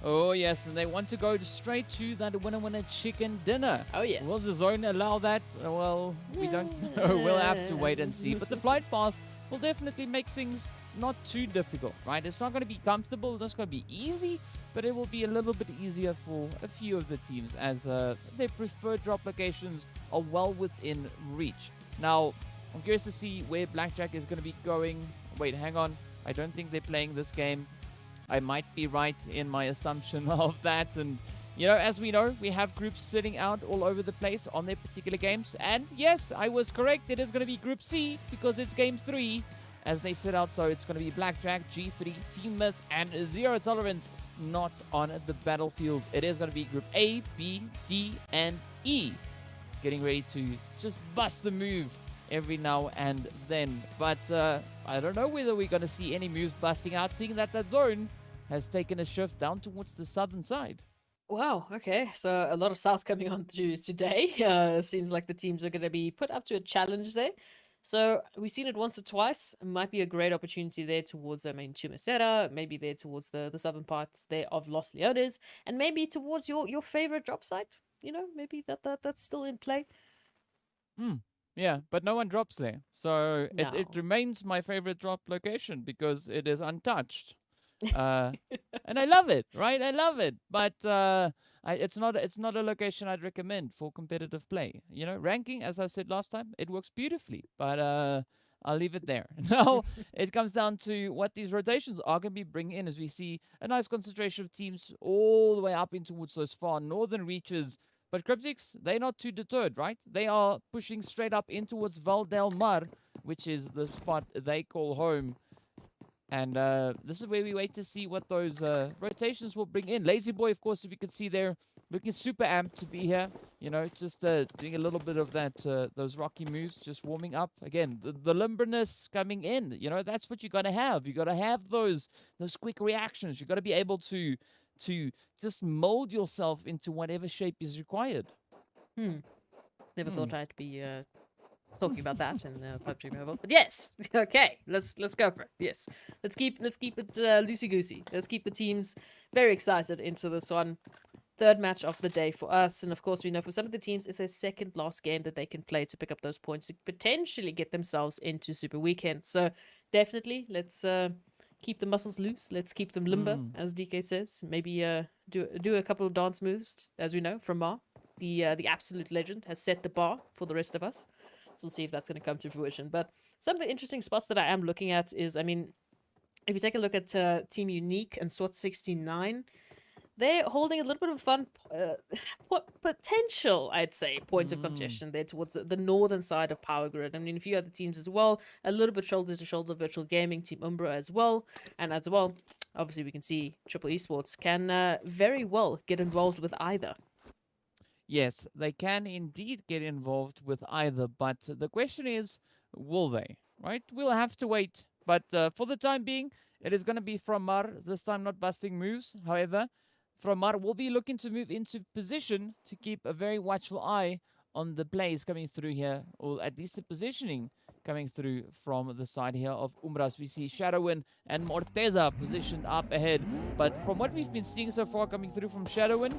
Oh, yes, and they want to go straight to that winner chicken dinner. Oh, yes. Will the zone allow that? Well, we don't know. We'll have to wait and see. But the flight path will definitely make things not too difficult, right? It's not going to be comfortable. It's not going to be easy, but it will be a little bit easier for a few of the teams as their preferred drop locations are well within reach. Now, I'm curious to see where Blackjack is going to be going. Wait, hang on. I don't think they're playing this game. I might be right in my assumption of that. And, as we know, we have groups sitting out all over the place on their particular games. And yes, I was correct. It is going to be Group C because it's Game 3 as they sit out. So it's going to be Blackjack, G3, Team Myth, and Zero Tolerance not on the battlefield. It is going to be Group A, B, D, and E. Getting ready to just bust the move every now and then. But I don't know whether we're going to see any moves busting out, seeing that zone has taken a shift down towards the southern side. Wow, okay. So a lot of south coming on through today. Seems like the teams are going to be put up to a challenge there. So we've seen it once or twice. It might be a great opportunity there towards, Chumasera, maybe there towards the southern parts there of Los Leones, and maybe towards your favorite drop site. Maybe that's still in play. Yeah, but no one drops there. So No. it remains my favorite drop location because it is untouched. And I love it, right? I love it. But it's not a location I'd recommend for competitive play. Ranking, as I said last time, it works beautifully. But I'll leave it there. Now, it comes down to what these rotations are going to be bringing in as we see a nice concentration of teams all the way up in towards those far northern reaches. But Cryptics, they're not too deterred, right? They are pushing straight up in towards Val del Mar, which is the spot they call home. And this is where we wait to see what those rotations will bring in. Lazy Boy, of course, if you can see there, looking super amped to be here. Just doing a little bit of that, those rocky moves, just warming up. Again, the limberness coming in. That's what you got to have. You got to have those quick reactions. You got to be able to just mold yourself into whatever shape is required. Never thought I'd be talking about that in PUBG Mobile, but yes, okay, let's go for it. Yes, let's keep it loosey goosey. Let's keep the teams very excited into this one. Third match of the day for us, and of course we know for some of the teams it's their second last game that they can play to pick up those points to potentially get themselves into Super Weekend. So definitely let's keep the muscles loose. Let's keep them limber, as DK says. Maybe do a couple of dance moves, as we know from Mar. The absolute legend has set the bar for the rest of us. So we'll see if that's going to come to fruition. But some of the interesting spots that I am looking at is, if you take a look at Team Unique and SWAT 69, they're holding a little bit of fun potential, I'd say, point of congestion there towards the northern side of Power Grid. A few other teams as well, a little bit shoulder to shoulder virtual gaming, Team Umbra as well. And as well, obviously we can see Triple Esports can very well get involved with either. Yes, they can indeed get involved with either, but the question is, will they? Right? We'll have to wait. But for the time being, it is going to be from Mar, this time not busting moves. However, from Mar will be looking to move into position to keep a very watchful eye on the plays coming through here, or at least the positioning coming through from the side here of Umbras. We see Shadowin and Morteza positioned up ahead. But from what we've been seeing so far coming through from Shadowin,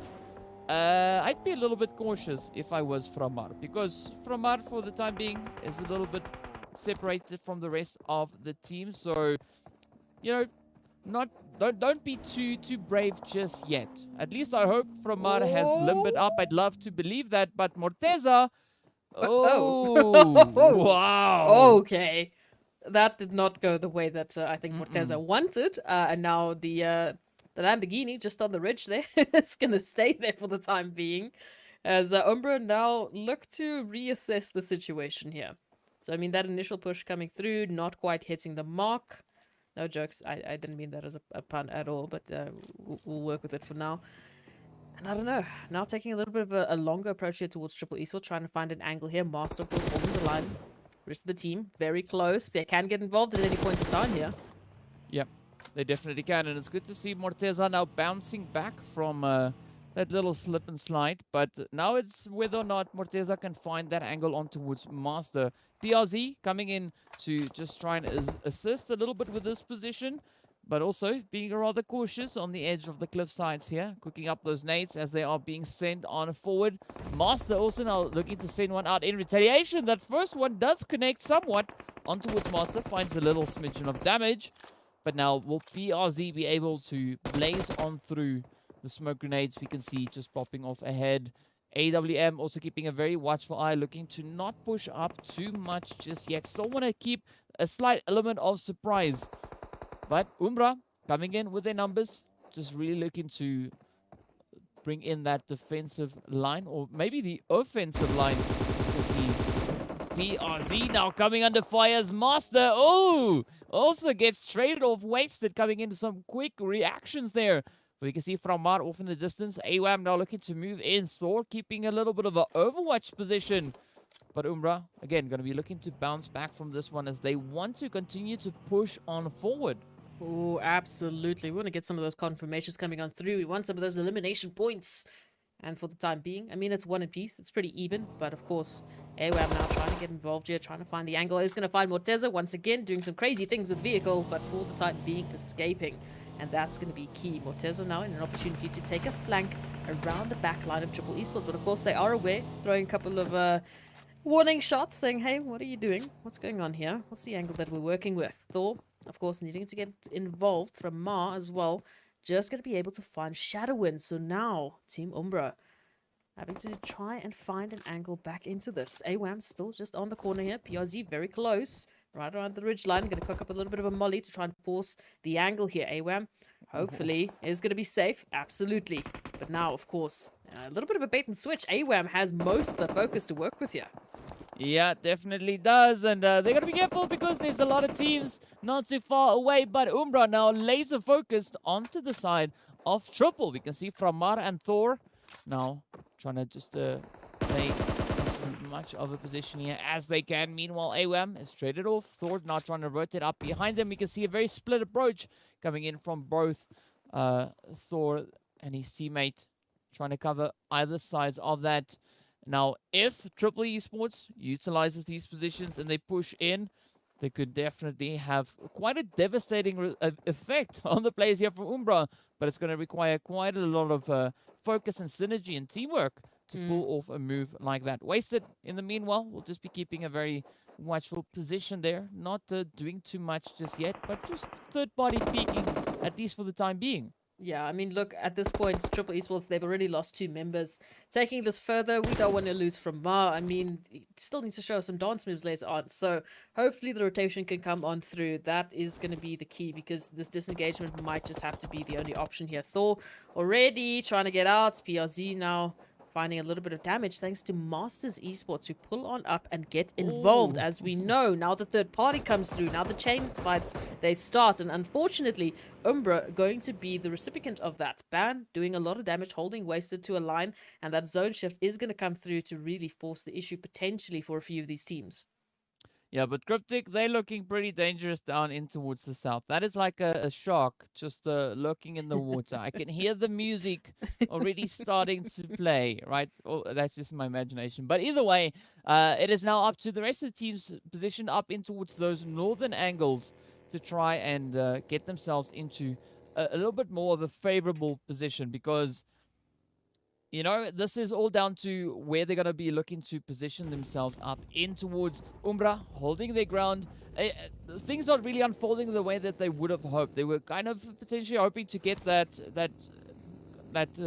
I'd be a little bit cautious if I was Framar, because Framar for the time being is a little bit separated from the rest of the team. So, you know, don't be too brave just yet. At least I hope Framar has limbered up. I'd love to believe that, but Morteza, wow. Okay. That did not go the way that I think Morteza wanted. And now the Lamborghini just on the ridge there is going to stay there for the time being. As Umbra now look to reassess the situation here. So, I mean, that initial push coming through, not quite hitting the mark. No jokes. I didn't mean that as a pun at all, but we'll work with it for now. And I don't know. Now taking a little bit of a longer approach here towards Triple Esports, trying to find an angle here. Master, of course, holding the line. Rest of the team, very close. They can get involved at any point in time here. Yep, they definitely can. And it's good to see Morteza now bouncing back from that little slip and slide. But now it's whether or not Morteza can find that angle on towards Master. PRZ coming in to just try and assist a little bit with this position, but also being rather cautious on the edge of the cliff sides here, cooking up those nades as they are being sent on forward. Master also now looking to send one out in retaliation. That first one does connect somewhat on towards Master, finds a little smidgen of damage, but now will PRZ be able to blaze on through the smoke grenades we can see just popping off ahead. AWM also keeping a very watchful eye, looking to not push up too much just yet. Still want to keep a slight element of surprise. But Umbra coming in with their numbers, just really looking to bring in that defensive line, or maybe the offensive line. We'll see PRZ now coming under fire as Master. Oh, also gets traded off, wasted, coming into some quick reactions there. We can see Framar off in the distance. AWAM now looking to move in. Thor keeping a little bit of an overwatch position. But Umbra, again, going to be looking to bounce back from this one as they want to continue to push on forward. Oh, absolutely. We want to get some of those confirmations coming on through. We want some of those elimination points. And for the time being, I mean, it's one apiece. It's pretty even. But of course, AWAM now trying to get involved here, trying to find the angle. Is going to find Morteza once again, doing some crazy things with the vehicle, but for the time being, escaping. And that's going to be key. Morteza now in an opportunity to take a flank around the back line of Triple Esports. But of course, they are aware, throwing a couple of warning shots, saying, hey, what are you doing? What's going on here? What's the angle that we're working with? Thor, of course, needing to get involved from Ma as well. Just going to be able to find Shadowin. So now, Team Umbra having to try and find an angle back into this. AWAM still just on the corner here. PRZ very close. Right around the ridge line. Going to cook up a little bit of a molly to try and force the angle here. AWAM, hopefully, is going to be safe. Absolutely. But now, of course, a little bit of a bait and switch. AWAM has most of the focus to work with here. Yeah, definitely does. And they're going to be careful because there's a lot of teams not too far away. But Umbra now laser focused onto the side of Triple. We can see Framar and Thor now trying to just play much of a position here as they can. Meanwhile, AWAM is traded off. Thor now trying to rotate up behind them. We can see a very split approach coming in from both Thor and his teammate, trying to cover either sides of that. Now, if Triple Esports utilizes these positions and they push in, they could definitely have quite a devastating effect on the players here from Umbra. But it's going to require quite a lot of focus and synergy and teamwork to pull off a move like that. Wasted, in the meanwhile, we'll just be keeping a very watchful position there. Not doing too much just yet, but just third-party peeking, at least for the time being. Yeah, I mean, look, at this point, Triple Esports, they've already lost 2 members. Taking this further, we don't want to lose from Ma. I mean, he still needs to show us some dance moves later on. So hopefully the rotation can come on through. That is going to be the key, because this disengagement might just have to be the only option here. Thor already trying to get out. PRZ now finding a little bit of damage thanks to Masters Esports, who pull on up and get involved. As we know, now the third party comes through. Now the chains fights, they start. And unfortunately, Umbra going to be the recipient of that. Ban doing a lot of damage, holding Wasted to a line. And that zone shift is going to come through to really force the issue potentially for a few of these teams. Yeah, but Cryptic, they're looking pretty dangerous down in towards the south. That is like a shark just lurking in the water. I can hear the music already starting to play, right? Oh, that's just my imagination. But either way, it is now up to the rest of the teams positioned up in towards those northern angles to try and get themselves into a little bit more of a favorable position because you know, this is all down to where they're going to be looking to position themselves up in towards Umbra, holding their ground. Things not really unfolding the way that they would have hoped. They were kind of potentially hoping to get that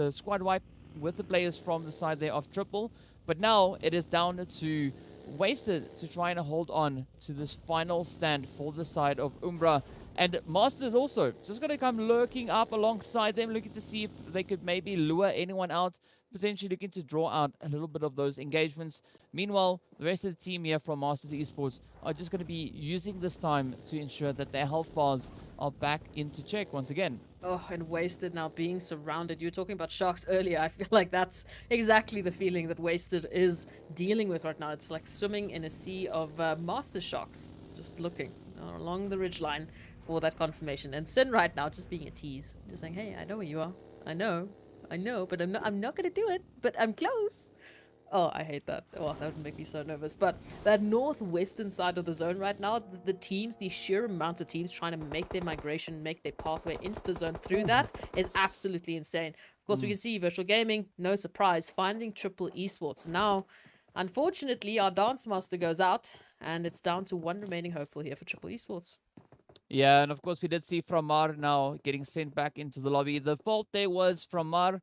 squad wipe with the players from the side there of Triple. But now it is down to Wasted to try and hold on to this final stand for the side of Umbra. And Masters also just going to come lurking up alongside them, looking to see if they could maybe lure anyone out, potentially looking to draw out a little bit of those engagements. Meanwhile, the rest of the team here from Masters Esports are just going to be using this time to ensure that their health bars are back into check once again. Oh, and Wasted now being surrounded. You were talking about sharks earlier. I feel like that's exactly the feeling that Wasted is dealing with right now. It's like swimming in a sea of master sharks, just looking along the ridgeline for that confirmation. And Sin right now just being a tease, just saying, hey, I know where you are. I know, but I'm not gonna do it, but I'm close. Oh, I hate that. Oh, that would make me so nervous. But that northwestern side of the zone right now, the teams, the sheer amount of teams trying to make their migration, make their pathway into the zone through that is absolutely insane. Of course, we can see Virtual Gaming, no surprise, finding Triple Esports. Now, unfortunately, our Dance Master goes out, and it's down to one remaining hopeful here for Triple Esports. Yeah, and of course we did see Framar now getting sent back into the lobby. The fault there was Framar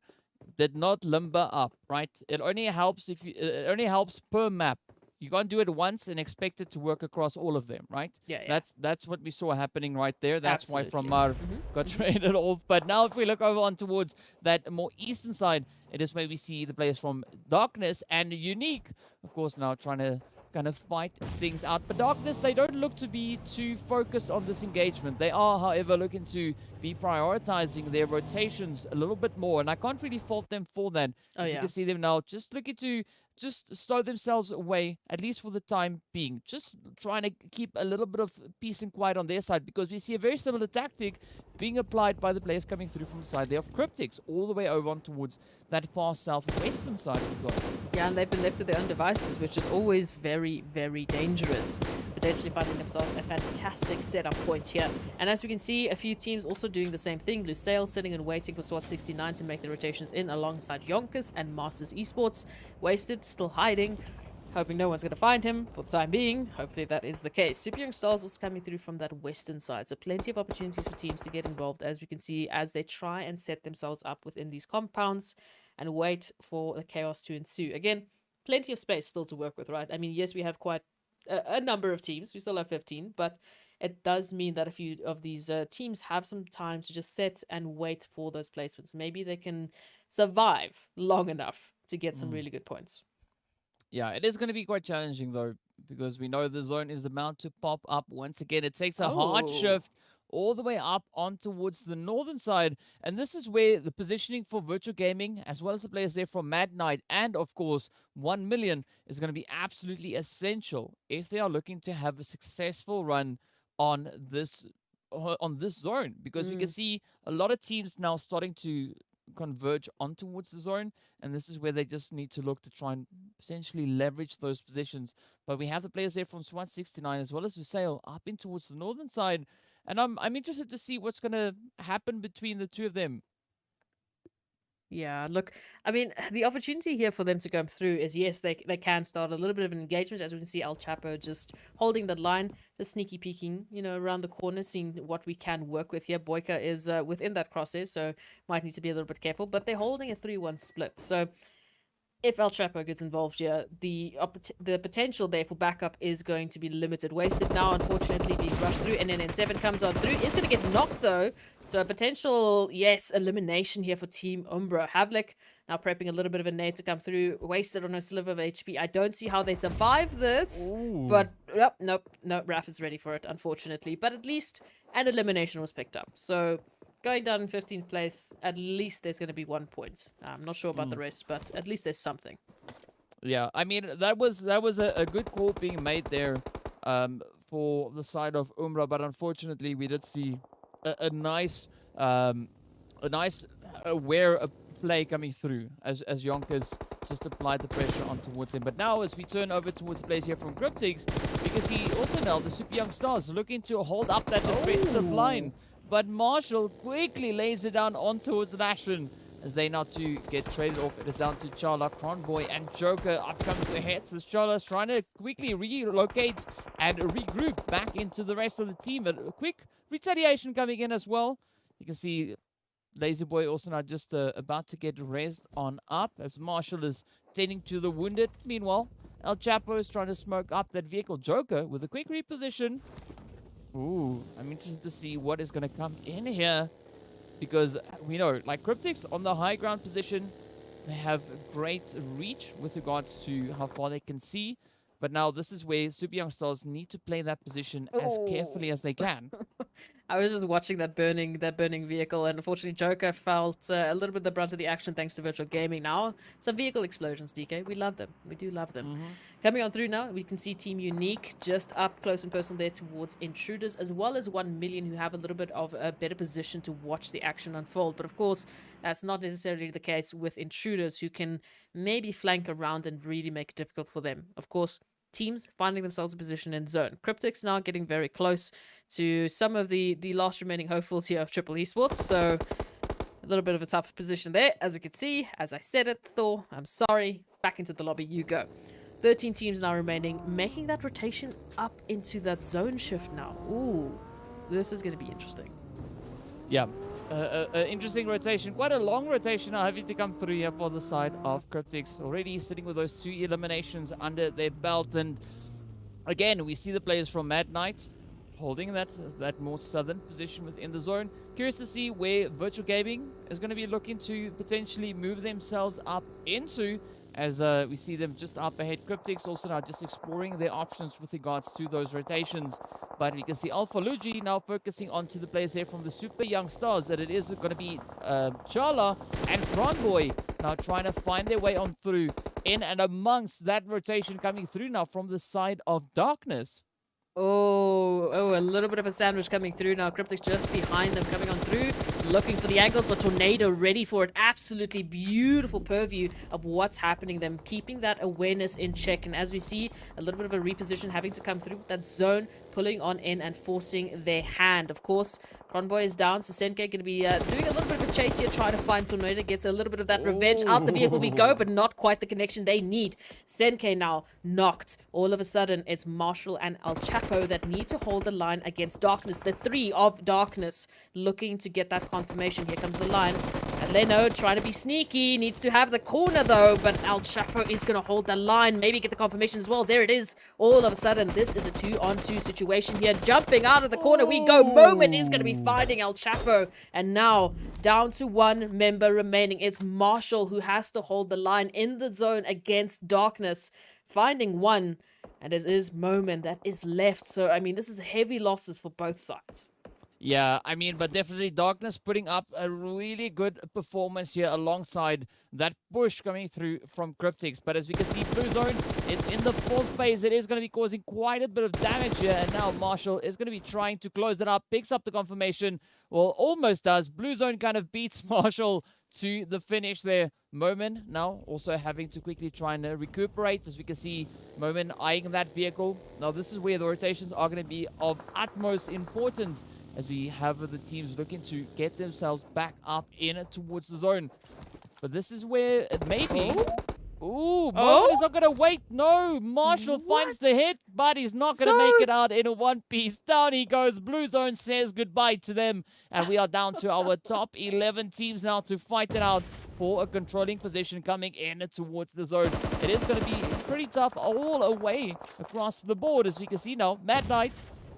did not limber up, right? It only helps if it only helps per map. You can't do it once and expect it to work across all of them, right? Yeah. That's what we saw happening right there. That's Absolutely. why Framar got traded off. But now if we look over on towards that more eastern side, it is where we see the players from Darkness and Unique, of course, now trying to kind of fight things out. But Darkness, they don't look to be too focused on this engagement. They are, however, looking to be prioritizing their rotations a little bit more, and I can't really fault them for that. You can see them now just looking to just stow themselves away, at least for the time being. Just trying to keep a little bit of peace and quiet on their side, because we see a very similar tactic being applied by the players coming through from the side there of Cryptics, all the way over on towards that far southwestern side of the goal. Yeah, and they've been left to their own devices, which is always very, very dangerous. Potentially finding themselves a fantastic setup point here. And as we can see, a few teams also doing the same thing. Lusail sitting and waiting for SWAT 69 to make the rotations in alongside YONKOUS and Masters Esports. Wasted, still hiding, hoping no one's going to find him for the time being. Hopefully that is the case. Super Young Stars also coming through from that western side. So plenty of opportunities for teams to get involved, as we can see, as they try and set themselves up within these compounds and wait for the chaos to ensue. Again, plenty of space still to work with, right? I mean, yes, we have quite a number of teams. We still have 15, but it does mean that a few of these teams have some time to just sit and wait for those placements. Maybe they can survive long enough to get some really good points. Yeah, it is going to be quite challenging, though, because we know the zone is about to pop up once again. It takes a hard shift all the way up on towards the northern side. And this is where the positioning for Virtual Gaming, as well as the players there from Mad Knight and, of course, 1 million, is going to be absolutely essential if they are looking to have a successful run on this zone. Because we can see a lot of teams now starting to converge on towards the zone, and this is where they just need to look to try and essentially leverage those positions. But we have the players there from SWAT 69 as well as Lusail up in towards the northern side, and I'm interested to see what's going to happen between the two of them. Yeah, look, I mean, the opportunity here for them to come through is, yes, they can start a little bit of an engagement, as we can see El Chapo just holding that line, just sneaky peeking, you know, around the corner, seeing what we can work with here. Boyka is within that crosshair, so might need to be a little bit careful, but they're holding a 3-1 split, so if El Chapo gets involved here, the potential there for backup is going to be limited. Wasted now, unfortunately, being rushed through, and then N7 comes on through. Is going to get knocked, though. So a potential, yes, elimination here for Team Umbra. Havlik now prepping a little bit of a nade to come through. Wasted on a sliver of HP. I don't see how they survive this. But, nope, Raf is ready for it, unfortunately. But at least an elimination was picked up. So going down in 15th place, at least there's going to be 1 point. I'm not sure about the rest, but at least there's something. Yeah, I mean, that was a good call being made there for the side of Umbra, but unfortunately we did see a nice aware play coming through as YONKOUS just applied the pressure on towards them. But now as we turn over towards the players here from Cryptics, we can see also now the Super Young Stars looking to hold up that defensive line. But Marshall quickly lays it down on towards the Ashen as they not to get traded off. It is down to Charla, Cronboy, and Joker. Up comes the heads as Charla's trying to quickly relocate and regroup back into the rest of the team. A quick retaliation coming in as well. You can see Lazy Boy also now just about to get raised on up as Marshall is tending to the wounded. Meanwhile, El Chapo is trying to smoke up that vehicle. Joker with a quick reposition. Ooh, I'm interested to see what is going to come in here. Because we know, like Cryptics on the high ground position, they have great reach with regards to how far they can see. But now this is where Super Young Stars need to play that position as carefully as they can. I was just watching that burning vehicle, and unfortunately Joker felt a little bit the brunt of the action thanks to virtual gaming. Now some vehicle explosions, DK. We love them. We do love them. Coming on through now, we can see Team Unique just up close and personal there towards Intruders, as well as 1 million, who have a little bit of a better position to watch the action unfold. But of course, that's not necessarily the case with Intruders, who can maybe flank around and really make it difficult for them. Of course, teams finding themselves in position in zone. Cryptics now getting very close to some of the last remaining hopefuls here of Triple Esports. So a little bit of a tough position there, as you can see. As I said it, Thor, I'm sorry. Back into the lobby you go. 13 teams now remaining, making that rotation up into that zone shift now. Ooh, this is going to be interesting. Yeah, interesting rotation. Quite a long rotation now having to come through here for the side of Cryptics. Already sitting with those 2 eliminations under their belt. And again, we see the players from Mad Knight holding that more southern position within the zone. Curious to see where Virtual Gaming is going to be looking to potentially move themselves up into, as we see them just up ahead. Cryptics also now just exploring their options with regards to those rotations. But we can see Alpha Luigi now focusing onto the players here from the Super Young Stars, that it is going to be Charla and Cronboy now trying to find their way on through in and amongst that rotation coming through now from the side of Darkness. Oh, a little bit of a sandwich coming through now. Cryptics just behind them, coming on through, looking for the angles, but Tornado ready for it. Absolutely beautiful purview of what's happening, them keeping that awareness in check. And as we see, a little bit of a reposition having to come through that zone, pulling on in and forcing their hand. Of course, Cronboy is down, so Senke going to be doing a little bit of a chase here, trying to find Tornado, gets a little bit of that revenge. Out the vehicle we go, but not quite the connection they need. Senke now knocked. All of a sudden, it's Marshall and El Chapo that need to hold the line against Darkness. The 3 of Darkness looking to get that confirmation. Here comes the line. And Leno trying to be sneaky, needs to have the corner though, but El Chapo is going to hold the line, maybe get the confirmation as well. There it is. All of a sudden, this is a 2-on-2 situation here. Jumping out of the corner we go. Moment is going to be finding El Chapo. And now, down to 1 member remaining. It's Marshall who has to hold the line in the zone against Darkness. Finding 1, and it is Moment that is left. So, I mean, this is heavy losses for both sides. Yeah, I mean, but definitely Darkness putting up a really good performance here alongside that push coming through from Cryptics. But as we can see, Blue Zone, it's in the 4th phase. It is going to be causing quite a bit of damage here. And now Marshall is going to be trying to close that up, picks up the confirmation. Well, almost does. Blue Zone kind of beats Marshall to the finish there. Moment now also having to quickly try and recuperate, as we can see Moment eyeing that vehicle. Now this is where the rotations are going to be of utmost importance, as we have the teams looking to get themselves back up in towards the zone. But this is where it may be. Ooh, Moment is not going to wait. No, Marshall finds the hit, but he's not going to make it out in a one piece. Down he goes. Blue Zone says goodbye to them. And we are down to our top 11 teams now to fight it out for a controlling position coming in towards the zone. It is going to be pretty tough all away across the board, as we can see now. Mad Knight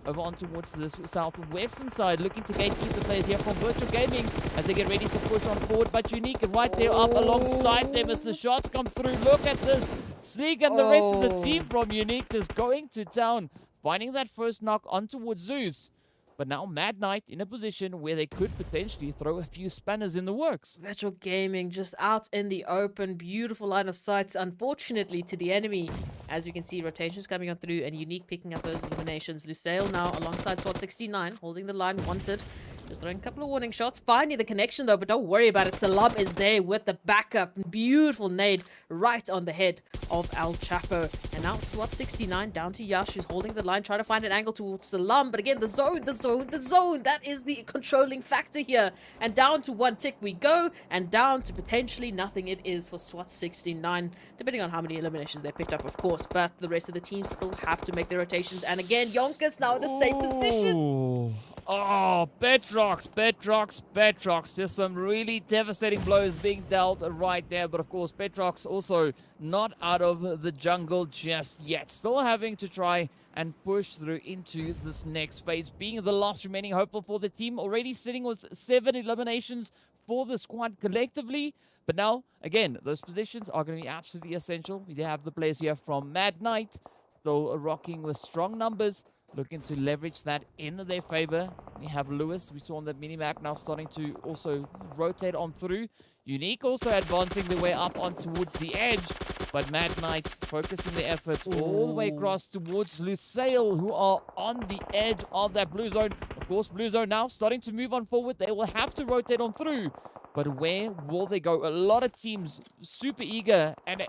over on towards the southwestern side, looking to gatekeep the players here from Virtual Gaming as they get ready to push on forward. But Unique right there up alongside them as the shots come through. Look at this. Sleek and the rest of the team from Unique is going to town, finding that first knock on towards Zeus. But now Mad Knight in a position where they could potentially throw a few spanners in the works. Virtual Gaming just out in the open. Beautiful line of sight, unfortunately, to the enemy. As you can see, rotations coming on through and Unique picking up those eliminations. Lusail now alongside SWAT 69, holding the line, wanted. Just throwing a couple of warning shots. Finding the connection though, but don't worry about it. Salam is there with the backup. Beautiful nade right on the head of El Chapo. And now SWAT 69 down to Yash, who's holding the line, trying to find an angle towards Salam. But again, the zone. That is the controlling factor here. And down to 1 tick we go. And down to potentially nothing it is for SWAT 69. Depending on how many eliminations they picked up, of course. But the rest of the team still have to make their rotations. And again, YONKOUS now in the same position. Ooh. Oh, Petrox. Just some really devastating blows being dealt right there. But of course, Petrox also not out of the jungle just yet. Still having to try and push through into this next phase. Being the last remaining hopeful for the team. Already sitting with 7 eliminations for the squad collectively. But now, again, those positions are going to be absolutely essential. We have the players here from Mad Knight. Still rocking with strong numbers. Looking to leverage that in their favor. We have Lewis, we saw on that mini-map, now starting to also rotate on through. Unique also advancing their way up on towards the edge. But Mad Knight focusing their efforts all the way across towards Lusail, who are on the edge of that blue zone. Of course, blue zone now starting to move on forward. They will have to rotate on through. But where will they go? A lot of teams super eager and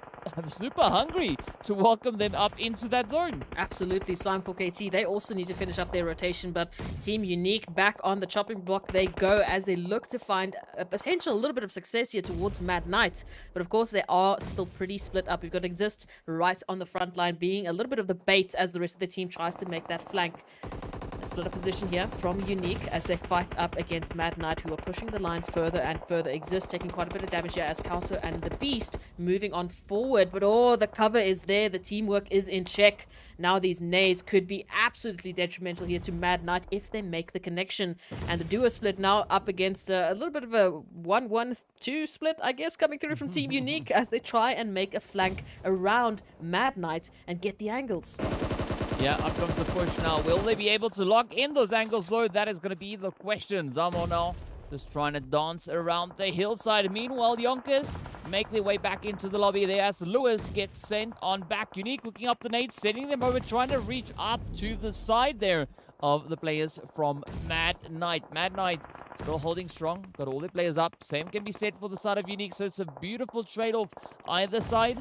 super hungry to welcome them up into that zone. Absolutely. Sign for KT. They also need to finish up their rotation, but Team Unique back on the chopping block they go as they look to find a potential little bit of success here towards Mad Knight. But of course, they are still pretty split up. We've got Exist right on the front line being a little bit of the bait as the rest of the team tries to make that flank. A split up position here from Unique as they fight up against Mad Knight, who are pushing the line further and further. Exist taking quite a bit of damage here as Counter and the Beast moving on forward. But oh, the cover is there. The teamwork is in check. Now these nades could be absolutely detrimental here to Mad Knight if they make the connection. And the duo split now up against a little bit of a 1-1-2 split, I guess, coming through from Team Unique as they try and make a flank around Mad Knight and get the angles. Yeah, up comes the push now. Will they be able to lock in those angles, though? That is going to be the question. Zamo now just trying to dance around the hillside. Meanwhile, YONKOUS make their way back into the lobby there as Lewis gets sent on back. Unique looking up the nades, sending them over, trying to reach up to the side there of the players from Mad Knight. Mad Knight still holding strong, got all their players up. Same can be said for the side of Unique, so it's a beautiful trade-off either side.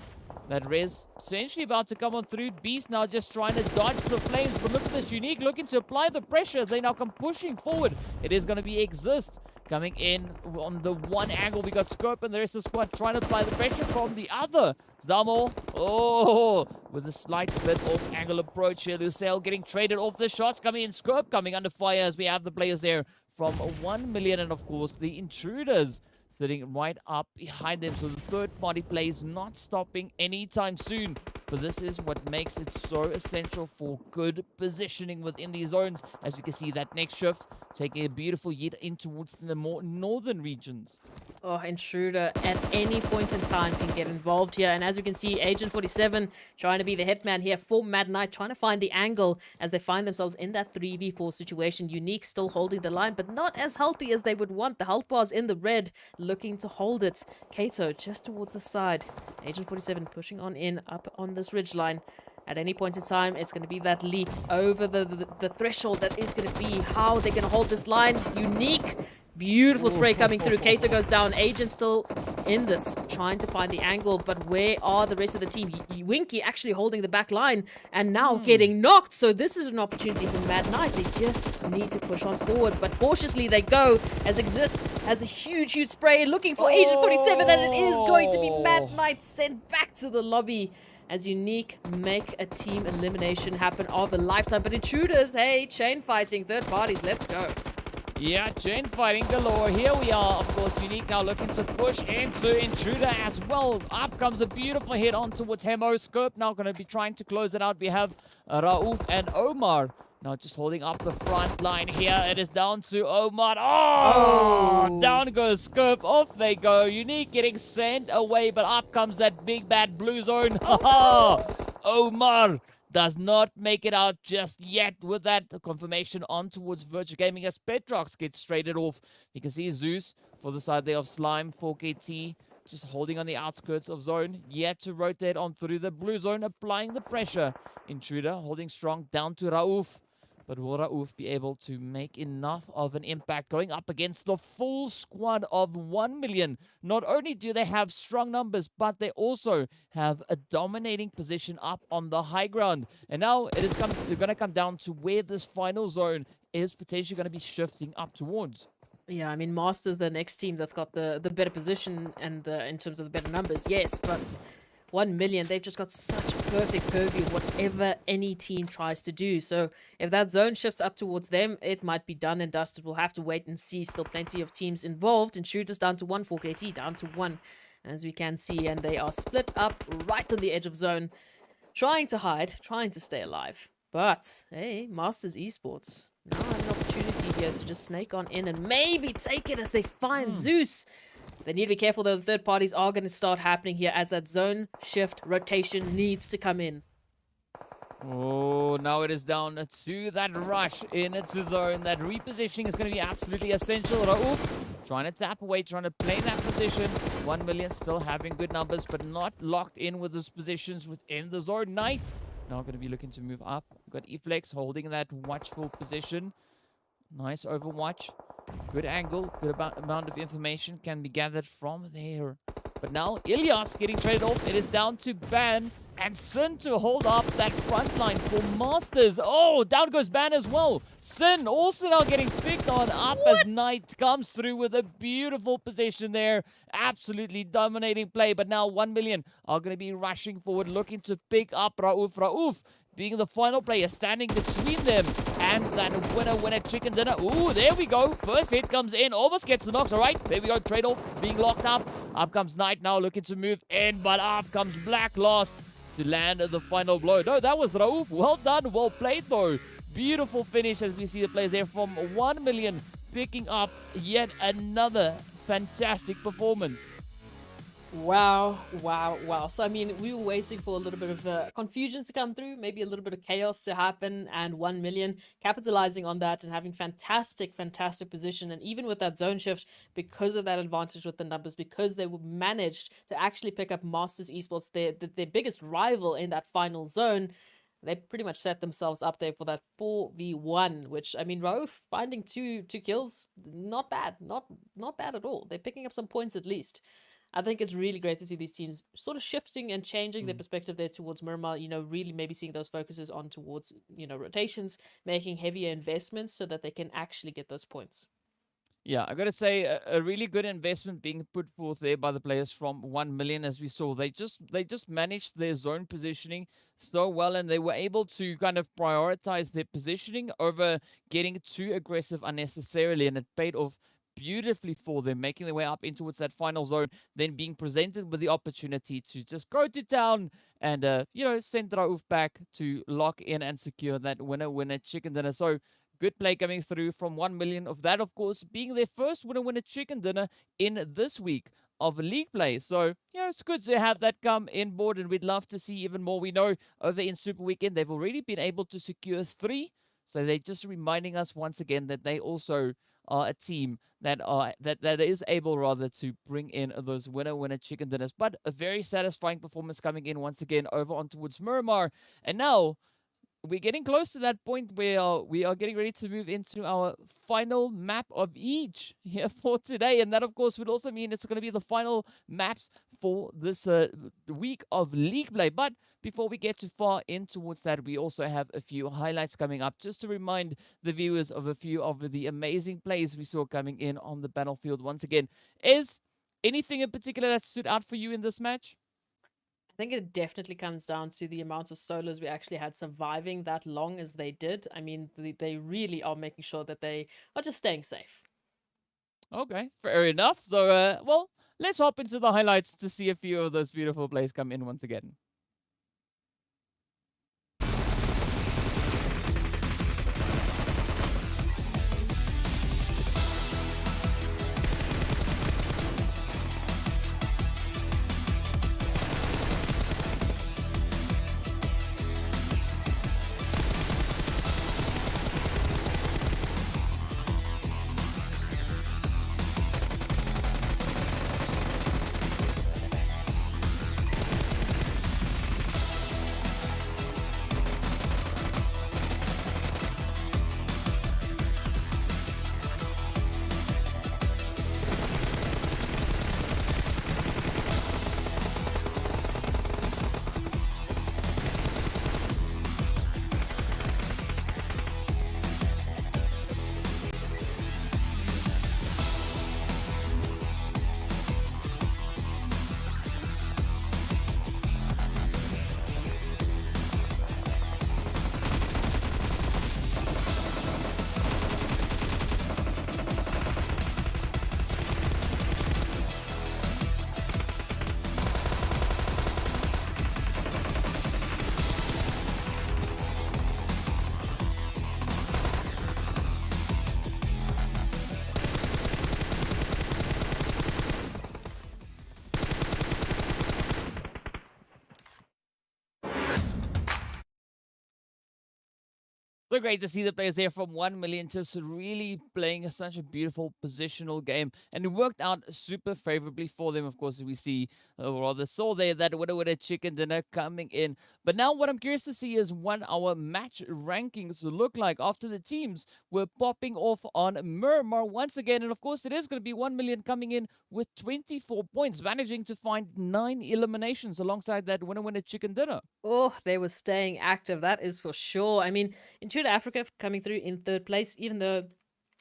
That Rez essentially about to come on through. Beast now just trying to dodge the flames. But look at this. Unique looking to apply the pressure as they now come pushing forward. It is going to be Exist coming in on the one angle. We got Scope and the rest of the squad trying to apply the pressure from the other. Zamo, with a slight bit of angle approach here. Lusail getting traded off the shots coming in. Scope coming under fire as we have the players there from 1 million. And of course, the Intruders sitting right up behind them. So the third-party play is not stopping anytime soon. But this is what makes it so essential for good positioning within these zones. As we can see, that next shift taking a beautiful yeet in towards the more northern regions. Oh, Intruder at any point in time can get involved here. And as we can see, Agent 47 trying to be the hitman here for Mad Knight, trying to find the angle as they find themselves in that 3v4 situation. Unique still holding the line, but not as healthy as they would want. The health bar's in the red, looking to hold it. Kato just towards the side. Agent 47 pushing on in, up on this ridge line. At any point in time, it's going to be that leap over the threshold that is going to be how they're going to hold this line. Unique. Beautiful spray coming through. Kato goes down. Agent still in this, trying to find the angle. But where are the rest of the team? Winky actually holding the back line and now getting knocked. So this is an opportunity for Mad Knight. They just need to push on forward. But cautiously they go as Exist has a huge spray looking for Agent 47. And it is going to be Mad Knight sent back to the lobby as Unique make a team elimination happen of a lifetime. But Intruders, hey, chain fighting, third parties, let's go. Yeah, chain fighting galore. Here we are, of course. Unique now looking to push into Intruder as well. Up comes a beautiful hit on towards Hemo. Scope now going to be trying to close it out. We have Raouf and Omar now just holding up the front line here. It is down to Omar. Oh! Down goes Scope. Off they go. Unique getting sent away, but up comes that big bad blue zone. Omar does not make it out just yet with that confirmation on towards Virtual Gaming as Petrox gets traded off. You can see Zeus for the side there of Slime, 4KT, just holding on the outskirts of zone, yet to rotate on through the blue zone, applying the pressure. Intruder holding strong down to Raouf. But will Raouf be able to make enough of an impact going up against the full squad of 1 million? Not only do they have strong numbers, but they also have a dominating position up on the high ground. And now it is going to come down to where this final zone is potentially going to be shifting up towards. Yeah, I mean, Masters, the next team that's got the better position and in terms of the better numbers, yes, but 1 million, they've just got such perfect purview of whatever any team tries to do. So if that zone shifts up towards them, it might be done and dusted. We'll have to wait and see. Still plenty of teams involved. Intruders down to 1, 4KT down to 1, as we can see. And they are split up right on the edge of zone, trying to hide, trying to stay alive. But, hey, Masters Esports now have an opportunity here to just snake on in and maybe take it as they find Zeus. They need to be careful, though. The third parties are going to start happening here as that zone shift rotation needs to come in. Oh, now it is down to that rush in its zone. That repositioning is going to be absolutely essential. Raouf trying to tap away, trying to play that position. 1 million still having good numbers, but not locked in with those positions within the zone. Knight now going to be looking to move up. We've got Eflex holding that watchful position. Nice overwatch. Good angle. Good amount of information can be gathered from there. But now Ilias getting traded off. It is down to Ban and Sin to hold up that front line for Masters. Oh, down goes Ban as well. Sin also now getting picked on up as Knight comes through with a beautiful position there. Absolutely dominating play. But now 1 million are going to be rushing forward, looking to pick up Raouf. Raouf being the final player standing between them and that winner chicken dinner. Ooh, there we go. First hit comes in, almost gets the knock. All right, there we go. Trade-off being locked up. Up comes Knight now looking to move in, but up comes Black last to land the final blow. No, that was Raouf. Well done, well played though. Beautiful finish as we see the players there from 1 million picking up yet another fantastic performance. Wow, wow, wow. So, I mean, we were waiting for a little bit of confusion to come through, maybe a little bit of chaos to happen, and 1 million capitalizing on that and having fantastic position. And even with that zone shift, because of that advantage with the numbers, because they managed to actually pick up Masters Esports, their biggest rival in that final zone, they pretty much set themselves up there for that 4v1, which, I mean, Raouf finding two kills, not bad, not bad at all. They're picking up some points at least. I think it's really great to see these teams sort of shifting and changing their perspective there towards Miramar, you know, really maybe seeing those focuses on towards, you know, rotations, making heavier investments so that they can actually get those points. Yeah, I got to say, a really good investment being put forth there by the players from 1 million, as we saw. They just managed their zone positioning so well, and they were able to kind of prioritize their positioning over getting too aggressive unnecessarily, and it paid off beautifully for them, making their way up in towards that final zone, then being presented with the opportunity to just go to town and, you know, send Raouf back to lock in and secure that winner chicken dinner. So good play coming through from 1 million of that, of course, being their first winner chicken dinner in this week of league play. So, you know, it's good to have that come in board, and we'd love to see even more. We know over in Super Weekend, they've already been able to secure 3. So they're just reminding us once again that they also are a team that is able rather to bring in those winner chicken dinners. But a very satisfying performance coming in once again over on towards Miramar. And now we're getting close to that point where we are getting ready to move into our final map of each here for today. And that, of course, would also mean it's going to be the final maps for this week of league play. But before we get too far in towards that, we also have a few highlights coming up just to remind the viewers of a few of the amazing plays we saw coming in on the battlefield once again. Is anything in particular that stood out for you in this match? I think it definitely comes down to the amount of solos we actually had surviving that long as they did. I mean, they really are making sure that they are just staying safe. Okay, fair enough. So, well, let's hop into the highlights to see a few of those beautiful plays come in once again. So great to see the players there from 1 million just really playing such a beautiful positional game. And it worked out super favorably for them. Of course, we see, or rather saw there, that would a chicken dinner coming in. But now what I'm curious to see is what our match rankings look like after the teams were popping off on Miramar once again. And of course, it is going to be 1 million coming in with 24 points, managing to find 9 eliminations alongside that winner chicken dinner. Oh, they were staying active, that is for sure. I mean, INTRUDER Africa coming through in third place, even though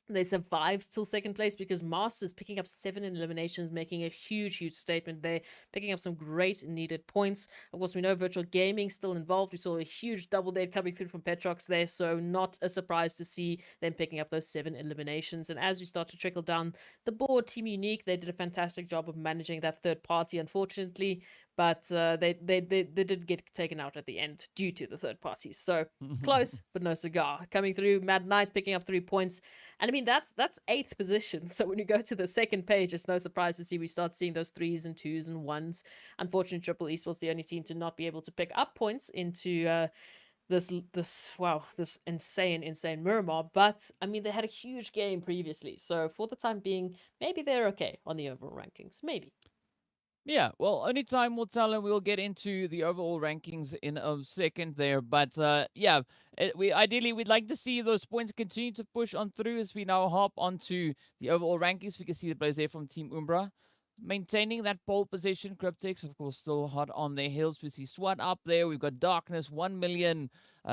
they survived till second place because Masters picking up 7 eliminations, making a huge statement there, picking up some great needed points. Of course, we know Virtual Gaming still involved. We saw a huge double date coming through from Petrox there, so not a surprise to see them picking up those 7 eliminations. And as we start to trickle down the board, Team Unique, they did a fantastic job of managing that third party, unfortunately. But they did get taken out at the end due to the third parties. So close, but no cigar. Coming through, Mad Knight picking up 3 points. And I mean, that's 8th position. So when you go to the second page, it's no surprise to see we start seeing those 3s and 2s and 1s. Unfortunately, Triple Esports the only team to not be able to pick up points into this insane Miramar. But I mean, they had a huge game previously. So for the time being, maybe they're okay on the overall rankings. Maybe. Yeah, well, only time will tell, and we'll get into the overall rankings in a second there. But yeah, we'd like to see those points continue to push on through as we now hop onto the overall rankings. We can see the players there from Team Umbra maintaining that pole position. Cryptics, of course, still hot on their heels. We see SWAT up there. We've got Darkness, 1 million,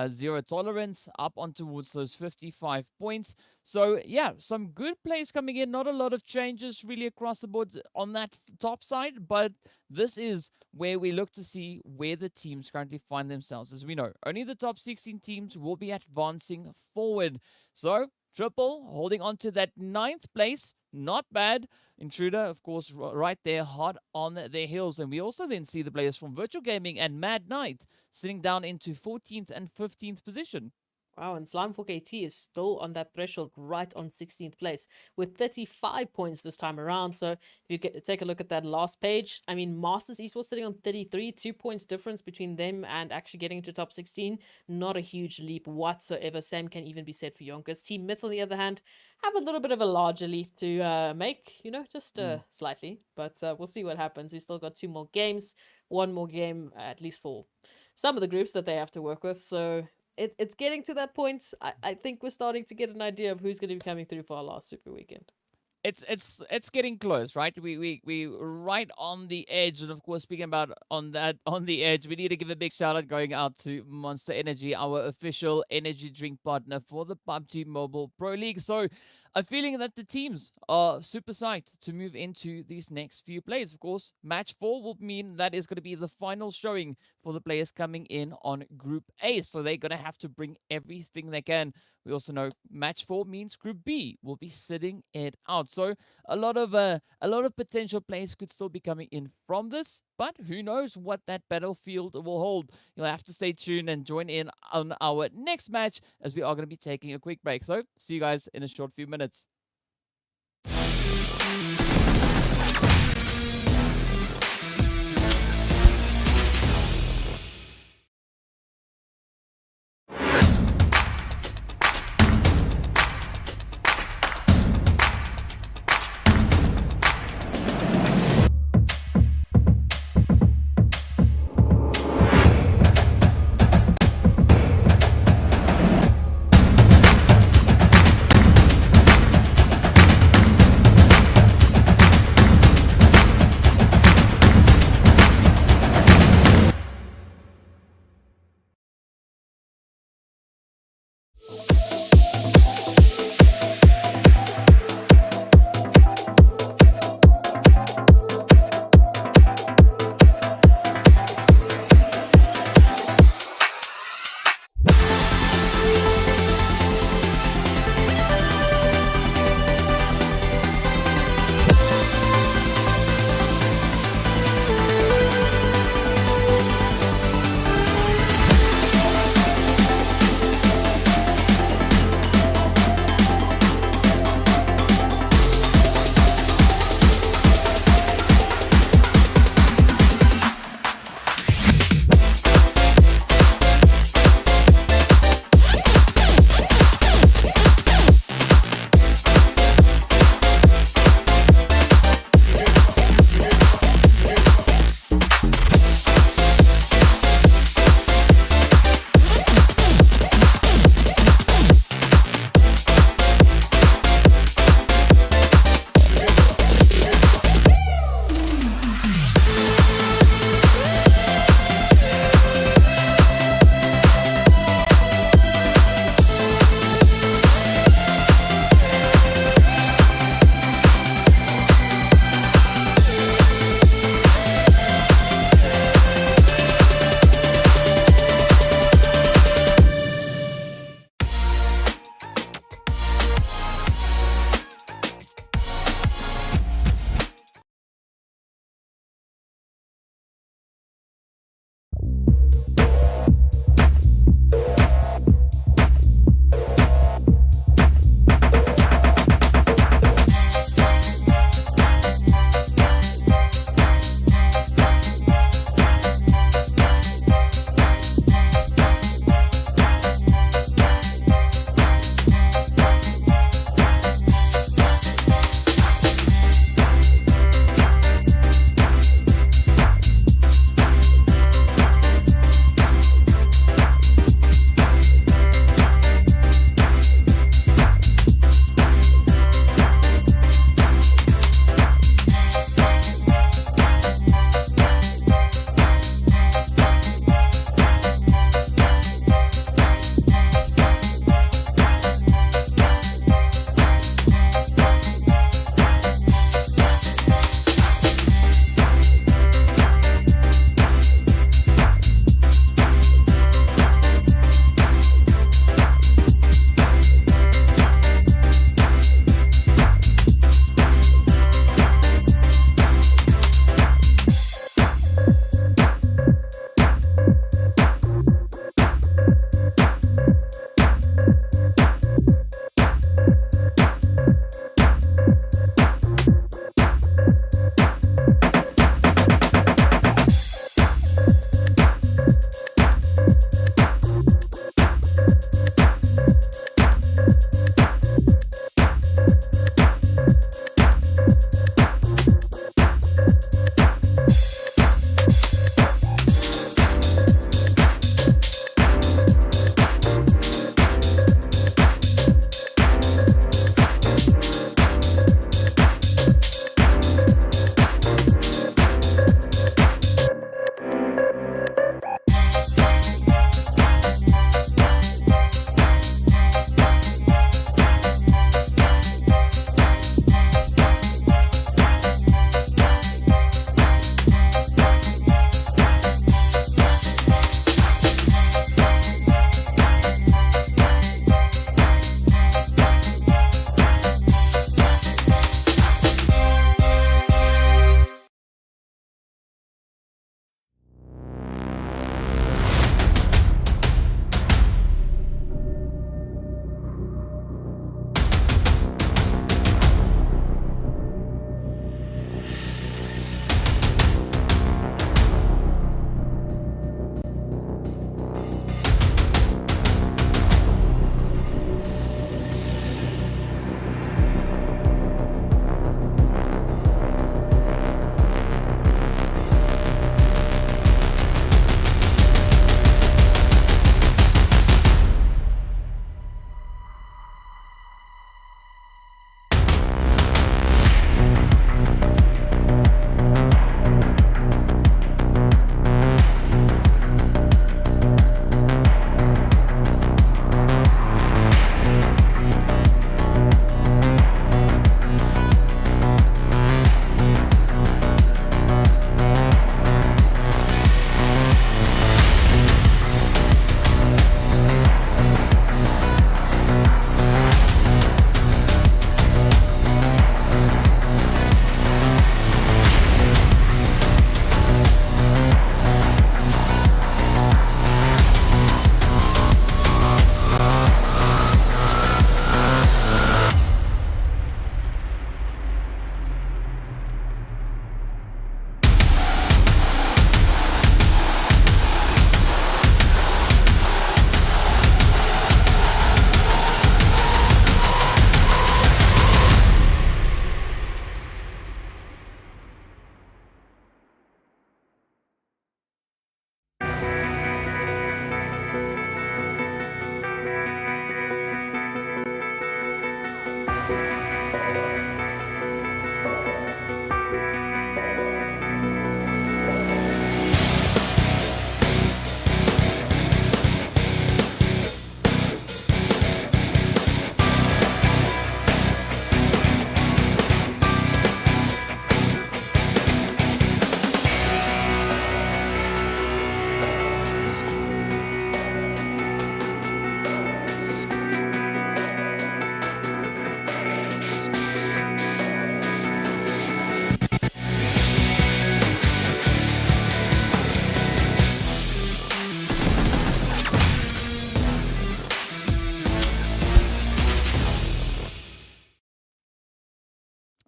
Zero Tolerance, up on towards those 55 points. So, yeah, some good plays coming in. Not a lot of changes really across the board on that top side, but this is where we look to see where the teams currently find themselves. As we know, only the top 16 teams will be advancing forward. So, Triple holding on to that 9th place. Not bad. INTRUDER, of course, right there, hot on their heels. And we also then see the players from Virtual Gaming and Mad Knight sitting down into 14th and 15th position. Wow, and Slime4KT is still on that threshold right on 16th place with 35 points this time around. So if you take a look at that last page, I mean, Masters Esports sitting on 33, 2 points difference between them and actually getting into top 16. Not a huge leap whatsoever. Same can even be said for YONKOUS. Team Myth, on the other hand, have a little bit of a larger leap to make, just slightly. But we'll see what happens. We still got 2 more games, 1 more game, at least for some of the groups that they have to work with. So it's getting to that point. I think we're starting to get an idea of who's going to be coming through for our last Super Weekend. It's getting close, right? We right on the edge, and of course, speaking about on the edge, we need to give a big shout out going out to Monster Energy, our official energy drink partner for the PUBG Mobile Pro League. So I'm feeling that the teams are super psyched to move into these next few plays. Of course, match 4 will mean that is going to be the final showing for the players coming in on Group A. So they're going to have to bring everything they can. We also know match 4 means Group B will be sitting it out. So a lot of potential plays could still be coming in from this. But who knows what that battlefield will hold. You'll have to stay tuned and join in on our next match as we are going to be taking a quick break. So see you guys in a short few minutes.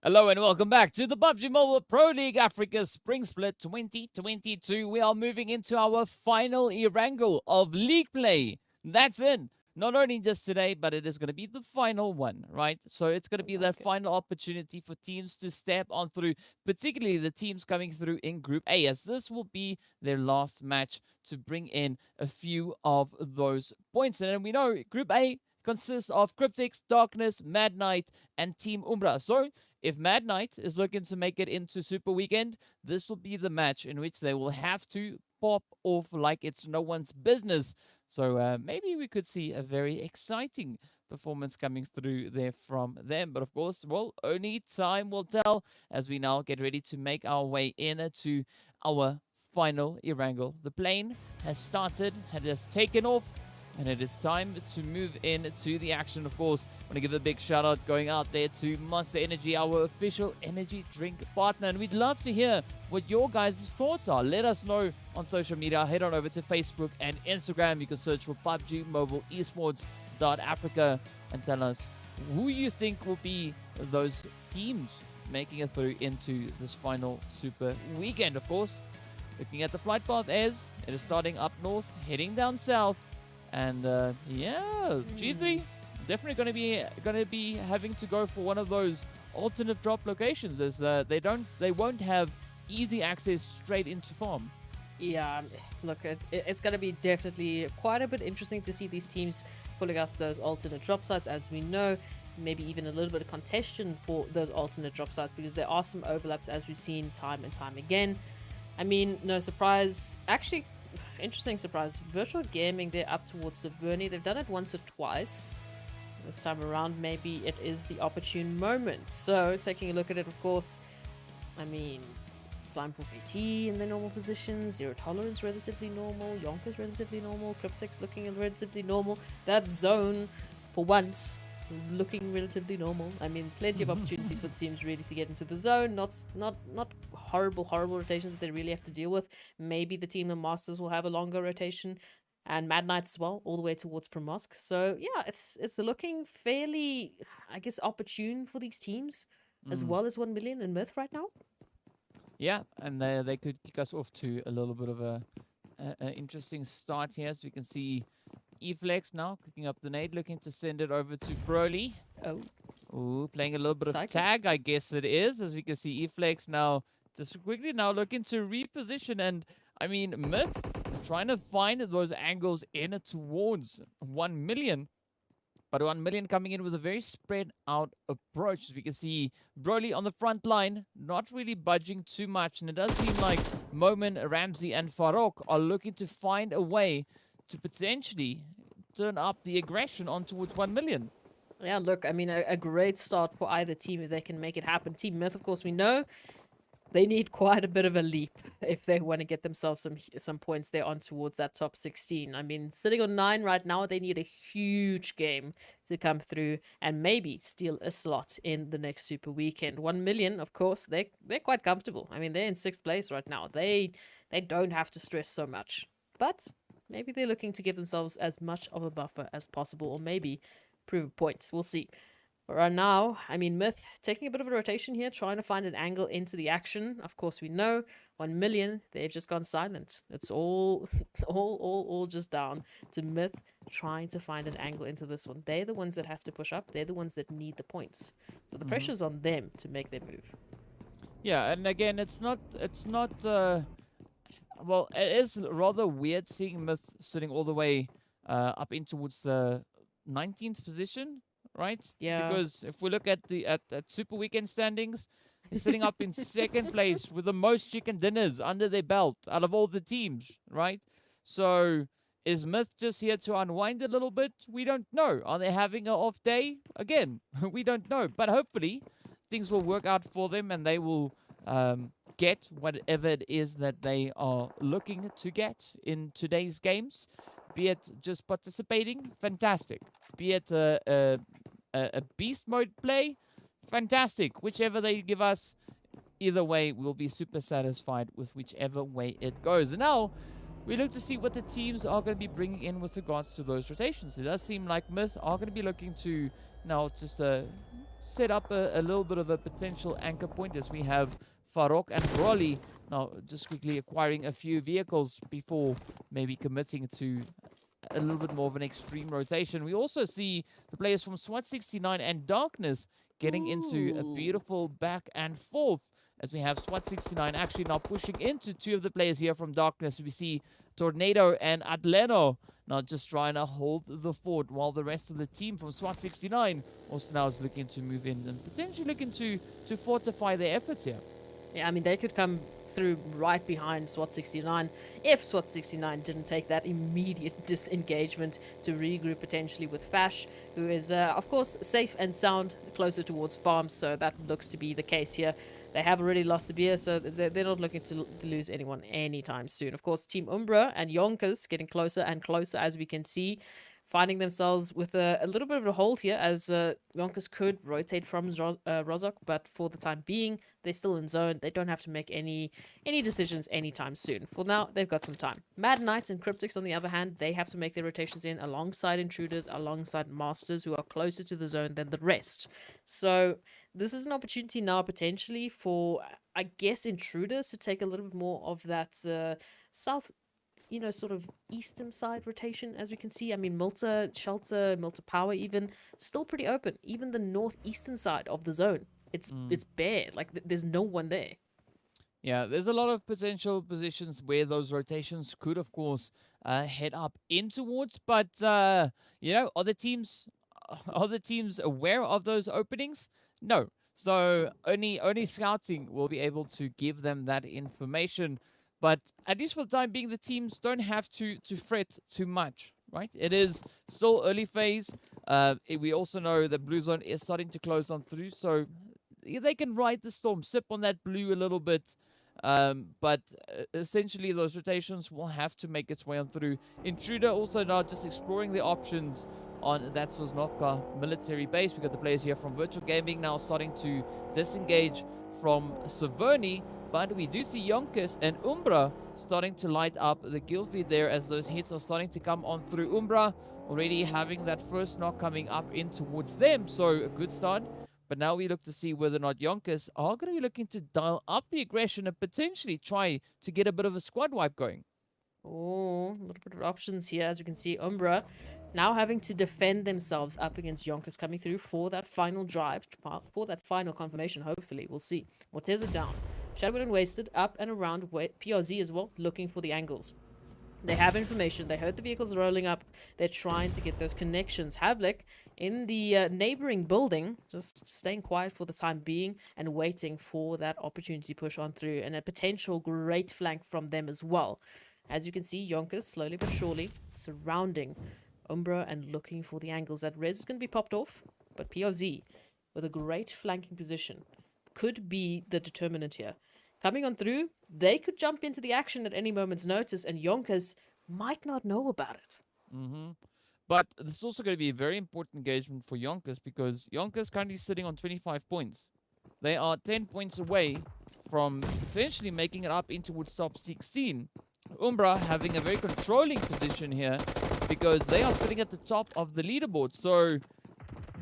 Hello and welcome back to the PUBG Mobile Pro League Africa Spring Split 2022. We are moving into our final Erangel of league play. That's it. Not only just today, but it is going to be the final one, right? So it's going to be that final opportunity for teams to step on through, particularly the teams coming through in Group A, as this will be their last match to bring in a few of those points. And we know Group A consists of Cryptics, Darkness, Mad Knight, and Team Umbra. So if Mad Knight is looking to make it into Super Weekend, this will be the match in which they will have to pop off like it's no one's business. So maybe we could see a very exciting performance coming through there from them. But of course, well, only time will tell as we now get ready to make our way into our final Erangel. The plane has started, has taken off, and it is time to move into the action. Of course, I want to give a big shout out going out there to Monster Energy, our official energy drink partner. And we'd love to hear what your guys' thoughts are. Let us know on social media. Head on over to Facebook and Instagram. You can search for PUBG Mobile Esports Africa and tell us who you think will be those teams making it through into this final Super Weekend. Of course, looking at the flight path as it is starting up north, heading down south. And yeah, G3 definitely going to be having to go for one of those alternate drop locations, as they won't have easy access straight into farm. Yeah, look, it's going to be definitely quite a bit interesting to see these teams pulling out those alternate drop sites, as we know. Maybe even a little bit of contention for those alternate drop sites, because there are some overlaps, as we've seen time and time again. I mean, no surprise. Actually, interesting surprise. Virtual Gaming, they're up towards Saverni. They've done it once or twice. This time around, maybe it is the opportune moment. So, taking a look at it, of course, I mean, Slime for PT in their normal positions, Zero Tolerance relatively normal, YONKOUS relatively normal, Cryptics looking relatively normal. That zone, for once, looking relatively normal. I mean, plenty of opportunities for the teams really to get into the zone. Not horrible rotations that they really have to deal with. Maybe the team of Masters will have a longer rotation, and Mad Knight as well, all the way towards Promosk. So yeah, it's looking fairly, I guess, opportune for these teams, as well as 1 million in Myth right now. Yeah, and they could kick us off to a little bit of a interesting start here. So we can see Eflex now cooking up the nade, looking to send it over to Broly. Ooh, playing a little bit of tag, I guess it is, as we can see Eflex now just quickly now looking to reposition. And I mean, Myth trying to find those angles in towards 1 million. But 1 million coming in with a very spread out approach. As we can see Broly on the front line, not really budging too much. And it does seem like Momin, Ramsey, and Farok are looking to find a way to potentially turn up the aggression on towards 1 million. Yeah, look, I mean, a great start for either team if they can make it happen. Team Myth, of course, we know they need quite a bit of a leap if they want to get themselves some points there on towards that top 16. I mean, sitting on 9 right now, they need a huge game to come through and maybe steal a slot in the next Super Weekend. 1 million, of course, they're quite comfortable. I mean, they're in 6th place right now. They don't have to stress so much. But maybe they're looking to give themselves as much of a buffer as possible, or maybe prove a point. We'll see. But right now, I mean, Myth taking a bit of a rotation here, trying to find an angle into the action. Of course, we know 1 million, they've just gone silent. It's all just down to Myth trying to find an angle into this one. They're the ones that have to push up. They're the ones that need the points. So the pressure's on them to make their move. Yeah, and again, it's not well, it is rather weird seeing Myth sitting all the way up in towards the 19th position, right? Yeah. Because if we look at the at Super Weekend standings, he's sitting up in 2nd place with the most chicken dinners under their belt out of all the teams, right? So is Myth just here to unwind a little bit? We don't know. Are they having an off day? Again, we don't know. But hopefully things will work out for them and they will get whatever it is that they are looking to get in today's games. Be it just participating, fantastic. Be it a beast mode play, fantastic. Whichever they give us, either way, we'll be super satisfied with whichever way it goes. And now, we look to see what the teams are going to be bringing in with regards to those rotations. It does seem like Myth are going to be looking to now just set up a little bit of a potential anchor point as we have Farok and Broly now just quickly acquiring a few vehicles before maybe committing to a little bit more of an extreme rotation. We also see the players from SWAT 69 and Darkness getting into a Ooh. beautiful back and forth as we have SWAT 69 actually now pushing into two of the players here from Darkness. We see Tornado and Atleno now just trying to hold the fort, while the rest of the team from SWAT 69 also now is looking to move in and potentially looking to fortify their efforts here. Yeah, I mean, they could come through right behind SWAT 69 if SWAT 69 didn't take that immediate disengagement to regroup potentially with Fash, who is, of course, safe and sound closer towards farms, so that looks to be the case here. They have already lost the beer, so they're not looking to lose anyone anytime soon. Of course, Team Umbra and YONKOUS getting closer and closer, as we can see, finding themselves with a little bit of a hold here, as YONKOUS could rotate from Rozok, but for the time being, they're still in zone. They don't have to make any decisions anytime soon. For now, they've got some time. Mad Knights and Cryptics, on the other hand, they have to make their rotations in alongside Intruders, alongside Masters, who are closer to the zone than the rest. So this is an opportunity now potentially for, I guess, Intruders to take a little bit more of that south, sort of eastern side rotation, as we can see. I mean, Milta Shelter, Milta Power even, still pretty open. Even the northeastern side of the zone, it's bare. Like, there's no one there. Yeah, there's a lot of potential positions where those rotations could, of course, head up in towards. But, are the teams aware of those openings? No. So only scouting will be able to give them that information. But at least for the time being, the teams don't have to fret too much, right? It is still early phase. We also know that Blue Zone is starting to close on through, so they can ride the storm, sip on that blue a little bit. But essentially, those rotations will have to make its way on through. Intruder also now just exploring the options on that Sosnovka military base. We got the players here from Virtual Gaming now starting to disengage from Severny. But we do see YONKOUS and Umbra starting to light up the kill feed there as those hits are starting to come on through. Umbra already having that first knock coming up in towards them. So a good start. But now we look to see whether or not YONKOUS are going to be looking to dial up the aggression and potentially try to get a bit of a squad wipe going. Oh, a little bit of options here. As you can see, Umbra now having to defend themselves up against YONKOUS coming through for that final drive, for that final confirmation, hopefully. We'll see. Morteza down. Shadowwood and Wasted up and around PRZ as well, looking for the angles. They have information. They heard the vehicles rolling up. They're trying to get those connections. Havlik in the neighboring building, just staying quiet for the time being and waiting for that opportunity to push on through, and a potential great flank from them as well. As you can see, YONKOUS slowly but surely surrounding Umbra and looking for the angles. That res is going to be popped off, but PRZ with a great flanking position could be the determinant here. Coming on through, they could jump into the action at any moment's notice, and YONKOUS might not know about it. But this is also going to be a very important engagement for YONKOUS, because YONKOUS currently sitting on 25 points. They are 10 points away from potentially making it up in towards top 16. Umbra having a very controlling position here because they are sitting at the top of the leaderboard. So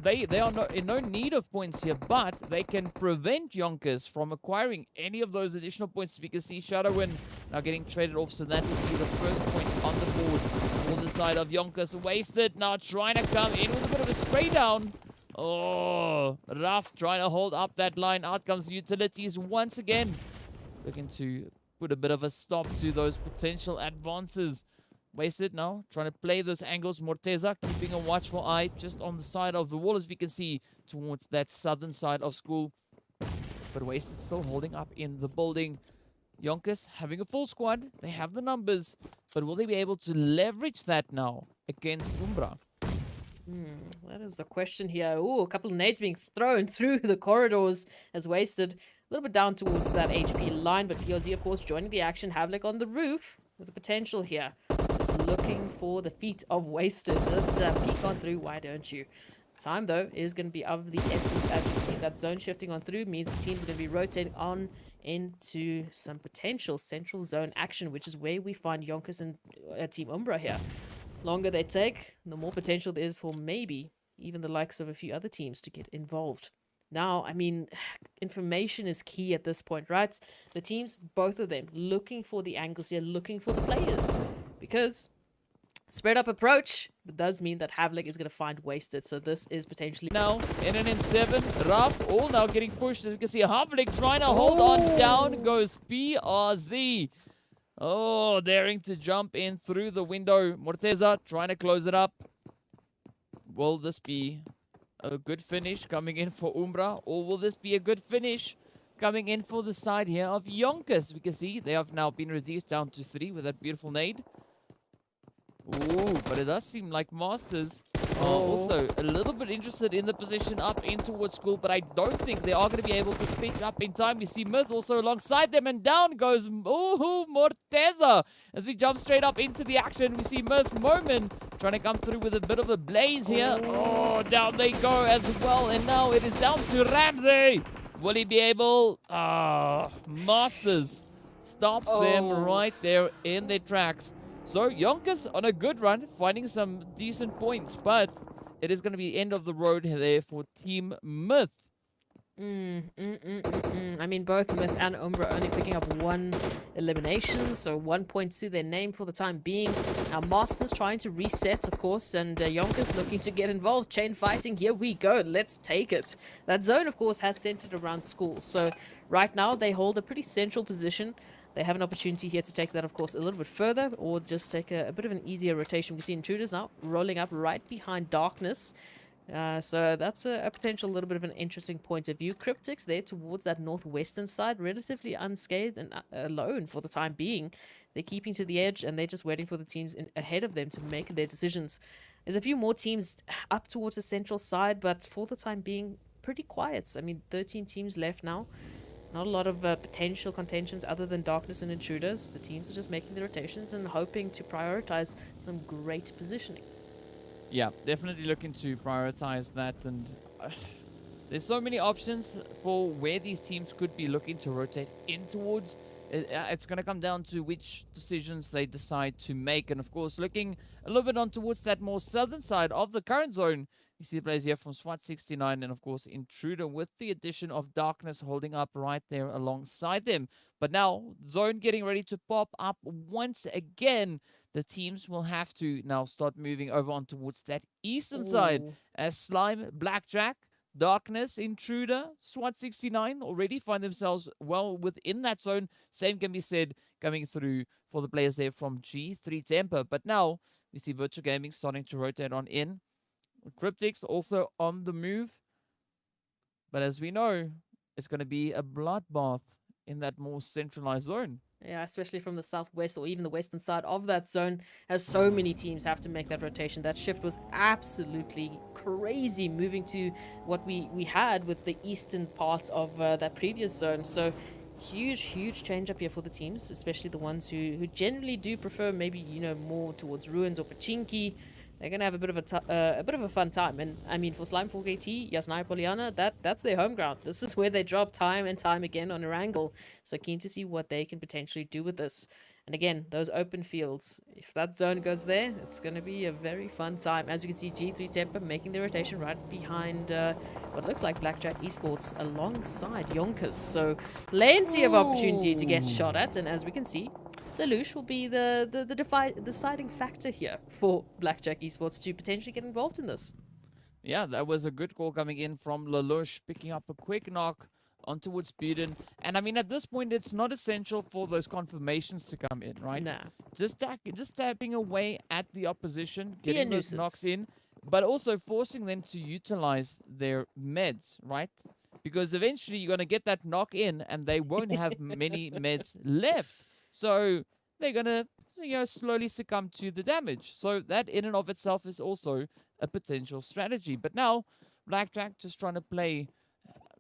they are in no need of points here, but they can prevent YONKOUS from acquiring any of those additional points. We can see Shadowwind now getting traded off, so that will be the first point on the board for the side of YONKOUS. Wasted now trying to come in with a bit of a spray down. Oh, Raf trying to hold up that line. Out comes Utilities once again, looking to put a bit of a stop to those potential advances. Wasted now, trying to play those angles. Morteza keeping a watchful eye just on the side of the wall, as we can see, towards that southern side of school. But Wasted still holding up in the building. YONKOUS having a full squad. They have the numbers, but will they be able to leverage that now against Umbra? That is the question here. Ooh, a couple of nades being thrown through the corridors as Wasted. A little bit down towards that HP line, but PRZ, of course, joining the action. Havlik on the roof with the potential here. Just looking for the feet of Wasted. Just peek on through, why don't you? Time, though, is going to be of the essence. As you can see, that zone shifting on through means the teams are going to be rotating on into some potential central zone action, which is where we find YONKOUS and Team Umbra here. Longer they take, the more potential there is for maybe even the likes of a few other teams to get involved. Now, I mean, information is key at this point, right? The teams, both of them, looking for the angles here, looking for the players. Because spread up approach does mean that Havlik is going to find wasted. So this is potentially... Now, in and in 7, Raf, all now getting pushed. As you can see, Havlik trying to hold on. Down goes PRZ. Oh, daring to jump in through the window. Morteza trying to close it up. Will this be a good finish coming in for Umbra? Or will this be a good finish coming in for the side here of YONKOUS? We can see they have now been reduced down to 3 with that beautiful nade. Ooh, but it does seem like Masters are also a little bit interested in the position up in towards school, but I don't think they are going to be able to pitch up in time. We see Myth also alongside them, and down goes Morteza. As we jump straight up into the action, we see Myth Moment trying to come through with a bit of a blaze here. Oh, down they go as well, and now it is down to Ramsey. Will he be able? Masters stops them right there in their tracks. So, YONKOUS on a good run, finding some decent points, but it is going to be end of the road there for Team Myth. I mean, both Myth and Umbra only picking up 1 elimination, so 1 point to their name for the time being. Now, Masters trying to reset, of course, and YONKOUS looking to get involved. Chain fighting, here we go, let's take it. That zone, of course, has centered around school, so right now they hold a pretty central position. They have an opportunity here to take that, of course, a little bit further, or just take a bit of an easier rotation. We see Intruders now rolling up right behind Darkness. So that's a potential little bit of an interesting point of view. Cryptics there towards that northwestern side, relatively unscathed and alone for the time being. They're keeping to the edge, and they're just waiting for the teams ahead of them to make their decisions. There's a few more teams up towards the central side, but for the time being, pretty quiet. I mean, 13 teams left now. Not a lot of potential contentions other than Darkness and Intruders. The teams are just making the rotations and hoping to prioritize some great positioning. Yeah, definitely looking to prioritize that. And there's so many options for where these teams could be looking to rotate in towards. It's going to come down to which decisions they decide to make. And of course, looking a little bit on towards that more southern side of the current zone, you see the players here from SWAT 69 and of course Intruder with the addition of Darkness holding up right there alongside them. But now, zone getting ready to pop up once again. The teams will have to now start moving over on towards that eastern side as Slime, Blackjack, Darkness, Intruder, SWAT 69 already find themselves well within that zone. Same can be said coming through for the players there from G3 Temper. But now we see Virtual Gaming starting to rotate on in. Cryptics also on the move. But as we know, it's going to be a bloodbath in that more centralized zone. Yeah, especially from the southwest or even the western side of that zone, as so many teams have to make that rotation. That shift was absolutely crazy, moving to what we had with the eastern part of that previous zone. So huge change up here for the teams, especially the ones who generally do prefer maybe, you know, more towards Ruins or Pachinki. They're going to have a bit of a fun time. And I mean, for Slime 4KT, Yasnaya Poliana, that's their home ground. This is where they drop time and time again on Erangel. So keen to see what they can potentially do with this. And again, those open fields, if that zone goes there, it's going to be a very fun time. As you can see, G3 Temper making the rotation right behind what looks like Blackjack Esports alongside YONKOUS. So plenty of opportunity to get shot at. And as we can see, Lelouch will be the deciding factor here for Blackjack Esports to potentially get involved in this. Yeah, that was a good call coming in from Lelouch, picking up a quick knock on towards Buden. And I mean, at this point, it's not essential for those confirmations to come in, right? Nah. Just tapping away at the opposition, getting those knocks in, but also forcing them to utilize their meds, right? Because eventually you're going to get that knock in and they won't have many meds left. So they're going to, you know, slowly succumb to the damage. So that in and of itself is also a potential strategy. But now, Blackjack just trying to play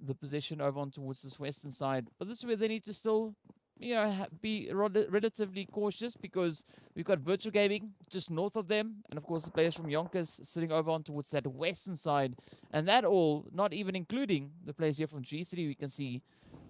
the position over on towards this western side. But this is where they need to still, you know, be relatively cautious because we've got Virtual Gaming just north of them. And of course, the players from YONKOUS sitting over on towards that western side. And that all, not even including the players here from G3, we can see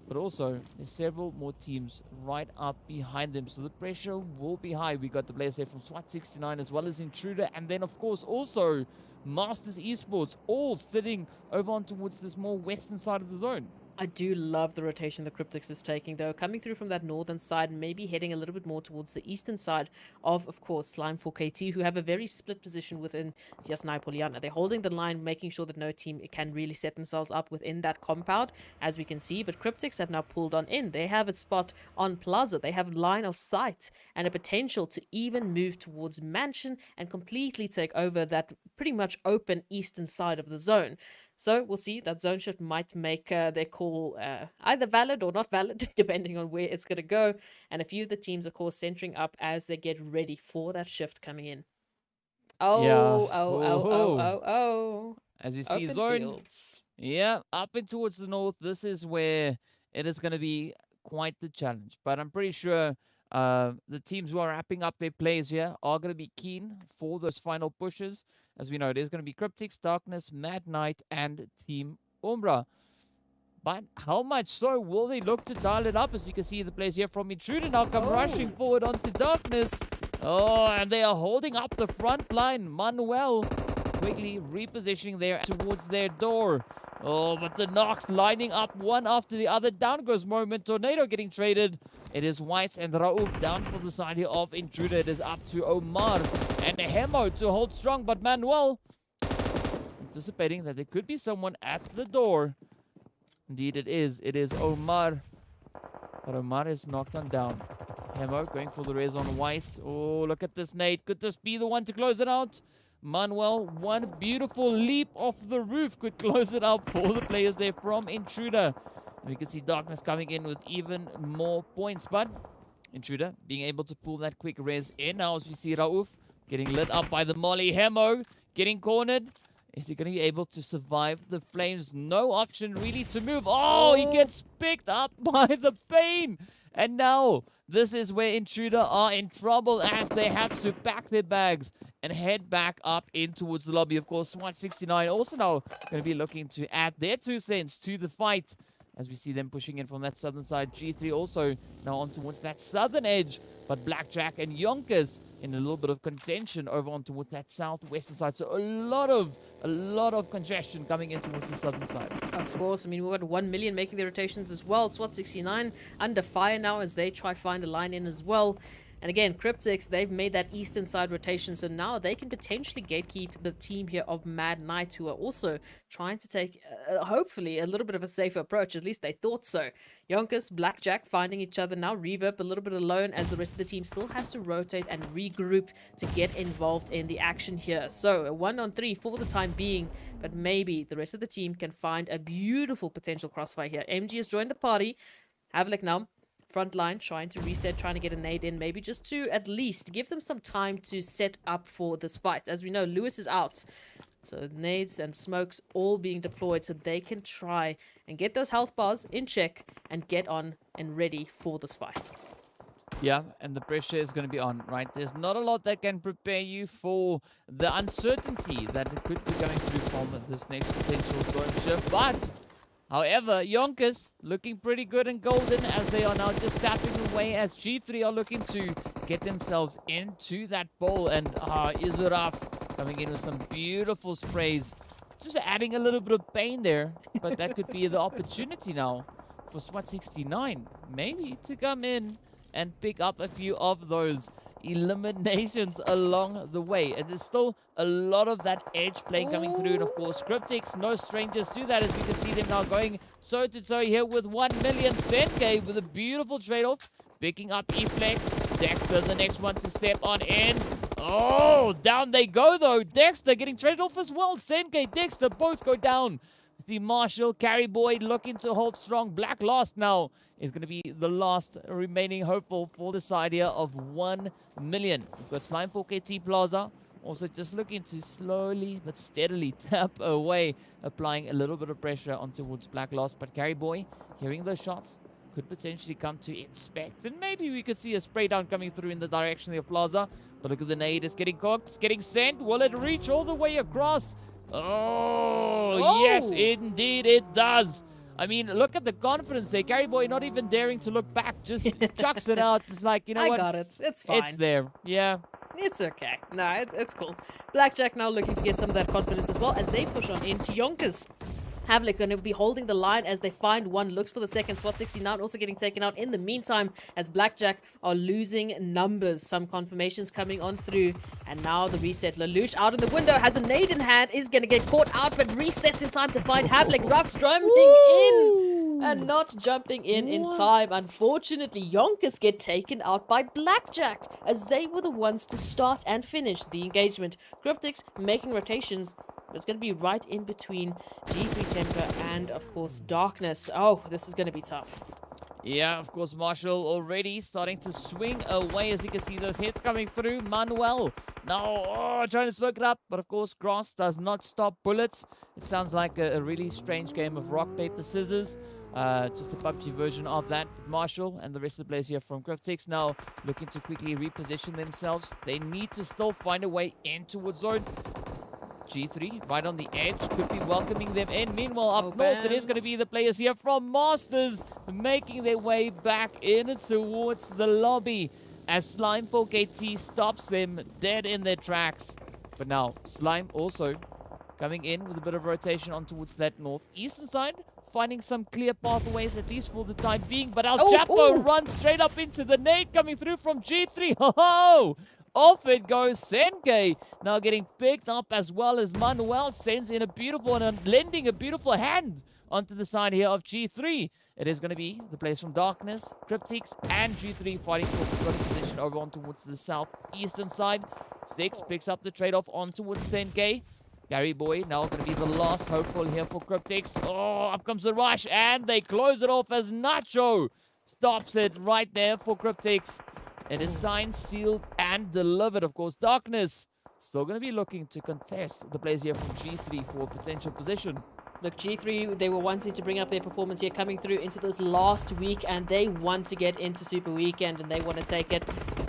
But also, there's several more teams right up behind them, so the pressure will be high. We got the players there from SWAT 69 as well as Intruder, and then of course also Masters Esports, all sitting over on towards this more western side of the zone. I do love the rotation the Cryptics is taking, though. Coming through from that northern side, maybe heading a little bit more towards the eastern side of course, Slime 4KT, who have a very split position within Yasnai Poliana. They're holding the line, making sure that no team can really set themselves up within that compound, as we can see. But Cryptics have now pulled on in. They have a spot on Plaza. They have line of sight and a potential to even move towards Mansion and completely take over that pretty much open eastern side of the zone. So we'll see. That zone shift might make their call either valid or not valid, depending on where it's going to go. And a few of the teams, of course, centering up as they get ready for that shift coming in. Oh, Yeah. oh. As you see, Open zone. fields. Yeah, up and towards the north. This is where it is going to be quite the challenge. But I'm pretty sure the teams who are wrapping up their plays here are going to be keen for those final pushes. As we know, there's going to be Cryptics, Darkness, Mad Knight, and Team Umbra. But how much so will they look to dial it up? As you can see, the players here from Intruder now come rushing forward onto Darkness. Oh, and they are holding up the front line. Manuel quickly repositioning there towards their door. Oh, but the knocks lining up one after the other. Down goes Moment. Tornado getting traded. It is Whites and Raouf down for the side here of Intruder. It is up to Omar and Hemo to hold strong. But Manuel anticipating that there could be someone at the door. Indeed it is. It is Omar. But Omar is knocked on down. Hemo going for the res on Weiss. Oh, look at this, Nate. Could this be the one to close it out? Manuel, one beautiful leap off the roof could close it out for the players there from Intruder. We can see Darkness coming in with even more points, but Intruder being able to pull that quick res in. Now as we see Raouf getting lit up by the Molly. Hemo getting cornered. Is he going to be able to survive the flames? No option really to move. Oh, he gets picked up by the pain. And now this is where Intruder are in trouble as they have to pack their bags and head back up in towards the lobby. Of course, SWAT 69 also now going to be looking to add their 2 cents to the fight. As we see them pushing in from that southern side. G3 also now on towards that southern edge. But Blackjack and YONKOUS in a little bit of contention over on towards that southwestern side. So a lot of congestion coming in towards the southern side. Of course, I mean, we've got 1 million making their rotations as well. SWAT 69 under fire now as they try find a line in as well. And again, Cryptics, they've made that eastern side rotation, so now they can potentially gatekeep the team here of Mad Knight, who are also trying to take, hopefully, a little bit of a safer approach. At least they thought so. YONKOUS, Blackjack finding each other now. Reverb a little bit alone as the rest of the team still has to rotate and regroup to get involved in the action here. So, a 1-on-3 for the time being, but maybe the rest of the team can find a beautiful potential crossfire here. MG has joined the party. Havlik now. Front line trying to reset, trying to get a nade in, maybe just to at least give them some time to set up for this fight. As we know, Lewis is out, so nades and smokes all being deployed so they can try and get those health bars in check and get on and ready for this fight. Yeah, and the pressure is going to be on, right? There's not a lot that can prepare you for the uncertainty that it could be coming through from this next potential zone shift, but however, YONKOUS looking pretty good and golden as they are now just tapping away as G3 are looking to get themselves into that bowl. And Izuraf coming in with some beautiful sprays. Just adding a little bit of pain there. But that could be the opportunity now for SWAT 69. Maybe to come in and pick up a few of those eliminations along the way. And there's still a lot of that edge playing coming through. And of course, Cryptics, no strangers to that, as we can see them now going toe-to-toe here with 1 million. Senke with a beautiful trade-off. Picking up E-Flex. Dexter, the next one to step on in. Oh, down they go though. Dexter getting traded off as well. Senke, Dexter both go down. The Marshall, Carry Boy looking to hold strong. Black Last now is going to be the last remaining hopeful for the side here of 1 million. We've got Slime 4KT Plaza also just looking to slowly but steadily tap away, applying a little bit of pressure on towards Black Lost. But Carry Boy, hearing those shots, could potentially come to inspect. And maybe we could see a spray down coming through in the direction of Plaza. But look at the nade, it's getting cooked, it's getting sent. Will it reach all the way across? Oh, yes, indeed it does. I mean, look at the confidence there. Gary Boy not even daring to look back, just chucks it out. It's like, you know I what? got it. It's fine. It's there. Yeah. It's okay. No, it's cool. Blackjack now looking to get some of that confidence as well as they push on into YONKOUS. Havlik going to be holding the line as they find one, looks for the second. SWAT 69 also getting taken out in the meantime as Blackjack are losing numbers. Some confirmations coming on through. And now the reset. Lelouch out in the window, has a nade in hand, is going to get caught out, but resets in time to find Havlik. Ruff's jumping in and not jumping in time. Unfortunately, YONKOUS get taken out by Blackjack as they were the ones to start and finish the engagement. Cryptics making rotations. It's going to be right in between G3 Temper and, of course, Darkness. Oh, this is going to be tough. Yeah, of course, Marshall already starting to swing away. As you can see, those hits coming through. Manuel now trying to smoke it up. But, of course, grass does not stop bullets. It sounds like a really strange game of rock, paper, scissors. Just a PUBG version of that. Marshall and the rest of the players here from Cryptics now looking to quickly reposition themselves. They need to still find a way in towards zone. G3 right on the edge, could be welcoming them in. Meanwhile, up north, it is going to be the players here from Masters making their way back in towards the lobby as Slime 4KT stops them dead in their tracks. But now, Slime also coming in with a bit of rotation on towards that northeastern side, finding some clear pathways, at least for the time being. But Al Japo runs straight up into the nade coming through from G3. Ho-ho! Off it goes Senke, now getting picked up as well as Manuel sends in a beautiful and lending a beautiful hand onto the side here of G3. It is going to be the players from Darkness, Cryptics, and G3 fighting for the running position over on towards the southeastern side. Six picks up the trade-off on towards Senke. Gary Boy now going to be the last hopeful here for Cryptics. Oh, up comes the rush, and they close it off as Nacho stops it right there for Cryptics. It is signed, sealed, and delivered. Of course, Darkness still going to be looking to contest the players here from G3 for a potential position. Look, G3, they were wanting to bring up their performance here coming through into this last week, and they want to get into Super Weekend, and they want to take it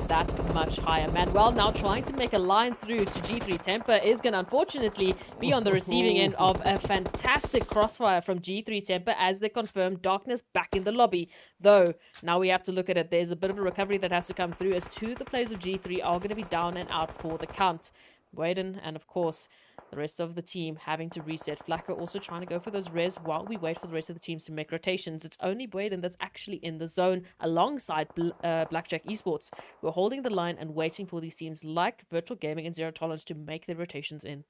that much higher. Manuel now trying to make a line through to G3 Temper is going to unfortunately be on the receiving end of a fantastic crossfire from G3 Temper as they confirm Darkness back in the lobby. Though, now we have to look at it. There's a bit of a recovery that has to come through as two of the players of G3 are going to be down and out for the count. Waden and, of course, the rest of the team having to reset. Flacco also trying to go for those res while we wait for the rest of the teams to make rotations. It's only Waden that's actually in the zone alongside Blackjack Esports. We're holding the line and waiting for these teams like Virtual Gaming and Zero Tolerance to make their rotations in.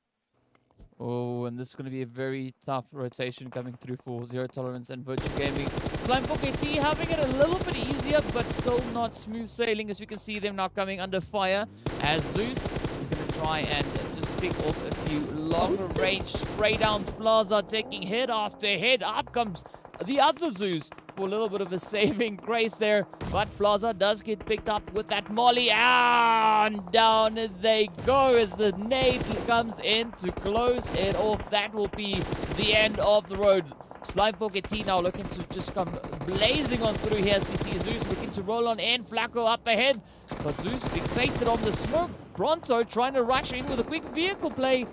Oh, and this is going to be a very tough rotation coming through for Zero Tolerance and Virtual Gaming. Slime 4KT having it a little bit easier, but still not smooth sailing, as we can see them now coming under fire as Zeus is going to try and just pick off a few long-range spray downs. Plaza taking head after head. Up comes the other Zeus for a little bit of a saving grace there. But Plaza does get picked up with that molly. And down they go as the nade comes in to close it off. That will be the end of the road. Slime 4KT now looking to just come blazing on through here as we see Zeus looking to roll on in. Flacco up ahead. But Zeus fixated on the smoke. Pronto trying to rush in with a quick vehicle play.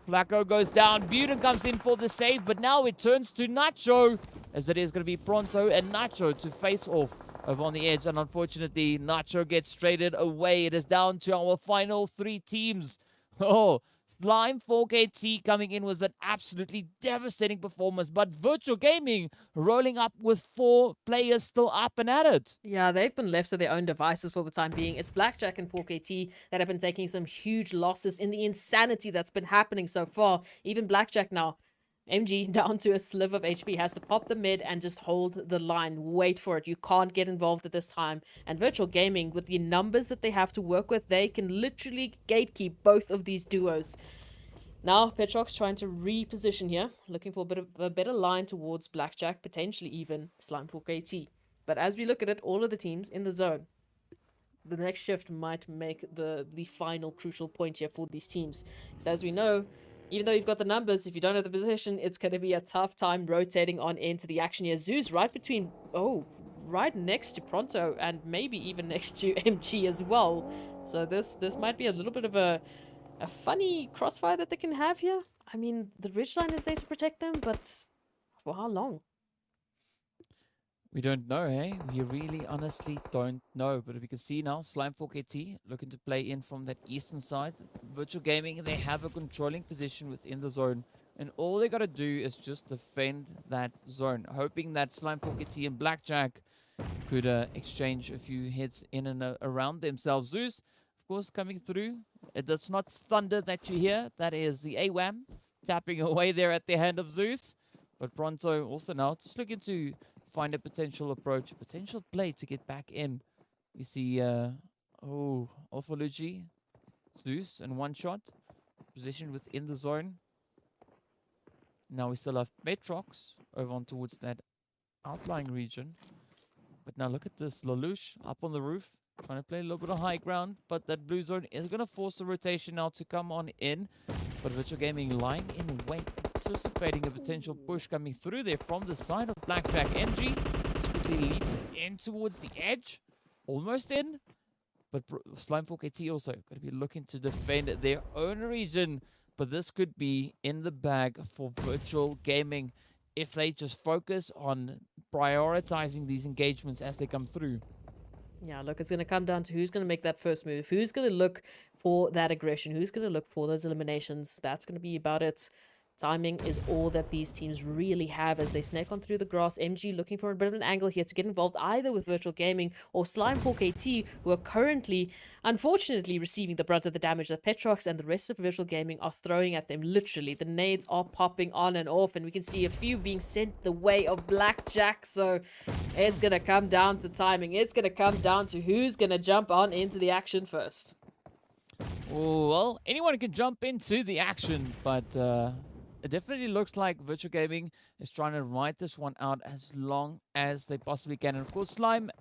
Flacco goes down. Buden comes in for the save. But now it turns to Nacho, as it is going to be Pronto and Nacho to face off over on the edge. And unfortunately, Nacho gets traded away. It is down to our final three teams. Oh, Slime 4KT coming in with an absolutely devastating performance, but Virtual Gaming rolling up with 4 players still up and at it. Yeah, they've been left to their own devices for the time being. It's Blackjack and 4KT that have been taking some huge losses in the insanity that's been happening so far. Even Blackjack now, MG down to a sliver of HP, has to pop the mid and just hold the line. Wait for it. You can't get involved at this time. And Virtual Gaming, with the numbers that they have to work with, they can literally gatekeep both of these duos. Now, Petrox trying to reposition here, looking for a bit of a better line towards Blackjack, potentially even Slime 4KT. But as we look at it, all of the teams in the zone, the next shift might make the final crucial point here for these teams. Because as we know, even though you've got the numbers, if you don't have the position, it's going to be a tough time rotating on into the action here. Zeus right between, right next to Pronto and maybe even next to MG as well. So this might be a little bit of a funny crossfire that they can have here. I mean, the ridgeline is there to protect them, but for how long? We don't know, hey? We really honestly don't know. But we can see now, Slime 4KT looking to play in from that eastern side. Virtual Gaming, they have a controlling position within the zone. And all they got to do is just defend that zone. Hoping that Slime 4KT and Blackjack could exchange a few hits in and around themselves. Zeus, of course, coming through. That's not thunder that you hear. That is the AWAM tapping away there at the hand of Zeus. But Pronto also now just looking to find a potential approach, a potential play to get back in. We see, Alpha Luigi, Zeus, and one shot. Positioned within the zone. Now we still have Metrox over on towards that outlying region. But now look at this, Lelouch up on the roof, trying to play a little bit of high ground. But that blue zone is going to force the rotation now to come on in. But Virtual Gaming lying in wait, anticipating a potential push coming through there from the side of Blackjack. MG is quickly leaping in towards the edge. Almost in. But Slime 4KT also going to be looking to defend their own region. But this could be in the bag for Virtual Gaming if they just focus on prioritizing these engagements as they come through. Yeah, look, it's going to come down to who's going to make that first move, who's going to look for that aggression, who's going to look for those eliminations. That's going to be about it. Timing is all that these teams really have as they snake on through the grass. MG looking for a bit of an angle here to get involved either with Virtual Gaming or Slime 4KT, who are currently, unfortunately, receiving the brunt of the damage that Petrox and the rest of Virtual Gaming are throwing at them. Literally, the nades are popping on and off, and we can see a few being sent the way of Blackjack. So it's going to come down to timing. It's going to come down to who's going to jump on into the action first. Well, anyone can jump into the action, but it definitely looks like Virtual Gaming is trying to ride this one out as long as they possibly can. And of course, Slime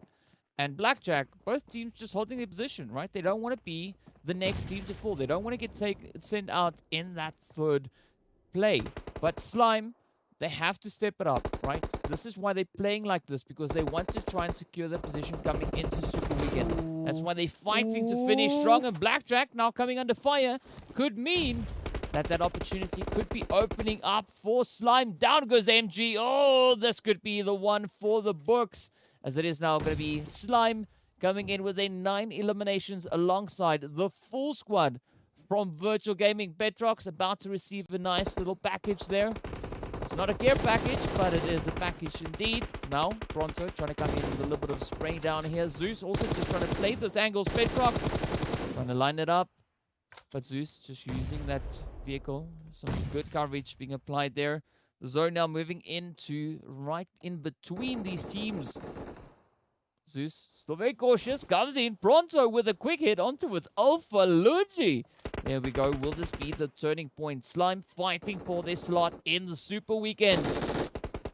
and Blackjack, both teams just holding their position, right? They don't want to be the next team to fall. They don't want to get sent out in that third play. But Slime, they have to step it up, right? This is why they're playing like this, because they want to try and secure their position coming into Super Weekend. That's why they're fighting to finish strong. And Blackjack now coming under fire could mean that opportunity could be opening up for Slime. Down goes MG. Oh, this could be the one for the books, as it is now going to be Slime coming in with a 9 eliminations alongside the full squad from Virtual Gaming. Petrox about to receive a nice little package there. It's not a care package, but it is a package indeed. Now, Pronto trying to come in with a little bit of spray down here. Zeus also just trying to play those angles. Petrox trying to line it up. But Zeus just using that vehicle. Some good coverage being applied there. The zone now moving into right in between these teams. Zeus still very cautious. Comes in. Pronto with a quick hit onto its Alpha Luigi. There we go. Will this be the turning point? Slime fighting for their slot in the Super Weekend.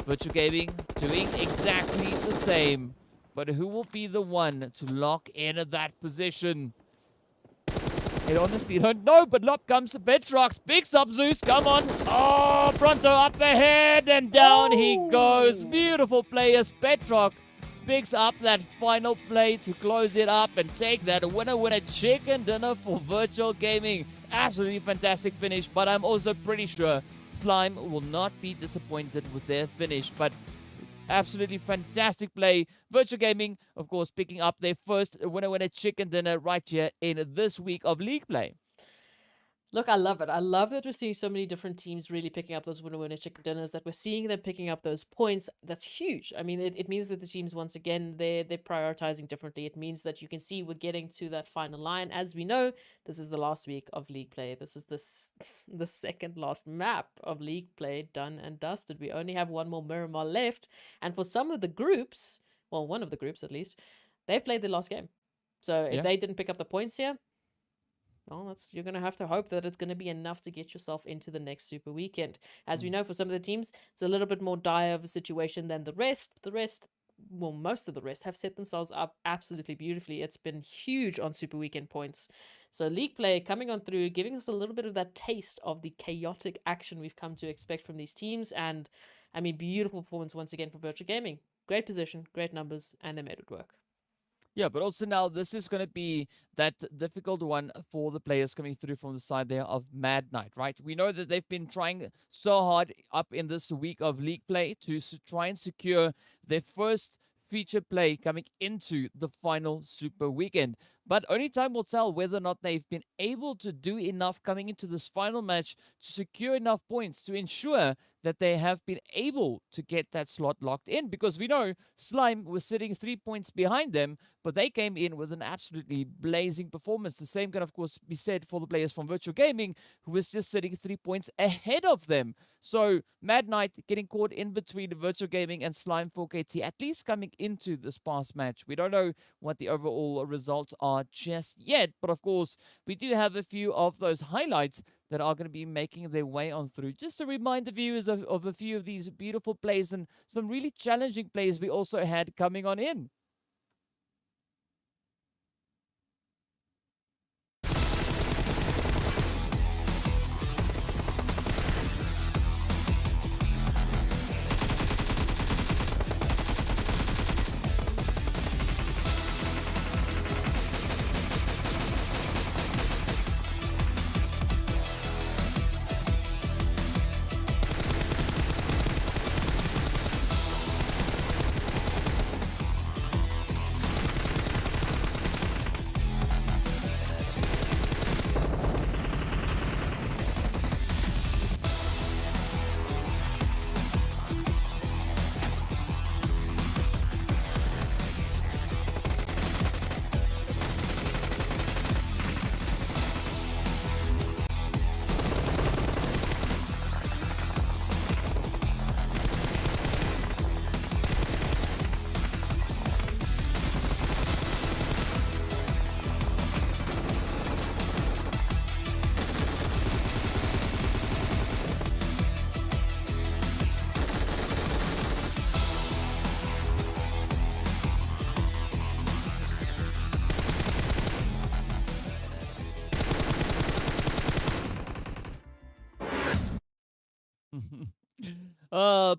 Virtual Gaming doing exactly the same. But who will be the one to lock in at that position? I honestly don't know, but up comes the Petrox. Picks up Zeus. Come on. Oh, Pronto up ahead and down he goes. Beautiful players. Petrox picks up that final play to close it up and take that winner chicken dinner for Virtual Gaming. Absolutely fantastic finish, but I'm also pretty sure Slime will not be disappointed with their finish. But absolutely fantastic play. Virtual Gaming, of course, picking up their first winner chicken dinner right here in this week of League Play. Look, I love it. I love that we're seeing so many different teams really picking up those winner chicken dinners, that we're seeing them picking up those points. That's huge. I mean, it means that the teams, once again, they're prioritizing differently. It means that you can see we're getting to that final line. As we know, this is the last week of League Play. This is the second last map of League Play done and dusted. We only have one more Miramar left. And for some of the groups, well, one of the groups at least, they've played their last game. So if they didn't pick up the points here, well, you're going to have to hope that it's going to be enough to get yourself into the next Super Weekend. As we know, for some of the teams, it's a little bit more dire of a situation than the rest. Well, most of the rest have set themselves up absolutely beautifully. It's been huge on Super Weekend points. So League Play coming on through, giving us a little bit of that taste of the chaotic action we've come to expect from these teams. And, I mean, beautiful performance once again for Virtual Gaming. Great position, great numbers, and they made it work. Yeah, but also now this is going to be that difficult one for the players coming through from the side there of Mad Knight, right? We know that they've been trying so hard up in this week of League Play to try and secure their first feature play coming into the final Super Weekend. But only time will tell whether or not they've been able to do enough coming into this final match to secure enough points to ensure that they have been able to get that slot locked in. Because we know Slime was sitting 3 points behind them, but they came in with an absolutely blazing performance. The same can, of course, be said for the players from Virtual Gaming, who was just sitting 3 points ahead of them. So Mad Knight getting caught in between Virtual Gaming and Slime 4KT, at least coming into this past match. We don't know what the overall results are just yet, but of course, we do have a few of those highlights that are going to be making their way on through. Just to remind the viewers of a few of these beautiful plays and some really challenging plays we also had coming on in.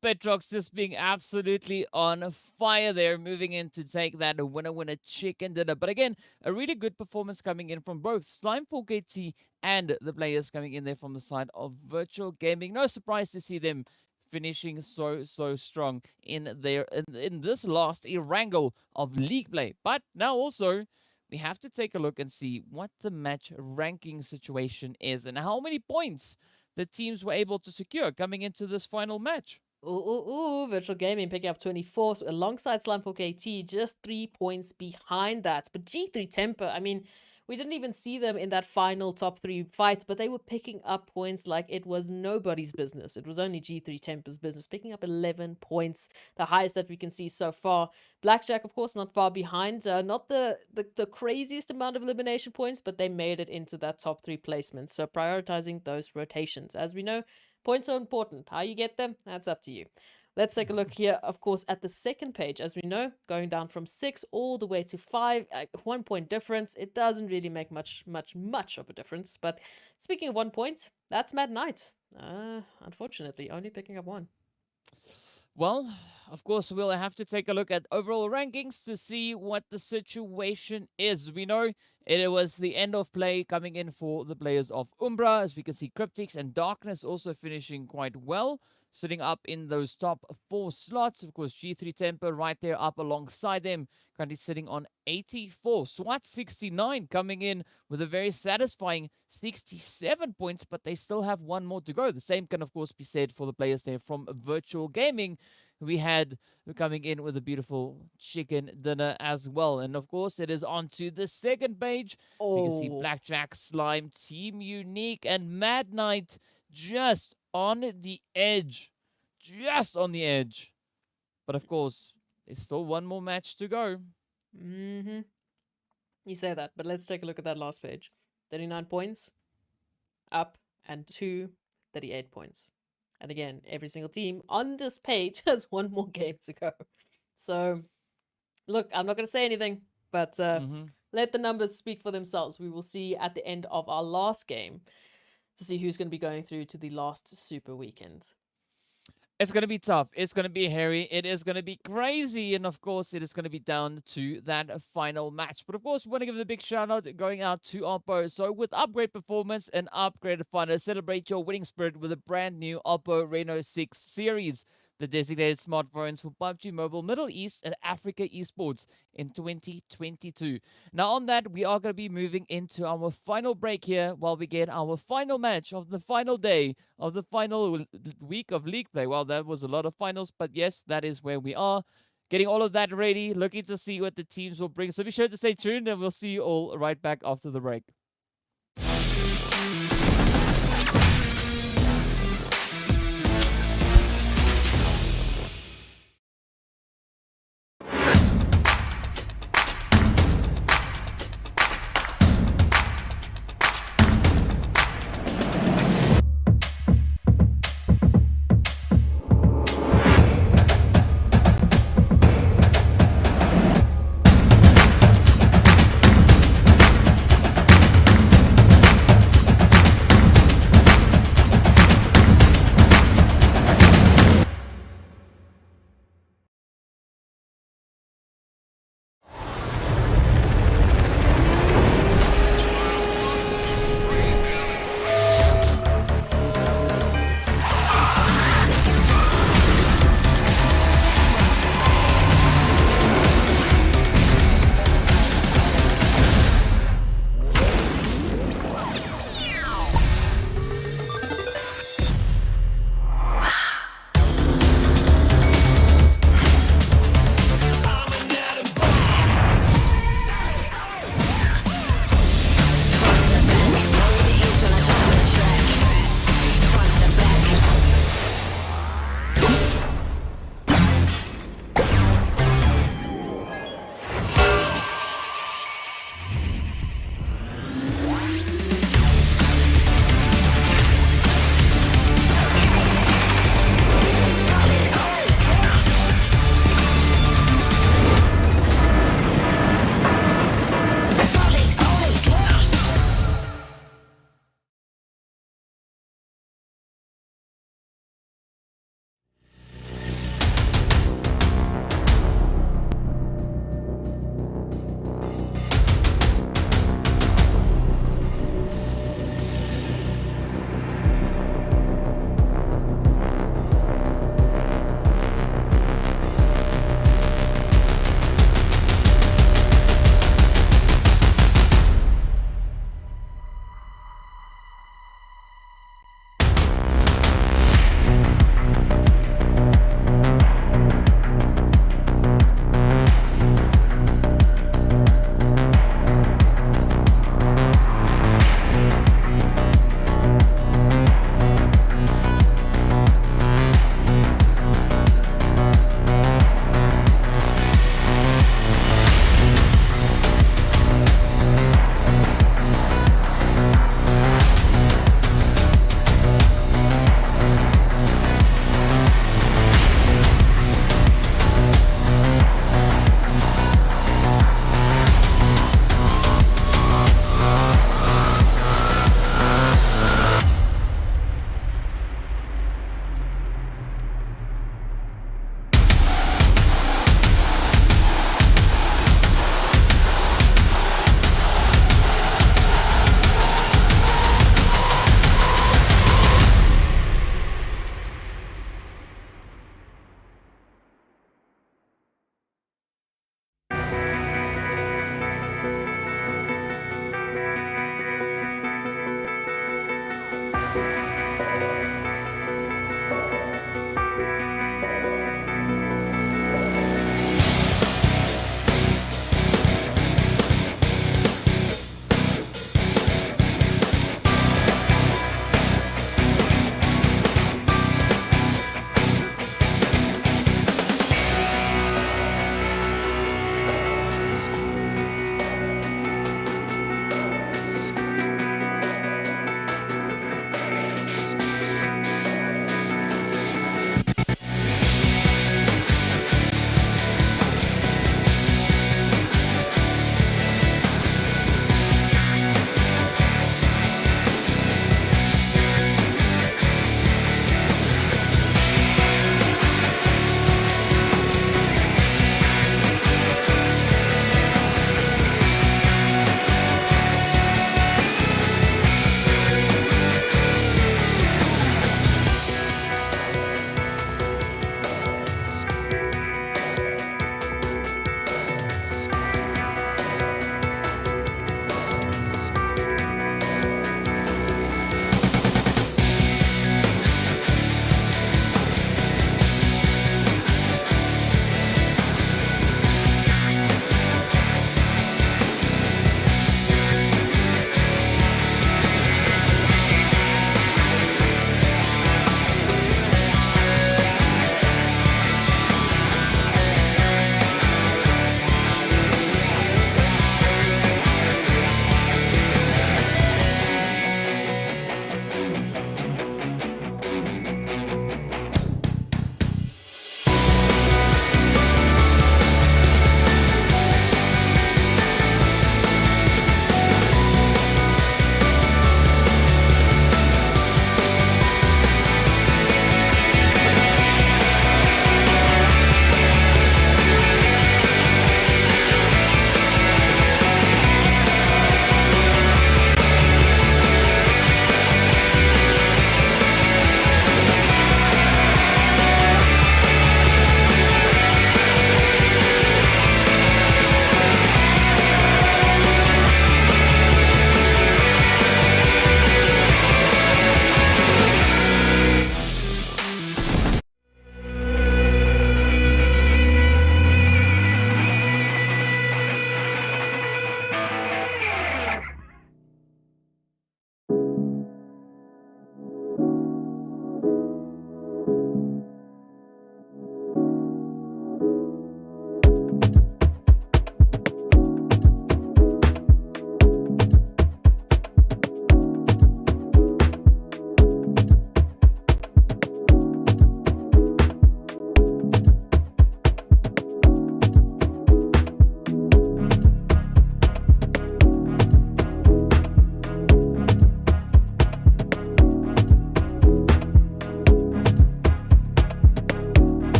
Petrox just being absolutely on fire there, moving in to take that winner chicken dinner. But again, a really good performance coming in from both Slime 4KT and the players coming in there from the side of Virtual Gaming. No surprise to see them finishing so strong in this last Erangel of league play. But now also we have to take a look and see what the match ranking situation is and how many points the teams were able to secure coming into this final match. Virtual Gaming picking up 24 alongside Slime 4KT, just 3 points behind that. But G3 Temper, I mean, we didn't even see them in that final top 3 fight, but they were picking up points like it was nobody's business. It was only G3 Temper's business, picking up 11 points, the highest that we can see so far. Blackjack, of course, not far behind. Not the craziest amount of elimination points, but they made it into that top 3 placement. So prioritizing those rotations. As we know, points are important. How you get them, that's up to you. Let's take a look here, of course, at the second page. As we know, going down from 6 all the way to 5, 1 point difference. It doesn't really make much of a difference. But speaking of 1 point, that's Mad Knight. Unfortunately, only picking up 1. Well, of course, we'll have to take a look at overall rankings to see what the situation is. We know it was the end of play coming in for the players of Umbra. As we can see, Cryptics and Darkness also finishing quite well, sitting up in those top 4 slots. Of course, G3 Temper right there up alongside them, currently sitting on 84. SWAT 69 coming in with a very satisfying 67 points, but they still have 1 more to go. The same can, of course, be said for the players there from Virtual Gaming. We had coming in with a beautiful chicken dinner as well. And of course, it is on to the second page. We can see Blackjack, Slime, Team Unique, and Mad Knight just on the edge. Just on the edge. But of course, there's still 1 more match to go. You say that, but let's take a look at that last page. 39 points. Up and 2, 38 points. And again, every single team on this page has 1 more game to go. So, look, I'm not going to say anything, but let the numbers speak for themselves. We will see at the end of our last game to see who's going to be going through to the last Super Weekend. It's going to be tough. It's going to be hairy. It is going to be crazy. And of course, it is going to be down to that final match. But of course, we want to give a big shout out going out to Oppo. So with upgrade performance and upgraded fun, celebrate your winning spirit with a brand new Oppo Reno 6 series. the designated smartphones for PUBG Mobile Middle East and Africa Esports in 2022. Now on that, we are going to be moving into our final break here while we get our final match of the final day of the final week of league play. Well, that was a lot of finals, but yes, that is where we are. Getting all of that ready, looking to see what the teams will bring. So be sure to stay tuned and we'll see you all right back after the break.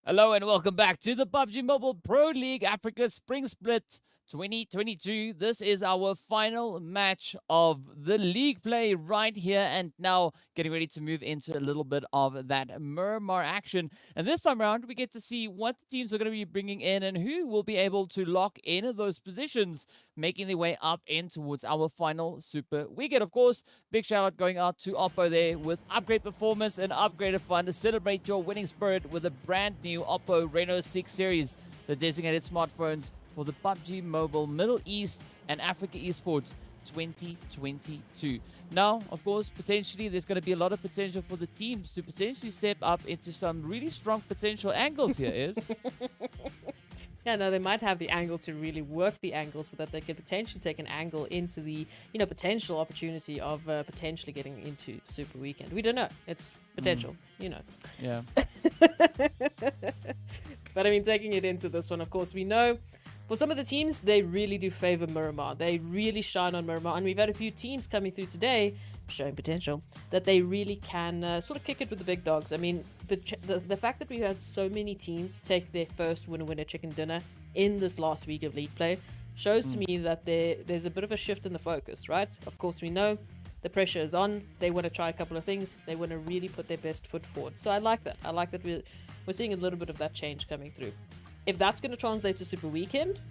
Hello and welcome back to the PUBG Mobile Pro League Africa Spring Split 2022. This is our final match of the league play right here and now, getting ready to move into a little bit of that Miramar action. And this time around, we get to see what the teams are going to be bringing in and who will be able to lock in those positions, making their way up in towards our final Super Weekend. Of course, big shout out going out to Oppo there with upgrade performance and upgraded fun to celebrate your winning spirit with a brand new Oppo Reno 6 series, the designated smartphones for the PUBG Mobile Middle East and Africa Esports 2022. Now, of course, potentially there's going to be a lot of potential for the teams to potentially step up into some really strong potential angles here, is. Yeah, no, they might have the angle to really work the angle so that they could potentially take an angle into the, potential opportunity of potentially getting into Super Weekend. We don't know. It's potential, Yeah. But I mean, taking it into this one, of course, we know for some of the teams, they really do favor Miramar. They really shine on Miramar. And we've had a few teams coming through today showing potential that they really can sort of kick it with the big dogs. I mean, the fact that we had so many teams take their first winner chicken dinner in this last week of league play shows to me that there's a bit of a shift in the focus, right? Of course, we know the pressure is on. They want to try a couple of things. They want to really put their best foot forward. So I like that. I like that we're seeing a little bit of that change coming through. If that's going to translate to Super Weekend,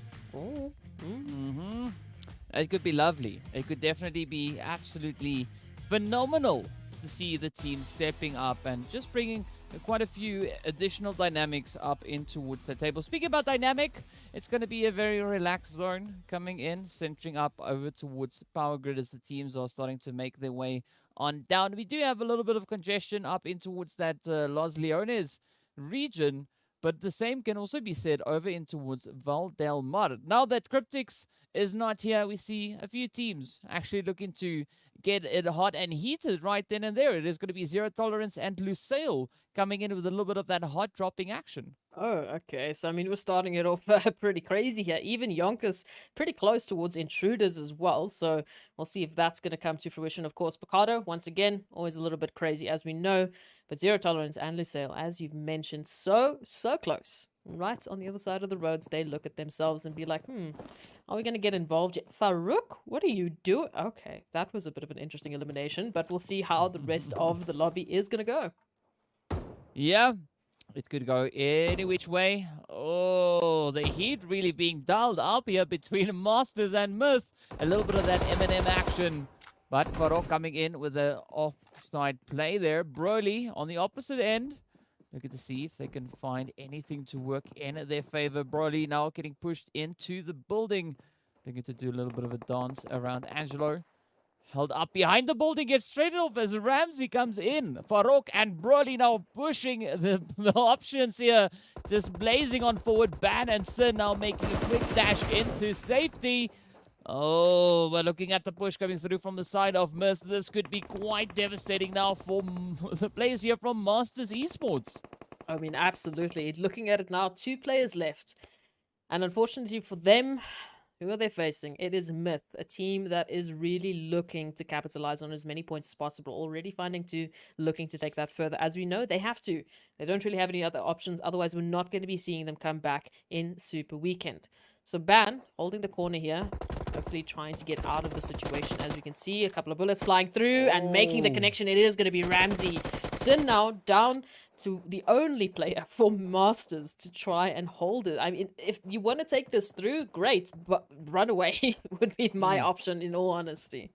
It could be lovely. It could definitely be absolutely phenomenal to see the team stepping up and just bringing quite a few additional dynamics up in towards the table. Speaking about dynamic, it's going to be a very relaxed zone coming in, centering up over towards Power Grid as the teams are starting to make their way on down. We do have a little bit of congestion up in towards that Los Leones region, but the same can also be said over in towards Val del Mar. Now that Cryptics is not here, we see a few teams actually looking to get it hot and heated right then and there. It is going to be Zero Tolerance and Lusail coming in with a little bit of that hot dropping action. Oh, okay. So, I mean, we're starting it off pretty crazy here. Even YONKOUS pretty close towards Intruders as well. So, we'll see if that's going to come to fruition. Of course, Picado, once again, always a little bit crazy, as we know. But Zero Tolerance and Lusail, as you've mentioned, so close. Right on the other side of the roads, they look at themselves and be like, are we going to get involved yet? Farouk, what are you doing? Okay, that was a bit of an interesting elimination. But we'll see how the rest of the lobby is going to go. Yeah. It could go any which way. Oh, the heat really being dialed up here between Masters and Myth. A little bit of that M&M action. But Farouk coming in with the offside play there. Broly on the opposite end. Looking to see if they can find anything to work in their favor. Broly now getting pushed into the building. They're going to do a little bit of a dance around Angelo. Held up behind the building, gets straight off as Ramsey comes in. Farouk and Broly now pushing the options here. Just blazing on forward. Ban and Sin now making a quick dash into safety. Oh, we're looking at the push coming through from the side of Myth. This could be quite devastating now for the players here from Masters Esports. I mean, absolutely. Looking at it now, 2 players left. And unfortunately for them, who are they facing? It is Myth, a team that is really looking to capitalize on as many points as possible. Already looking to take that further. As we know, they have to. They don't really have any other options. Otherwise, we're not going to be seeing them come back in Super Weekend. So Ban holding the corner here, hopefully trying to get out of the situation. As you can see, a couple of bullets flying through and making the connection. It is going to be Ramsey. Sin now down to the only player for Masters to try and hold it. I mean, if you want to take this through, great, but run away would be my option in all honesty.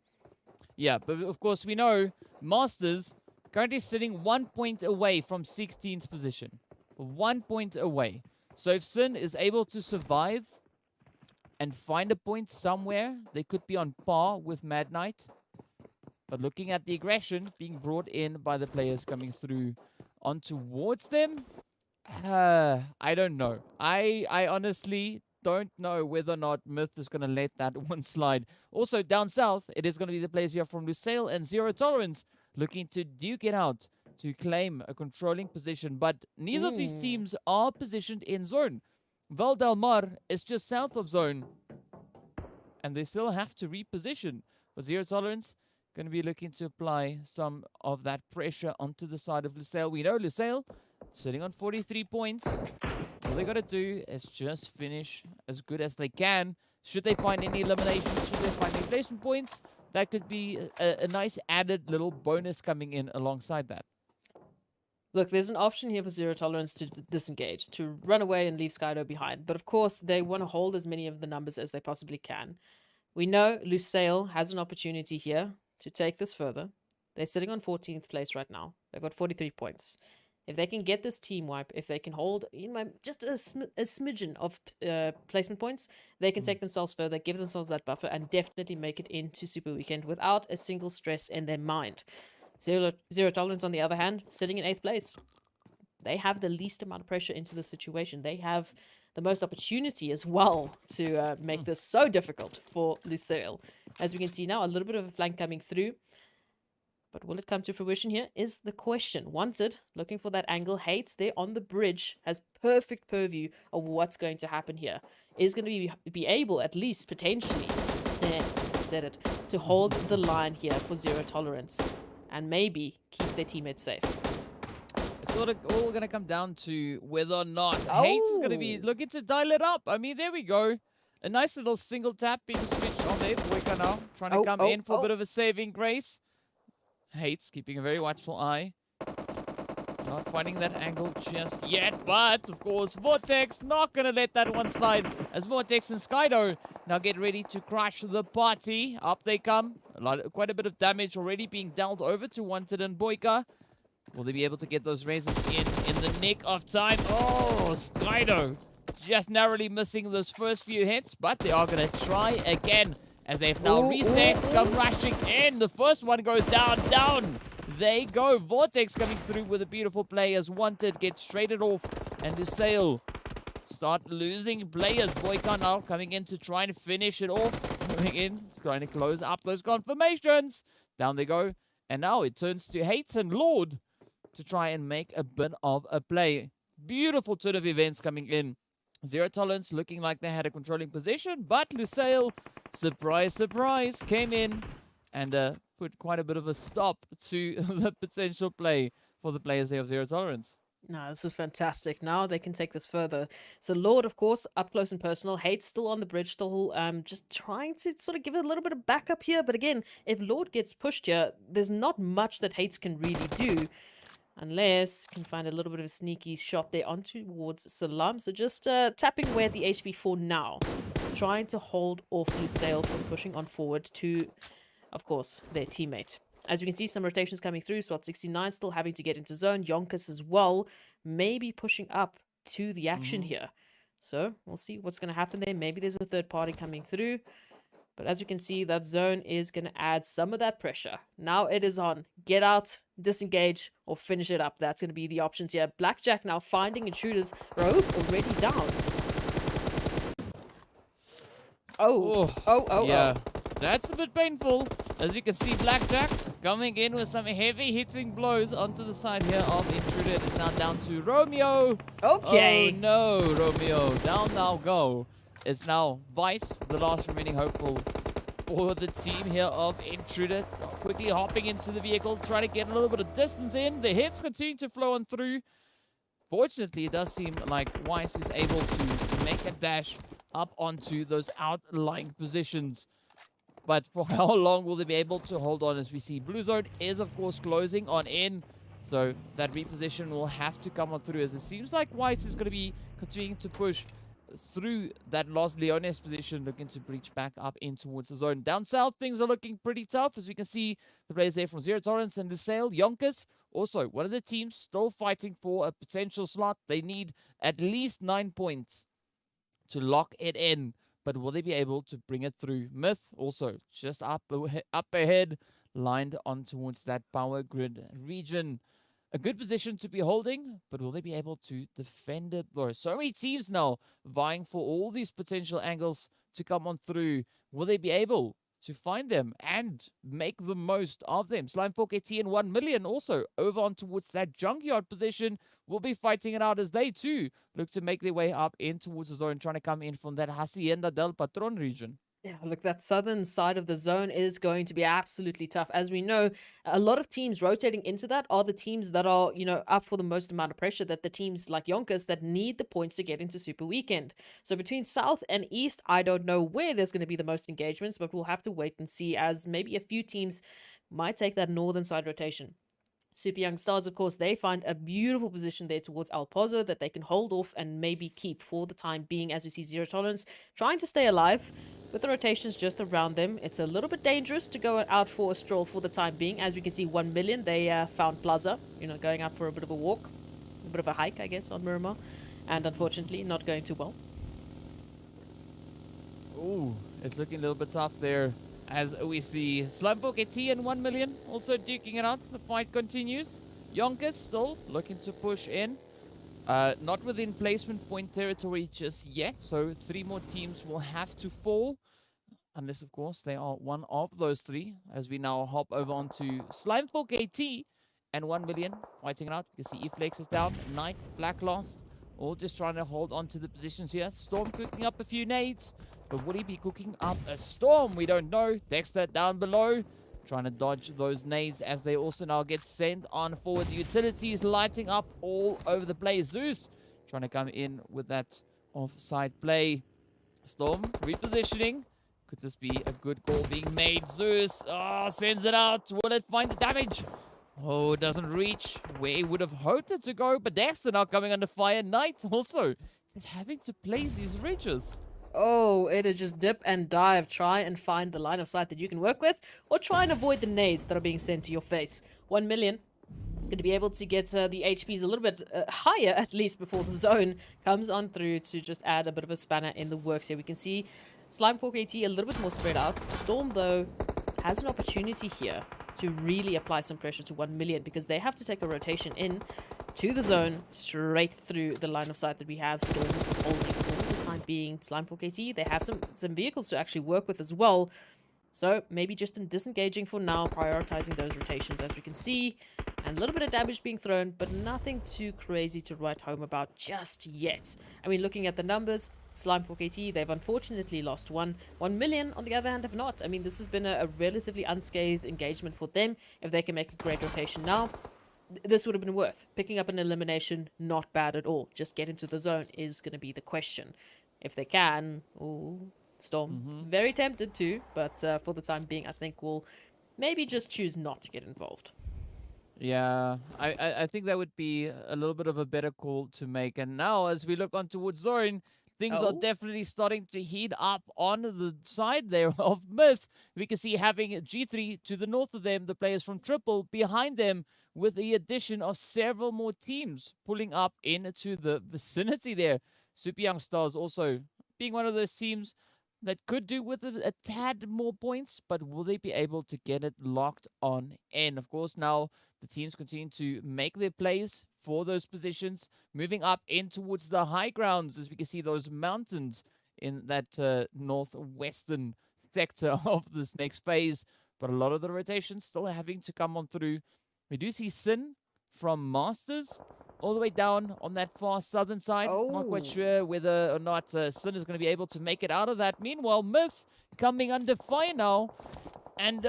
Yeah, but of course we know Masters currently sitting 1 point away from 16th position. 1 point away. So if Sin is able to survive and find a point somewhere, they could be on par with Mad Knight. But looking at the aggression being brought in by the players coming through on towards them, I don't know. I honestly don't know whether or not Myth is going to let that one slide. Also, down south, it is going to be the players here from Lusail and Zero Tolerance looking to duke it out to claim a controlling position. But neither of these teams are positioned in zone. Val del Mar is just south of zone. And they still have to reposition. For Zero Tolerance, going to be looking to apply some of that pressure onto the side of Lusail. We know Lusail sitting on 43 points. All they got to do is just finish as good as they can. Should they find any eliminations, should they find any placement points, that could be a nice added little bonus coming in alongside that. Look, there's an option here for Zero Tolerance to disengage, to run away and leave Skydo behind. But of course, they want to hold as many of the numbers as they possibly can. We know Lusail has an opportunity here to take this further. They're sitting on 14th place right now. They've got 43 points. If they can get this team wipe, if they can hold just a smidgen of placement points, they can take themselves further, give themselves that buffer, and definitely make it into Super Weekend without a single stress in their mind. Zero Tolerance, on the other hand, sitting in 8th place. They have the least amount of pressure into the situation. They have the most opportunity as well to make this so difficult for Lusail. As we can see now, a little bit of a flank coming through. But will it come to fruition here is the question. Wanted, looking for that angle. Hates there on the bridge, has perfect purview of what's going to happen here. Is going to be able, at least potentially, said it, to hold the line here for Zero Tolerance. And maybe keep their teammates safe. It's all going to come down to whether or not Hate is going to be looking to dial it up. I mean, there we go. A nice little single tap being switched on there. Boyka now trying to come in for a bit of a saving grace. Hates keeping a very watchful eye. Not finding that angle just yet, but of course Vortex not going to let that one slide as Vortex and Skydo now get ready to crash the party. Up they come. Quite a bit of damage already being dealt over to Wanted and Boyka. Will they be able to get those razors in the nick of time? Oh, Skydo just narrowly missing those first few hits, but they are going to try again as they've now reset, come rushing in. The first one goes down. They go. Vortex coming through with a beautiful play as Wanted gets traded off. And Lusail start losing players. Boyka now coming in to try and finish it off. Coming in, trying to close up those confirmations. Down they go. And now it turns to Hates and Lord to try and make a bit of a play. Beautiful turn of events coming in. Zero Tolerance looking like they had a controlling position. But Lusail, surprise, surprise, came in and put quite a bit of a stop to the potential play for the players there of Zero Tolerance. No, this is fantastic. Now they can take this further. So Lord, of course, up close and personal. Hate's still on the bridge, still just trying to sort of give it a little bit of backup here. But again, if Lord gets pushed here, there's not much that Hates can really do. Unless can find a little bit of a sneaky shot there on towards Salam. So just tapping away at the HP for now. Trying to hold off Lusail from pushing on forward to, of course, their teammate. As we can see, some rotations coming through. SWAT 69 still having to get into zone. YONKOUS as well, maybe pushing up to the action here. So we'll see what's going to happen there. Maybe there's a third party coming through. But as you can see, that zone is going to add some of that pressure. Now it is on. Get out, disengage, or finish it up. That's going to be the options here. Blackjack now finding intruders. Rope already down. Yeah, that's a bit painful. As you can see, Blackjack coming in with some heavy hitting blows onto the side here of INTRUDER. It is now down to Romeo. Okay. Oh no, Romeo. Down now go. It's now Vice, the last remaining hopeful for the team here of INTRUDER. Quickly hopping into the vehicle, trying to get a little bit of distance in. The hits continue to flow on through. Fortunately, it does seem like Weiss is able to make a dash up onto those outlying positions. But for how long will they be able to hold on? As we see, Blue Zone is, of course, closing on in. So that reposition will have to come on through, as it seems like Weiss is going to be continuing to push through that Los Leones position, looking to breach back up in towards the zone. Down south, things are looking pretty tough, as we can see the players there from Zero Tolerance and Lusail. YONKOUS, also one of the teams still fighting for a potential slot. They need at least 9 points to lock it in. But will they be able to bring it through? Myth also just up ahead, lined on towards that power grid region. A good position to be holding, but will they be able to defend it? Though so many teams now vying for all these potential angles to come on through. Will they be able to find them and make the most of them? Slime 4KT and 1 million also over on towards that junkyard position. Will be fighting it out as they too look to make their way up in towards the zone, trying to come in from that Hacienda del Patron region. Yeah, look, that southern side of the zone is going to be absolutely tough. As we know, a lot of teams rotating into that are the teams that are, up for the most amount of pressure, that the teams like YONKOUS that need the points to get into Super Weekend. So between South and East, I don't know where there's going to be the most engagements, but we'll have to wait and see, as maybe a few teams might take that northern side rotation. Super Young Stars, of course, they find a beautiful position there towards El Pozo that they can hold off and maybe keep for the time being, as we see Zero Tolerance trying to stay alive. With the rotations just around them, it's a little bit dangerous to go out for a stroll for the time being. As we can see, 1 million, they found Plaza, going out for a bit of a walk, a bit of a hike, I guess, on Miramar. And unfortunately, not going too well. Ooh, it's looking a little bit tough there. As we see Slumfork AT and 1 million also duking it out. The fight continues. YONKOUS still looking to push in. Not within placement point territory just yet. So 3 more teams will have to fall. Unless, of course, they are one of those 3. As we now hop over onto Slimefork AT and 1 million fighting it out. You can see E-Flex is down. Knight, Black Lost. All just trying to hold on to the positions here. Storm cooking up a few nades. But would he be cooking up a storm? We don't know. Dexter down below, trying to dodge those nades as they also now get sent on forward. The utilities lighting up all over the place. Zeus trying to come in with that offside play. Storm repositioning. Could this be a good call being made? Zeus sends it out. Will it find the damage? Oh, it doesn't reach where he would have hoped it to go. But Dexter now coming under fire. Knight also just having to play these ridges. Oh, it'll just dip and dive. Try and find the line of sight that you can work with, or try and avoid the nades that are being sent to your face. 1 million. Going to be able to get the HPs a little bit higher, at least, before the zone comes on through to just add a bit of a spanner in the works here. We can see Slimefork AT a little bit more spread out. Storm, though, has an opportunity here to really apply some pressure to 1 million, because they have to take a rotation in to the zone straight through the line of sight that we have. Storm holding for the time being. Slimefork AT, they have some vehicles to actually work with as well. So maybe just in disengaging for now, prioritizing those rotations, as we can see. And a little bit of damage being thrown, but nothing too crazy to write home about just yet. I mean, looking at the numbers, Slimefork AT, they've unfortunately lost 1 million, on the other hand, have not. I mean, this has been a relatively unscathed engagement for them. If they can make a great rotation now, this would have been worth. Picking up an elimination, not bad at all. Just get into the zone is going to be the question. If they can, Storm, very tempted to, but for the time being, I think we'll maybe just choose not to get involved. Yeah, I think that would be a little bit of a better call to make. And now, as we look on towards zone, things are definitely starting to heat up on the side there of Myth. We can see having G3 to the north of them, the players from Triple behind them, with the addition of several more teams pulling up into the vicinity there. Super Young Stars also being one of those teams that could do with a tad more points, but will they be able to get it locked on in? Of course, now the teams continue to make their plays for those positions, moving up in towards the high grounds, as we can see those mountains in that northwestern sector of this next phase. But a lot of the rotations still having to come on through. We do see Sin from Masters all the way down on that far southern side. Not quite sure whether or not Sin is going to be able to make it out of that. Meanwhile, Myth coming under fire now. And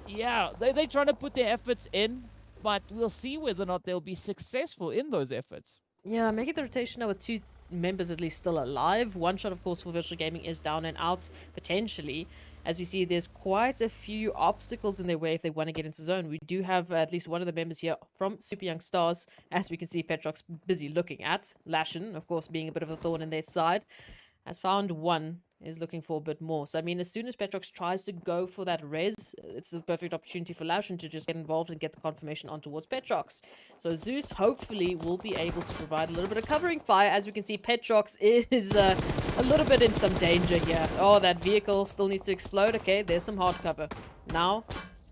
yeah, they're trying to put their efforts in, but we'll see whether or not they'll be successful in those efforts. Yeah, making the rotation now with 2 members at least still alive. One shot, of course, for Virtual Gaming is down and out, potentially. As we see, there's quite a few obstacles in their way if they want to get into zone. We do have at least one of the members here from Super Young Stars, as we can see Petrox busy looking at. Lashin, of course, being a bit of a thorn in their side, has found one, is looking for a bit more. So, I mean, as soon as Petrox tries to go for that res, it's the perfect opportunity for Lashin to just get involved and get the confirmation on towards Petrox. So, Zeus hopefully will be able to provide a little bit of covering fire. As we can see, Petrox is a little bit in some danger here. Oh, that vehicle still needs to explode. Okay, there's some hard cover. Now,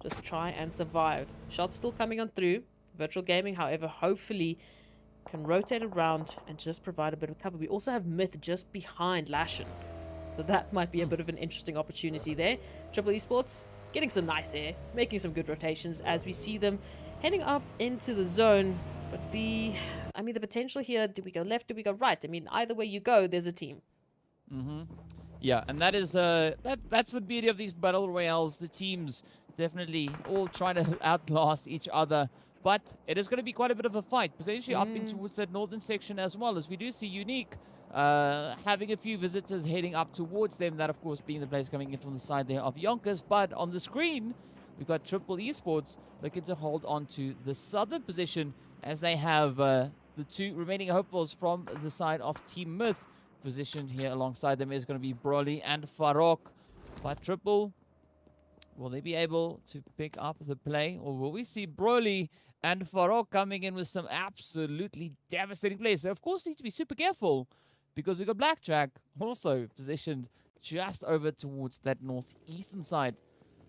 just try and survive. Shots still coming on through. Virtual Gaming, however, hopefully can rotate around and just provide a bit of cover. We also have Myth just behind Lashin. So that might be a bit of an interesting opportunity there. Triple Esports getting some nice air, making some good rotations as we see them heading up into the zone. But the potential here, do we go left, do we go right? I mean, either way you go, there's a team. Yeah, and that is that's the beauty of these battle royales. The teams definitely all trying to outlast each other, but it is going to be quite a bit of a fight, potentially up in towards that northern section as well, as we do see Unique having a few visitors heading up towards them. That, of course, being the players coming in from the side there of YONKOUS, but on the screen we've got Triple Esports looking to hold on to the southern position as they have the two remaining hopefuls from the side of Team Myth. Positioned here alongside them is going to be Broly and Farok. But Triple, will they be able to pick up the play? Or will we see Broly and Farok coming in with some absolutely devastating plays? They, of course, need to be super careful because we've got Blackjack also positioned just over towards that northeastern side.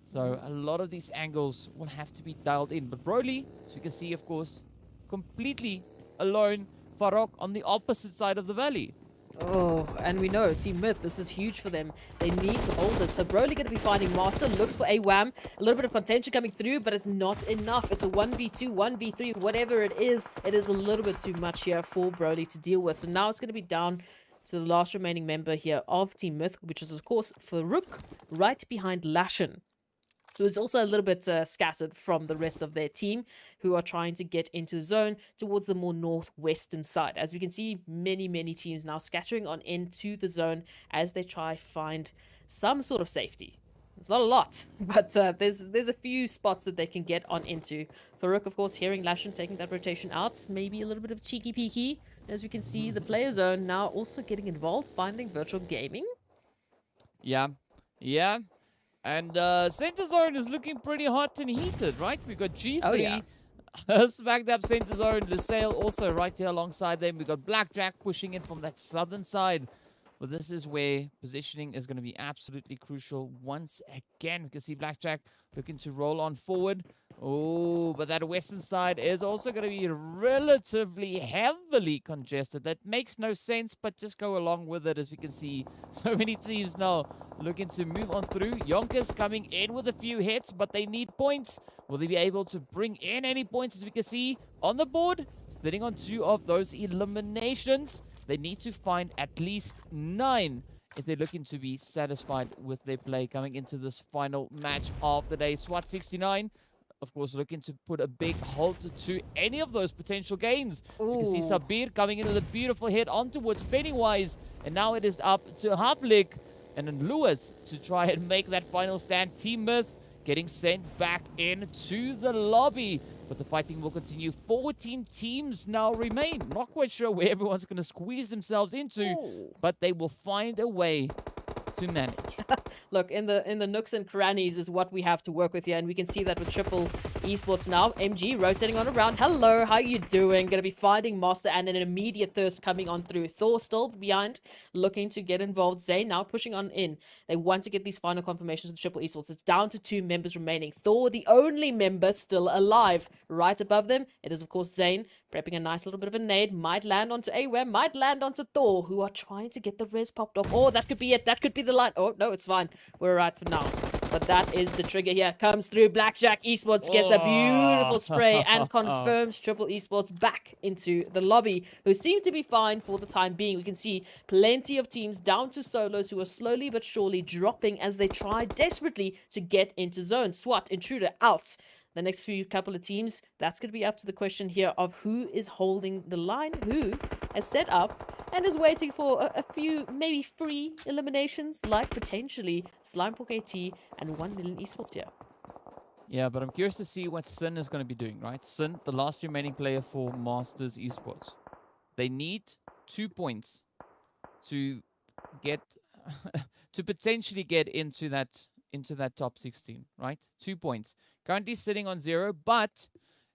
So a lot of these angles will have to be dialed in. But Broly, as you can see, of course, completely alone. Farok on the opposite side of the valley. Oh, and we know Team Myth, this is huge for them. They need to hold this. So Broly going to be finding Master, looks for a wham. A little bit of contention coming through, but it's not enough. It's a 1v2, 1v3, whatever it is a little bit too much here for Broly to deal with. So now it's going to be down to the last remaining member here of Team Myth, which is, of course, Farouk, right behind Lashin, who is also a little bit scattered from the rest of their team, who are trying to get into the zone towards the more northwestern side. As we can see, many teams now scattering on into the zone as they try find some sort of safety. It's not a lot, but there's a few spots that they can get on into. Farouk, of course, hearing Lashin taking that rotation out, maybe a little bit of cheeky peeky. As we can see, the player zone now also getting involved, finding virtual gaming. Yeah. And center zone is looking pretty hot and heated, right? We've got G3 smacked up center zone. Lusail also right here alongside them. We've got Blackjack pushing in from that southern side. But this is where positioning is going to be absolutely crucial once again. We can see Blackjack looking to roll on forward. Oh, but that western side is also going to be relatively heavily congested. That makes no sense, but just go along with it as we can see so many teams now looking to move on through. YONKOUS coming in with a few hits, but they need points. Will they be able to bring in any points? As we can see on the board, sitting on 2 of those eliminations. They need to find at least 9 if they're looking to be satisfied with their play coming into this final match of the day. SWAT 69, of course, looking to put a big halt to any of those potential gains. You can see Sabir coming in with a beautiful hit on towards Pennywise. And now it is up to Haplik and then Lewis to try and make that final stand. Team Myth getting sent back into the lobby. But the fighting will continue. 14 teams now remain. Not quite sure where everyone's going to squeeze themselves into, but they will find a way to manage. Look, in the nooks and crannies is what we have to work with here, and we can see that with Triple Esports now. MG rotating on around. Hello, how you doing? Going to be finding Master and an immediate thirst coming on through. Thor still behind, looking to get involved. Zane now pushing on in. They want to get these final confirmations with Triple Esports. It's down to 2 members remaining. Thor, the only member still alive. Right above them, it is, of course, Zane, prepping a nice little bit of a nade. Might land onto Aware, might land onto Thor, who are trying to get the res popped off. Oh, that could be it. That could be the line. Oh, no, it's fine. We're right for now. But that is the trigger here. Comes through. Blackjack Esports gets a beautiful spray and confirms Triple Esports back into the lobby, who seem to be fine for the time being. We can see plenty of teams down to solos who are slowly but surely dropping as they try desperately to get into zone. SWAT, Intruder out. The next few couple of teams, that's going to be up to the question here of who is holding the line, who has set up and is waiting for a few maybe free eliminations, like potentially Slime 4KT and 1 Million Esports here. Yeah, but I'm curious to see what Sin is going to be doing, right? Sin, the last remaining player for Masters Esports. They need 2 points to get to potentially get into that top 16, right? 2 points. Currently sitting on 0, but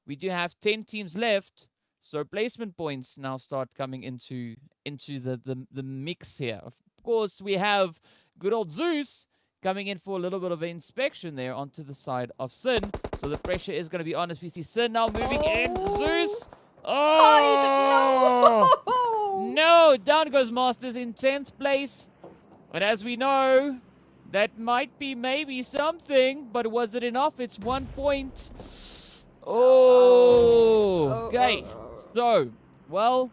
we do have 10 teams left, so placement points now start coming into the mix here. Of course, we have good old Zeus coming in for a little bit of an inspection there onto the side of Sin. So the pressure is going to be on as we see Sin now moving in. Zeus! Oh! No! Down goes Masters in 10th place. But as we know, that might be maybe something, but was it enough? It's 1 point. Oh, okay. So, well,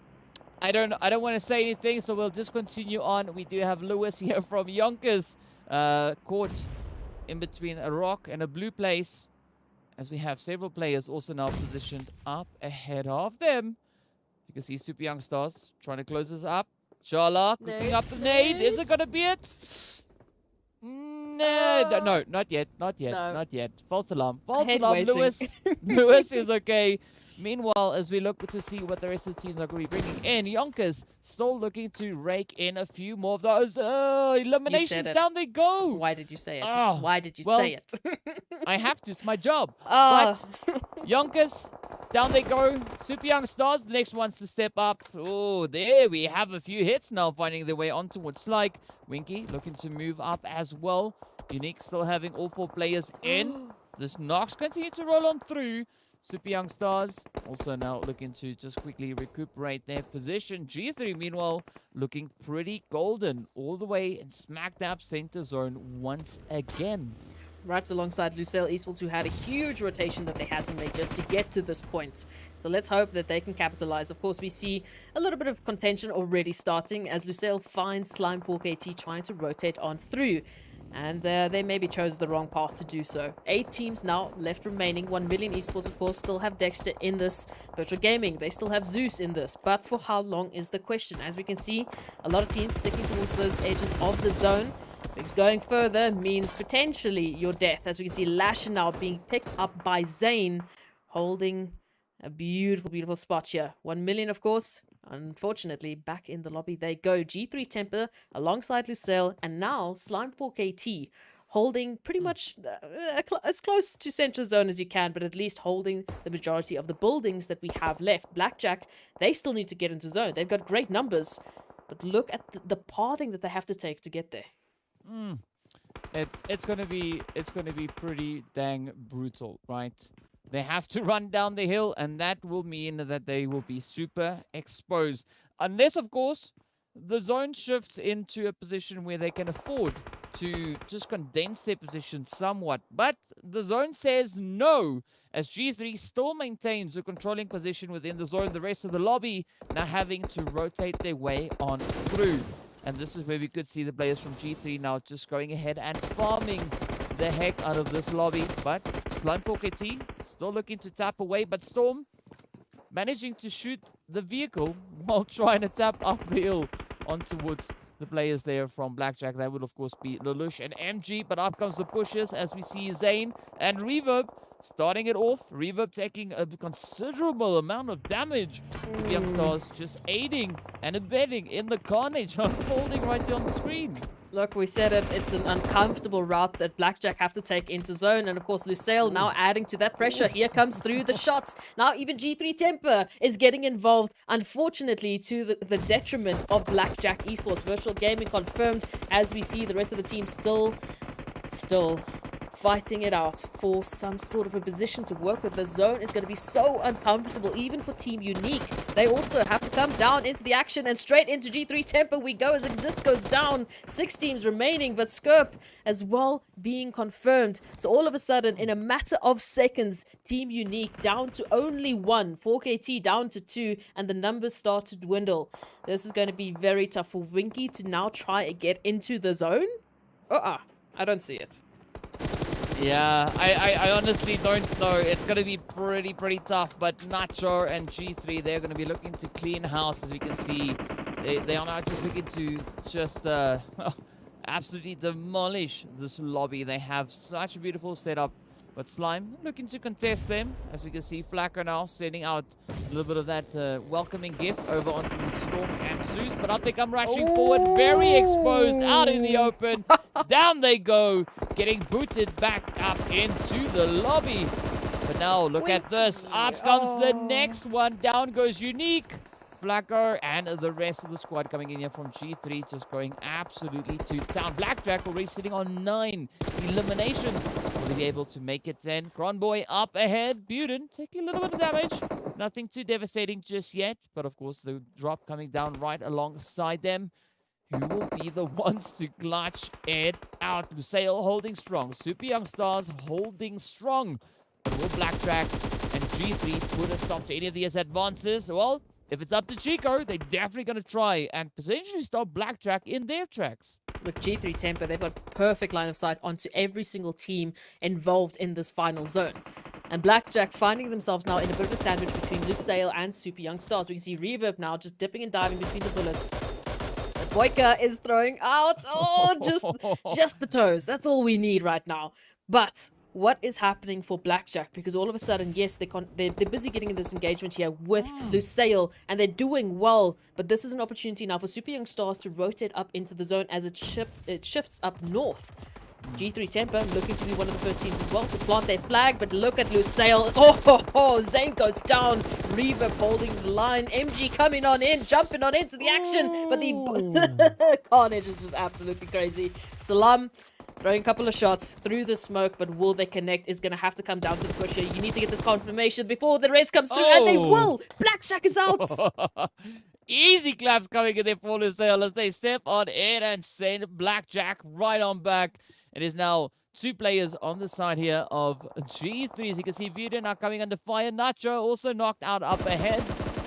I don't want to say anything, so we'll just continue on. We do have Lewis here from YONKOUS, caught in between a rock and a blue place, as we have several players also now positioned up ahead of them. You can see Super Young Stars trying to close this up. Shala cooking up the nade. Is it gonna be it? No, not yet, not yet, No. not yet. False alarm, false Head alarm. waiting. Lewis, Lewis is okay. Meanwhile, as we look to see what the rest of the teams are going to be bringing in, YONKOUS still looking to rake in a few more of those eliminations. it. Down they go. Why did you say it? Oh, Why did you well, say it? I have to. It's my job. Oh. YONKOUS, down they go. Super Young Stars, the next ones to step up. Oh, there we have a few hits now finding their way on towards Like. Winky looking to move up as well. Unique still having all 4 players in. This Nox continue to roll on through. Super Young Stars also now looking to just quickly recuperate their position. G3, meanwhile, looking pretty golden all the way in smack dab center zone once again. Right alongside Lusail Esports, who had a huge rotation that they had to make just to get to this point. So let's hope that they can capitalize. Of course, we see a little bit of contention already starting as Lusail finds Slime 4KT trying to rotate on through. And they maybe chose the wrong path to do so. 8 teams now left remaining. 1 Million Esports, of course, still have Dexter in this. Virtual Gaming, they still have Zeus in this. But for how long is the question? As we can see, a lot of teams sticking towards those edges of the zone. Because going further means potentially your death. As we can see, Lash now being picked up by Zane, holding a beautiful, beautiful spot here. 1 Million, of course. Unfortunately, back in the lobby they go. G3 Temper alongside Lusail, and now Slime 4KT holding pretty much as close to center zone as you can, but at least holding the majority of the buildings that we have left. Blackjack, they still need to get into zone. They've got great numbers, but look at the pathing that they have to take to get there. It's gonna be pretty dang brutal, right? They have to run down the hill, and that will mean that they will be super exposed. Unless, of course, the zone shifts into a position where they can afford to just condense their position somewhat. But the zone says no, as G3 still maintains a controlling position within the zone. The rest of the lobby now having to rotate their way on through. And this is where we could see the players from G3 now just going ahead and farming the heck out of this lobby. But Slime 4KT still looking to tap away, but Storm managing to shoot the vehicle while trying to tap up the hill on towards the players there from Blackjack. That would, of course, be Lelouch and MG, but up comes the pushes as we see Zane and Reverb starting it off. Reverb taking a considerable amount of damage. The Young Stars just aiding and abetting in the carnage unfolding right here on the screen. Look, we said it. It's an uncomfortable route that Blackjack have to take into zone. And of course, Lusail now adding to that pressure. Here comes through the shots. Now even G3 Temper is getting involved, unfortunately, to the detriment of Blackjack Esports. Virtual Gaming confirmed, as we see the rest of the team still fighting it out for some sort of a position to work with. The zone is going to be so uncomfortable, even for Team Unique. They also have to come down into the action, and straight into G3 Temper we go as Exist goes down. 6 teams remaining, but Skirp as well being confirmed. So all of a sudden, in a matter of seconds, Team Unique down to only 1, 4KT down to 2, and the numbers start to dwindle. This is going to be very tough for Winky to now try and get into the zone. I don't see it. Yeah, I honestly don't know. It's going to be pretty tough, but Nacho and G3, they're going to be looking to clean house, as we can see. They are now just looking to just absolutely demolish this lobby. They have such a beautiful setup, but Slime looking to contest them, as we can see Flacker now sending out a little bit of that welcoming gift over on Storm and Zeus, but up they come rushing forward, very exposed, out in the open. Down they go, getting booted back up into the lobby. But now look at this. Up comes the next one. Down goes Unique, Flacker, and the rest of the squad coming in here from G3, just going absolutely to town. Blackjack already sitting on 9 eliminations. Will they be able to make it 10? Cronboy up ahead. Buden taking a little bit of damage. Nothing too devastating just yet. But of course, the drop coming down right alongside them. Who will be the ones to clutch it out? Lusail holding strong. Super Young Stars holding strong. Will Blackjack and G3 put a stop to any of these advances? Well, if it's up to Chico, they're definitely going to try and potentially stop Blackjack in their tracks. With G3 Temper, they've got perfect line of sight onto every single team involved in this final zone. And Blackjack finding themselves now in a bit of a sandwich between Lusail and Super Young Stars. We can see Reverb now just dipping and diving between the bullets. But Boyka is throwing out, just the toes. That's all we need right now. But what is happening for Blackjack? Because all of a sudden, yes, they're busy getting in this engagement here with Lusail, and they're doing well. But this is an opportunity now for Super Young Stars to rotate up into the zone as it shifts up north. G3 Temper looking to be one of the first teams as well to plant their flag, but look at Lusail. Zane goes down. Reverb holding the line. MG coming on in, jumping on into the action, but the carnage is just absolutely crazy. Salam throwing a couple of shots through the smoke, but will they connect is going to have to come down to the push here. You need to get this confirmation before the race comes through, and they will. Blackjack is out. Easy claps coming in there for Lusail as they step on in and send Blackjack right on back. It is now 2 players on the side here of G3. As you can see, Vuda now coming under fire. Nacho also knocked out up ahead.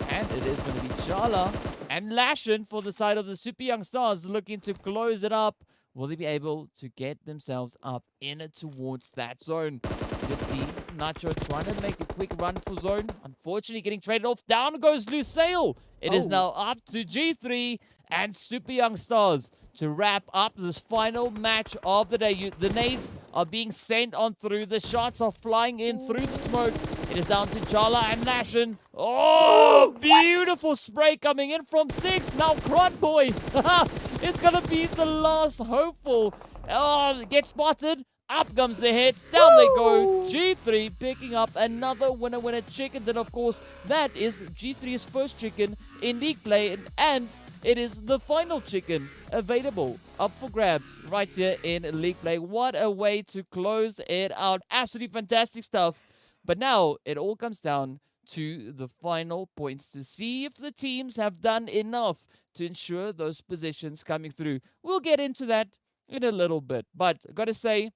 And it is going to be Chala and Lashin for the side of the Super Young Stars looking to close it up. Will they be able to get themselves up in it towards that zone? You can see Nacho trying to make a quick run for zone. Unfortunately, getting traded off. Down goes Lusail. It is now up to G3 and Super Young Stars to wrap up this final match of the day. The nades are being sent on through. The shots are flying in through the smoke. It is down to Chala and Lashin. Oh, beautiful spray coming in from 6. Now Grunt Boy. It's going to be the last hopeful. Oh, get spotted. Up comes the heads. Down they go. G3 picking up another winner chicken. Then, of course, that is G3's first chicken in league play. And it is the final chicken available up for grabs right here in league play. What a way to close it out. Absolutely fantastic stuff. But now it all comes down to the final points to see if the teams have done enough to ensure those positions coming through. We'll get into that in a little bit. But I got to say,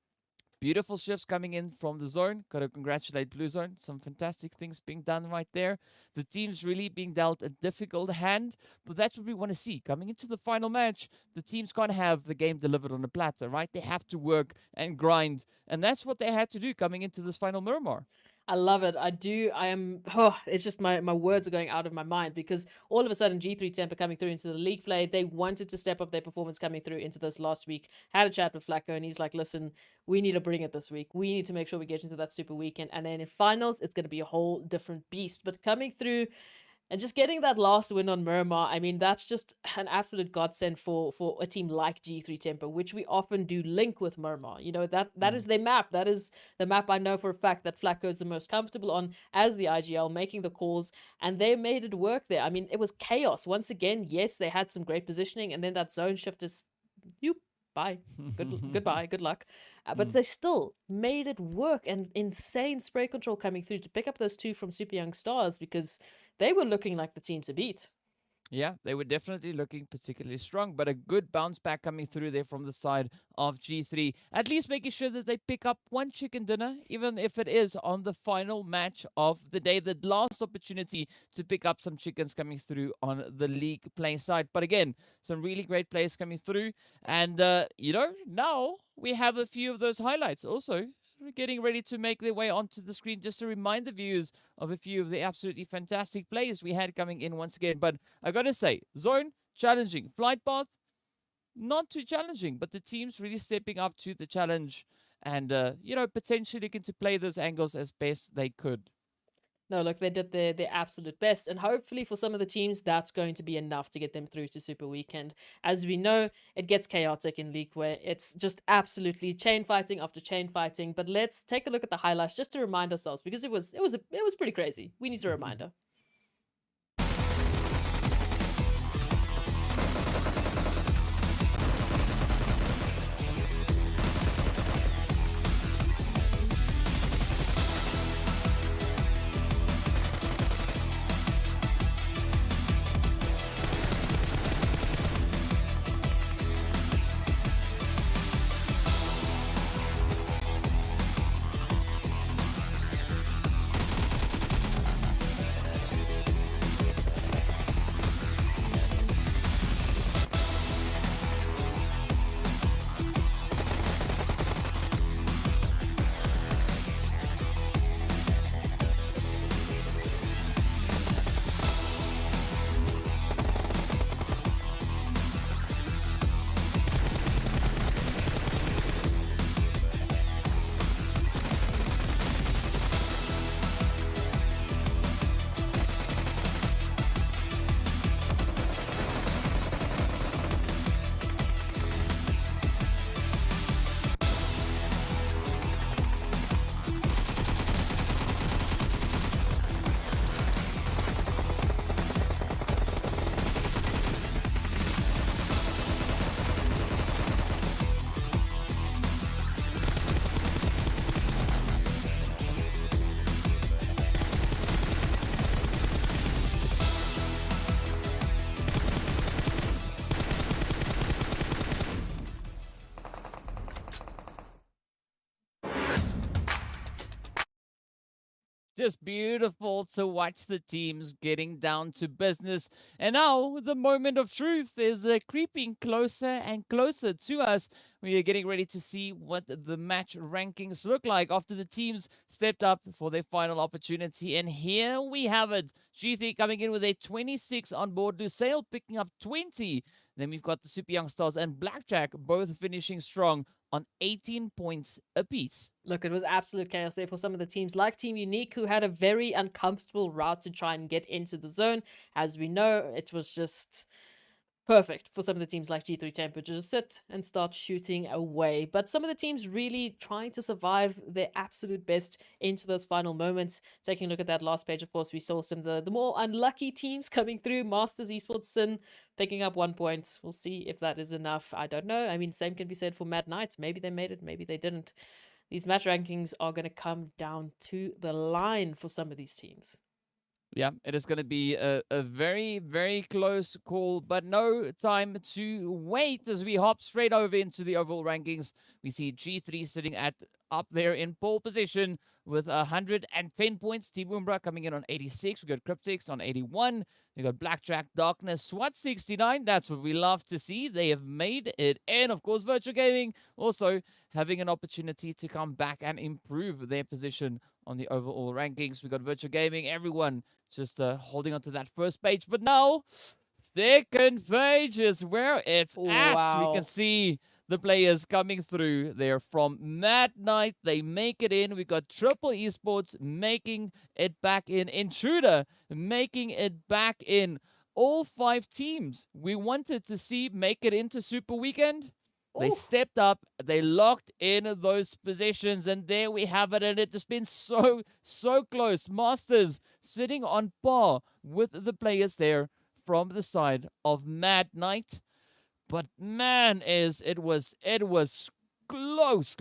beautiful shifts coming in from the zone. Got to congratulate Blue Zone. Some fantastic things being done right there. The team's really being dealt a difficult hand, but that's what we want to see. Coming into the final match, the teams can't have the game delivered on a platter, right? They have to work and grind, and that's what they had to do coming into this final Miramar. I love it. I do. It's just my words are going out of my mind because all of a sudden G3 Temper coming through into the league play. They wanted to step up their performance coming through into this last week. Had a chat with Flacco and he's like, listen, we need to bring it this week. We need to make sure we get into that super weekend. And then in finals, it's going to be a whole different beast. But coming through and just getting that last win on Miramar, I mean, that's just an absolute godsend for a team like G3 Temper, which we often do link with Miramar. You know, that is their map. That is the map I know for a fact that Flacco is the most comfortable on as the IGL, making the calls, and they made it work there. I mean, it was chaos. Once again, yes, they had some great positioning, and then that zone shift is, bye. Goodbye. Good luck. But they still made it work, and insane spray control coming through to pick up those 2 from Super Young Stars because they were looking like the team to beat. Yeah, they were definitely looking particularly strong, but a good bounce back coming through there from the side of G3. At least making sure that they pick up 1 chicken dinner, even if it is on the final match of the day. The last opportunity to pick up some chickens coming through on the league play side. But again, some really great players coming through. And, now we have a few of those highlights also getting ready to make their way onto the screen, just to remind the viewers of a few of the absolutely fantastic players we had coming in once again. But I gotta say, zone, challenging. Flight path, not too challenging, but the team's really stepping up to the challenge and, potentially looking to play those angles as best they could. No, look, they did their absolute best, and hopefully for some of the teams, that's going to be enough to get them through to Super Weekend. As we know, it gets chaotic in League where it's just absolutely chain fighting after chain fighting. But let's take a look at the highlights just to remind ourselves, because it was pretty crazy. We need a reminder. Just beautiful to watch the teams getting down to business. And now the moment of truth is creeping closer and closer to us. We are getting ready to see what the match rankings look like after the teams stepped up for their final opportunity. And here we have it. G3 coming in with a 26 on board. Lusail picking up 20. Then we've got the Super Young Stars and Blackjack both finishing strong on 18 points apiece. Look, it was absolute chaos there for some of the teams like Team Unique, who had a very uncomfortable route to try and get into the zone. As we know, it was just perfect for some of the teams like G3 Tempo to just sit and start shooting away. But some of the teams really trying to survive their absolute best into those final moments. Taking a look at that last page, of course, we saw some of the more unlucky teams coming through. Masters Esports Sin picking up 1 point. We'll see if that is enough. I don't know. I mean, same can be said for Mad Knight. Maybe they made it, maybe they didn't. These match rankings are going to come down to the line for some of these teams. Yeah, it is going to be a very, very close call, but no time to wait as we hop straight over into the overall rankings. We see G3 sitting up there in pole position with 110 points. Team Umbra coming in on 86. We got Cryptics on 81. We got Blackjack, Darkness, SWAT 69. That's what we love to see. They have made it. And of course, Virtual Gaming also having an opportunity to come back and improve their position on the overall rankings. We got Virtual Gaming, everyone just holding on to that first page. But now, second page is where it's at. Wow. We can see the players coming through there from Mad Knight. They make it in. We got Triple Esports making it back in. Intruder making it back in. All 5 teams we wanted to see make it into Super Weekend. They stepped up, they locked in those positions, and there we have it. And it has been so close. Masters sitting on par with the players there from the side of Mad Knight. But man, it was close.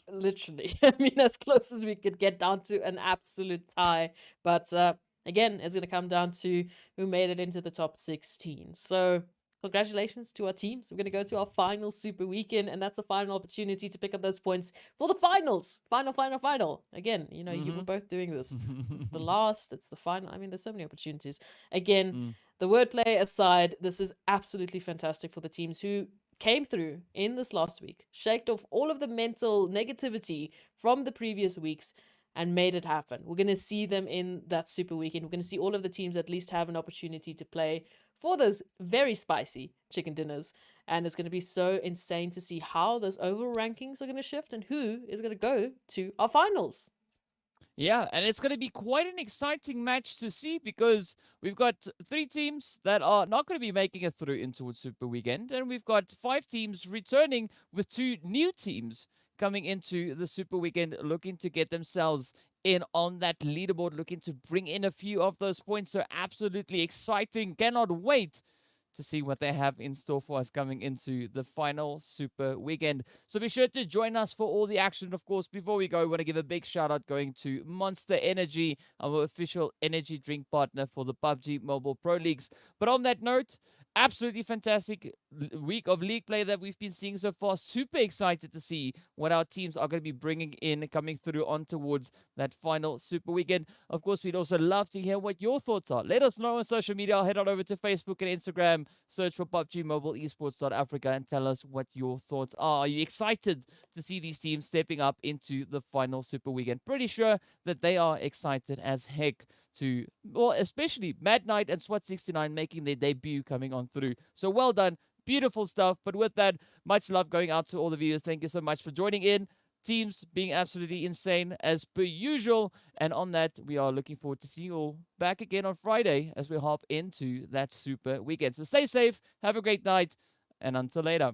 Literally. I mean, as close as we could get down to an absolute tie. But again, it's going to come down to who made it into the top 16. So congratulations to our teams. We're going to go to our final Super Weekend, and that's the final opportunity to pick up those points for the finals. Final. Again, you know, you were both doing this. It's the last, it's the final. I mean, there's so many opportunities. Again, the wordplay aside, this is absolutely fantastic for the teams who came through in this last week, shaked off all of the mental negativity from the previous weeks, and made it happen. We're going to see them in that Super Weekend. We're going to see all of the teams at least have an opportunity to play for those very spicy chicken dinners. And it's going to be so insane to see how those overall rankings are going to shift and who is going to go to our finals. Yeah, and it's going to be quite an exciting match to see because we've got 3 teams that are not going to be making it through into Super Weekend. And we've got 5 teams returning with 2 new teams coming into the Super Weekend looking to get themselves in on that leaderboard, looking to bring in a few of those points. So absolutely exciting. Cannot wait to see what they have in store for us coming into the final Super Weekend. So be sure to join us for all the action. Of course, before we go, we want to give a big shout out going to Monster Energy, our official energy drink partner for the PUBG Mobile Pro Leagues. But on that note, absolutely fantastic week of league play that we've been seeing so far. Super excited to see what our teams are going to be bringing in, coming through on towards that final Super Weekend. Of course, we'd also love to hear what your thoughts are. Let us know on social media. I'll head on over to Facebook and Instagram, search for PUBG Mobile Esports Africa, and tell us what your thoughts are. Are you excited to see these teams stepping up into the final Super Weekend? Pretty sure that they are excited as heck to, well, especially Mad Knight and SWAT 69 making their debut coming on through. So well done. Beautiful stuff. But with that, much love going out to all the viewers. Thank you so much for joining in. Teams being absolutely insane as per usual. And on that, we are looking forward to seeing you all back again on Friday as we hop into that Super Weekend. So stay safe. Have a great night. And until later.